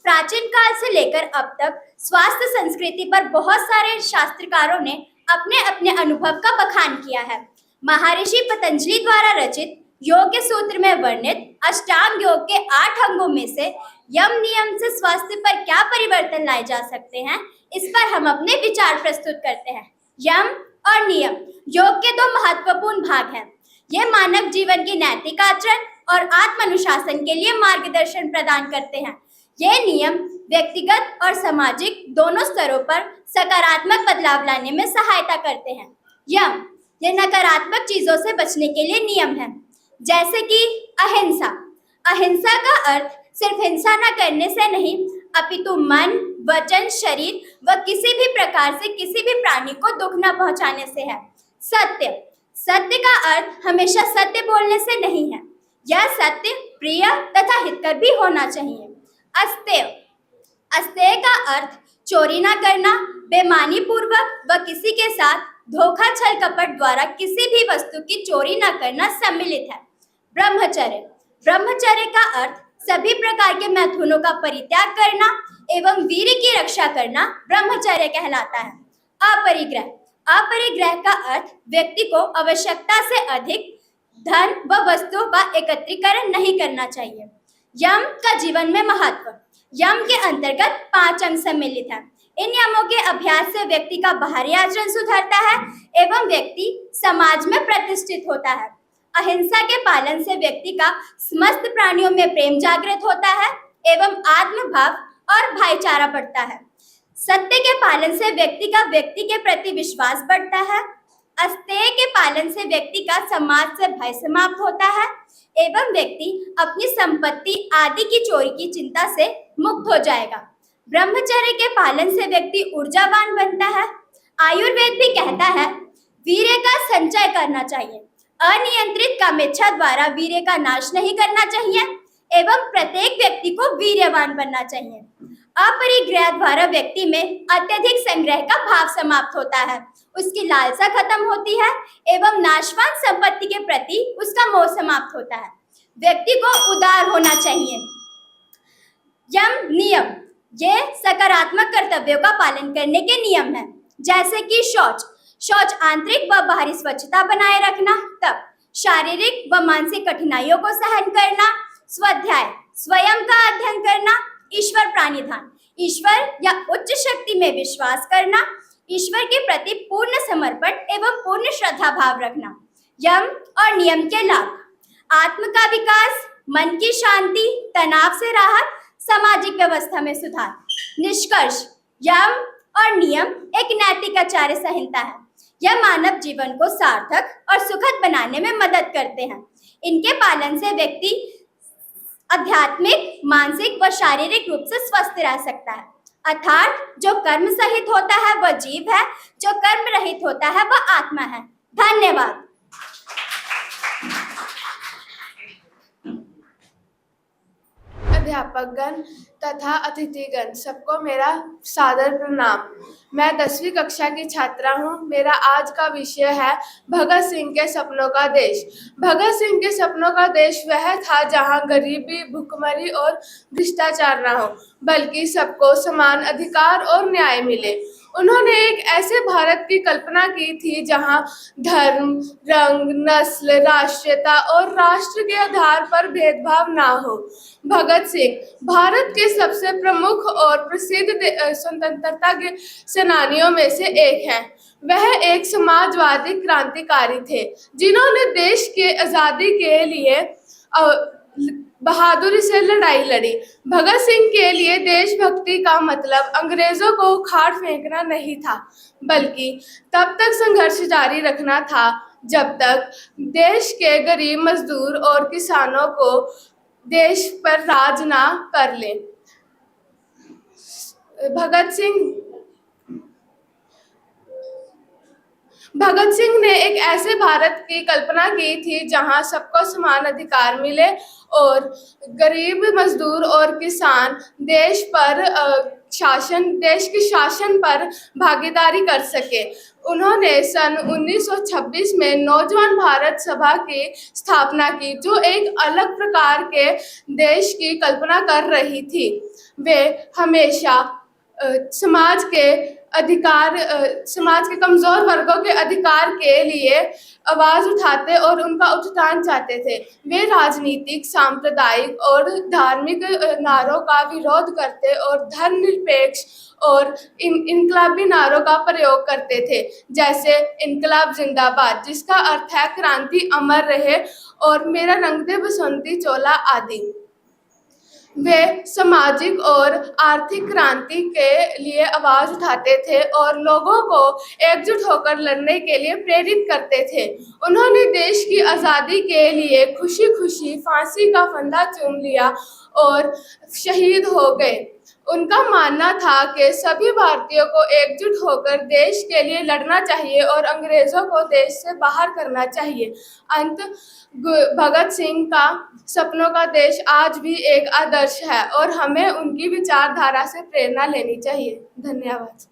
प्राचीन काल से लेकर अब तक स्वास्थ्य संस्कृति पर बहुत सारे शास्त्रकारों ने अपने अपने अनुभव का बखान किया है। महर्षि पतंजलि द्वारा रचित योग के सूत्र में वर्णित अष्टांग योग के 8 अंगों में से यम नियम से स्वास्थ्य पर क्या परिवर्तन लाए जा सकते हैं, इस पर हम अपने विचार प्रस्तुत करते हैं। यम और नियम योग के 2 महत्वपूर्ण भाग हैं। ये मानव जीवन की नैतिक आचरण और आत्म अनुशासन के लिए मार्गदर्शन प्रदान करते हैं। ये नियम व्यक्तिगत और सामाजिक दोनों स्तरों पर सकारात्मक बदलाव लाने में सहायता करते हैं। यम ये नकारात्मक चीजों से बचने के लिए नियम है, जैसे कि अहिंसा। अहिंसा का अर्थ सिर्फ हिंसा न करने से नहीं, अपितु मन, वचन, शरीर व किसी भी प्रकार से किसी भी प्राणी को दुख न पहुंचाने से है। सत्य, सत्य का अर्थ हमेशा सत्य बोलने से नहीं है, यह सत्य प्रिय तथा हितकर भी होना चाहिए। अस्तेय, अस्तेय का अर्थ चोरी न करना, बेईमानी पूर्वक व किसी के साथ धोखा छल कपट द्वारा किसी भी वस्तु की चोरी न करना सम्मिलित है। ब्रह्मचर्य, ब्रह्मचर्य का अर्थ सभी प्रकार के मैथुनों का परित्याग करना एवं वीर्य की रक्षा करना ब्रह्मचर्य कहलाता है। अपरिग्रह, अपरिग्रह का अर्थ व्यक्ति को आवश्यकता से अधिक धन व वस्तुओं का एकत्रीकरण नहीं करना चाहिए। यम का जीवन में महत्व, यम के अंतर्गत 5 अंग सम्मिलित हैं।
इन नियमों के अभ्यास से व्यक्ति का बाहरी आचरण सुधरता है एवं व्यक्ति समाज में प्रतिष्ठित होता है। अहिंसा के पालन से व्यक्ति का समस्त प्राणियों में प्रेम जागृत होता है एवं आत्मभाव और भाईचारा बढ़ता है। सत्य के पालन से व्यक्ति का व्यक्ति के प्रति विश्वास बढ़ता है। अस्तेय के पालन से व्यक्ति का समाज से भय समाप्त होता है एवं व्यक्ति अपनी संपत्ति आदि की चोरी की चिंता से मुक्त हो जाएगा। ब्रह्मचर्य के पालन से व्यक्ति ऊर्जावान बनता है। आयुर्वेद भी कहता है वीर्य का संचय करना चाहिए, अनियंत्रित कामेच्छा द्वारा वीर्य का नाश नहीं करना चाहिए एवं प्रत्येक व्यक्ति को वीर्यवान बनना चाहिए। अपरिग्रह द्वारा व्यक्ति में अत्यधिक संग्रह का भाव समाप्त होता है, उसकी लालसा खत्म होती है एवं नाशवान संपत्ति के प्रति उसका मोह समाप्त होता है। व्यक्ति को उदार होना चाहिए। यम नियम ये सकारात्मक कर्तव्यों का पालन करने के नियम हैं, जैसे कि शौच आंतरिक व बाहरी स्वच्छता बनाए रखना, तप शारीरिक व मानसिक कठिनाइयों को सहन करना, स्वाध्याय स्वयं का अध्ययन करना, ईश्वर प्राणिधान ईश्वर या उच्च शक्ति में विश्वास करना, ईश्वर के प्रति पूर्ण समर्पण एवं पूर्ण श्रद्धा भाव रखना। यम और नियम के लाभ: आत्म का विकास, मन की शांति, तनाव से राहत, सामाजिक व्यवस्था में सुधार। निष्कर्ष: यम और नियम एक नैतिक आचार्य संहिता है। यह मानव जीवन को सार्थक और सुखद बनाने में मदद करते हैं। इनके पालन से व्यक्ति आध्यात्मिक, मानसिक व शारीरिक रूप से स्वस्थ रह सकता है। अर्थात जो कर्म सहित होता है वह जीव है, जो कर्म रहित होता है वह आत्मा है। धन्यवाद।
अध्यापकगण तथा अतिथिगण, सबको मेरा सादर प्रणाम। मैं 10वीं कक्षा की छात्रा हूँ। मेरा आज का विषय है भगत सिंह के सपनों का देश। भगत सिंह के सपनों का देश वह था जहाँ गरीबी, भुखमरी और भ्रष्टाचार न हो, बल्कि सबको समान अधिकार और न्याय मिले। उन्होंने एक ऐसे भारत की कल्पना की थी जहां धर्म, रंग, नस्ल, राष्ट्रीयता और राष्ट्र के आधार पर भेदभाव ना हो। भगत सिंह भारत के सबसे प्रमुख और प्रसिद्ध स्वतंत्रता के सेनानियों में से एक हैं। वह एक समाजवादी क्रांतिकारी थे जिन्होंने देश के आज़ादी के लिए बहादुरी से लड़ाई लड़ी। भगत सिंह के लिए देशभक्ति का मतलब अंग्रेजों को उखाड़ फेंकना नहीं था, बल्कि तब तक संघर्ष जारी रखना था जब तक देश के गरीब, मजदूर और किसानों को देश पर राज ना कर ले। भगत सिंह ने एक ऐसे भारत की कल्पना की थी जहां सबको समान अधिकार मिले और गरीब, मजदूर और किसान देश के शासन पर भागीदारी कर सके। उन्होंने सन 1926 में नौजवान भारत सभा की स्थापना की, जो एक अलग प्रकार के देश की कल्पना कर रही थी। वे हमेशा समाज के कमजोर वर्गों के अधिकार के लिए आवाज उठाते और उनका उत्थान चाहते थे। वे राजनीतिक, सांप्रदायिक और धार्मिक नारों का विरोध करते और धर्मनिरपेक्ष और इनकलाबी नारों का प्रयोग करते थे, जैसे इनकलाब जिंदाबाद, जिसका अर्थ है क्रांति अमर रहे, और मेरा रंग दे बसंती चोला आदि। वे सामाजिक और आर्थिक क्रांति के लिए आवाज उठाते थे और लोगों को एकजुट होकर लड़ने के लिए प्रेरित करते थे। उन्होंने देश की आज़ादी के लिए खुशी खुशी फांसी का फंदा चूम लिया और शहीद हो गए। उनका मानना था कि सभी भारतीयों को एकजुट होकर देश के लिए लड़ना चाहिए और अंग्रेजों को देश से बाहर करना चाहिए। अंत भगत सिंह का सपनों का देश आज भी एक आदर्श है और हमें उनकी विचारधारा से प्रेरणा लेनी चाहिए। धन्यवाद।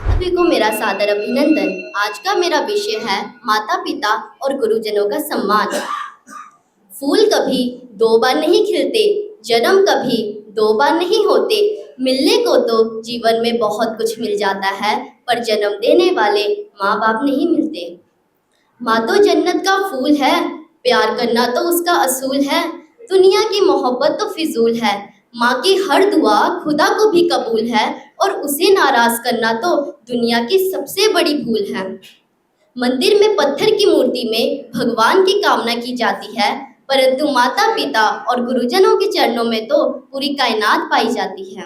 सभी को मेरा सादर अभिनंदन। आज का मेरा विषय है माता पिता और गुरुजनों का सम्मान। फूल कभी दो बार नहीं खिलते, जन्म कभी दो बार नहीं होते। मिलने को तो जीवन में बहुत कुछ मिल जाता है, पर जन्म देने वाले माँ बाप नहीं मिलते। माँ तो जन्नत का फूल है, प्यार करना तो उसका असूल है। दुनिया की मोहब्बत तो फिजूल है, माँ की हर दुआ खुदा को भी कबूल है और उसे नाराज करना तो दुनिया की सबसे बड़ी भूल है। मंदिर में पत्थर की मूर्ति में भगवान की कामना की जाती है, परंतु माता पिता और गुरुजनों के चरणों में तो पूरी कायनात पाई जाती है।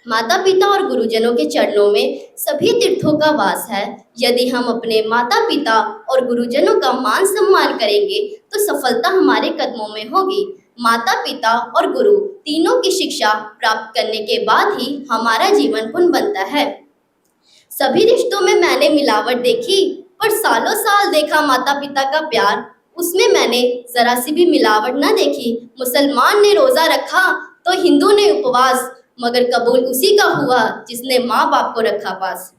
माता पिता और गुरुजनों के चरणों में सभी तीर्थों का वास है। यदि हम अपने माता पिता और गुरुजनों का मान सम्मान करेंगे तो सफलता हमारे कदमों में होगी। माता पिता और गुरु तीनों की शिक्षा प्राप्त करने के बाद ही हमारा जीवन पूर्ण बनता है। सभी रिश्तों में मैंने मिलावट देखी, पर सालों साल देखा माता पिता का प्यार, उसमें मैंने जरा सी भी मिलावट न देखी। मुसलमान ने रोजा रखा तो हिंदू ने उपवास, मगर कबूल उसी का हुआ जिसने माँ बाप को रखा पास।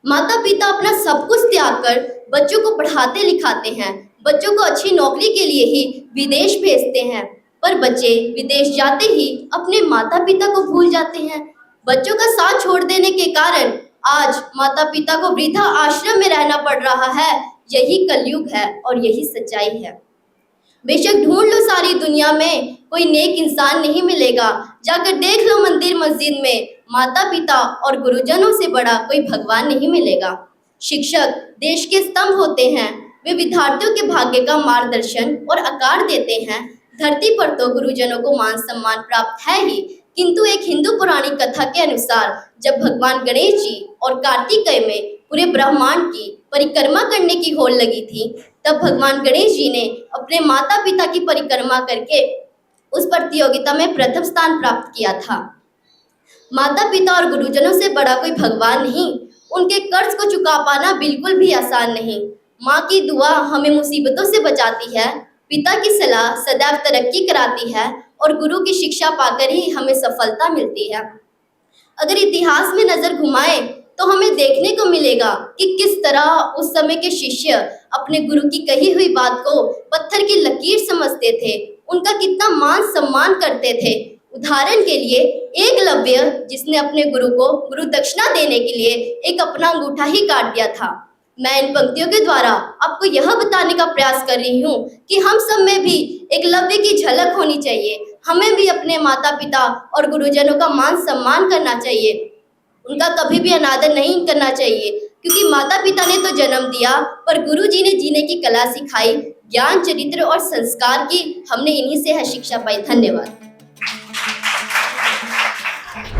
माता पिता अपना सब कुछ त्याग कर बच्चों को पढ़ाते लिखाते हैं, बच्चों को अच्छी नौकरी के लिए ही विदेश भेजते हैं, पर बच्चे विदेश जाते ही अपने माता पिता को भूल जाते हैं। बच्चों का साथ छोड़ देने के कारण आज माता पिता को वृद्धा आश्रम में रहना पड़ रहा है। यही कलयुग है और यही सच्चाई है। बेशक ढूंढ लो सारी दुनिया में, कोई नेक इंसान नहीं मिलेगा। जाकर देख लो मंदिर मस्जिद में, माता पिता और गुरुजनों से बड़ा कोई भगवान नहीं मिलेगा। शिक्षक देश के स्तंभ होते हैं, वे विद्यार्थियों के भाग्य का मार्गदर्शन और आकार देते हैं। धरती पर तो गुरुजनों को मान सम्मान प्राप्त है ही, किंतु एक हिंदू पौराणिक कथा के अनुसार जब भगवान गणेश जी और कार्तिकेय में पूरे ब्रह्मांड की परिक्रमा करने की होड़ लगी थी, तब भगवान गणेश जी ने अपने माता पिता की परिक्रमा करके उस प्रतियोगिता में प्रथम स्थान प्राप्त किया था। माता पिता और गुरुजनों से बड़ा कोई भगवान नहीं, उनके कर्ज को चुका पाना बिल्कुल भी आसान नहीं। माँ की दुआ हमें मुसीबतों से बचाती है, पिता की सलाह सदैव तरक्की कराती है और गुरु की शिक्षा पाकर ही हमें सफलता मिलती है। अगर इतिहास में नजर घुमाएं तो हमें देखने को मिलेगा कि किस तरह उस समय के शिष्य अपने गुरु की कही हुई बात को पत्थर की लकीर समझते थे, उनका कितना मान सम्मान करते थे। उदाहरण के लिए एकलव्य, जिसने अपने गुरु को गुरु दक्षिणा देने के लिए एक अपना अंगूठा ही काट दिया था। मैं इन पंक्तियों के द्वारा आपको यह बताने का प्रयास कर रही हूँ कि हम सब में भी एकलव्य की झलक होनी चाहिए। हमें भी अपने माता पिता और गुरुजनों का मान सम्मान करना चाहिए, उनका कभी भी अनादर नहीं करना चाहिए, क्योंकि माता पिता ने तो जन्म दिया पर गुरु जी ने जीने की कला सिखाई। ज्ञान, चरित्र और संस्कार की हमने इन्हीं से है शिक्षा पाई। धन्यवाद।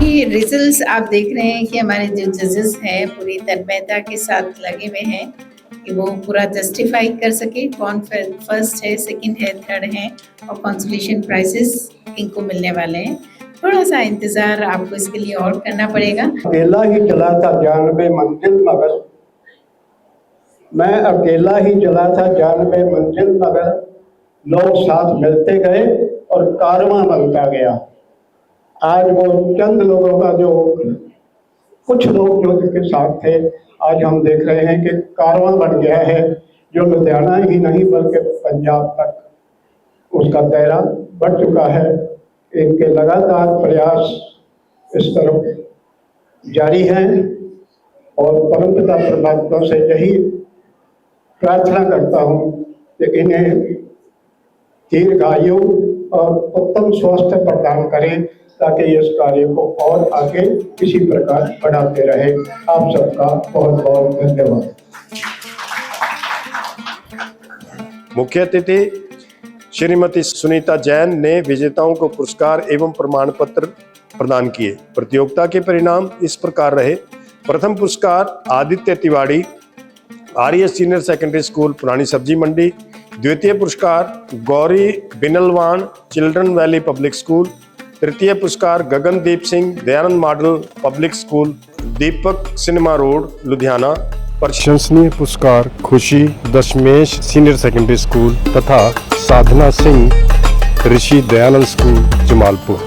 ये रिजल्ट्स आप देख रहे हैं कि हमारे जो जजेस हैं पूरी तन्मयता के साथ लगे हुए हैं कि वो पूरा जस्टिफाई कर सके कौन फर्स्ट है, सेकंड है, थर्ड है और कंसोलेशन प्राइजेस इनको मिलने वाले हैं। थोड़ा सा इंतजार आपको इसके लिए और करना पड़ेगा।
अकेला ही चला था जानबे मंजिल मगर, मैं अकेला ही चला था जानबे मंजिल मगर, लोग साथ मिलते गए और कारवां बनता गया। आज वो चंद लोगों का जो कुछ लोग जो के साथ थे, आज हम देख रहे हैं कि कारवां बन गया है, जो लुधियाना ही नहीं बल्कि पंजाब तक उसका दायरा बढ़ चुका है। इनके लगातार प्रयास इस तरफ जारी हैं और परमपिता परमात्मा से यही प्रार्थना करता हूँ कि इन्हें दीर्घायु और उत्तम स्वास्थ्य प्रदान करें, ताकि इस कार्य को और आगे इसी प्रकार बढ़ाते रहे। आप सबका बहुत बहुत धन्यवाद।
मुख्य अतिथि श्रीमती सुनीता जैन ने विजेताओं को पुरस्कार एवं प्रमाण पत्र प्रदान किए। प्रतियोगिता के परिणाम इस प्रकार रहे। प्रथम पुरस्कार Aditya Tiwari, Arya senior secondary school, Purani Sabzi Mandi. द्वितीय पुरस्कार Gauri Binlwan, children valley public school. तृतीय पुरस्कार Gagandeep Singh, Dayanand model public school, Deepak cinema road, Ludhiana.
प्रशंसनीय पुरस्कार Khushi Dashmesh senior secondary school तथा साधना सिंह ऋषि दयानंद स्कूल, जमालपुर।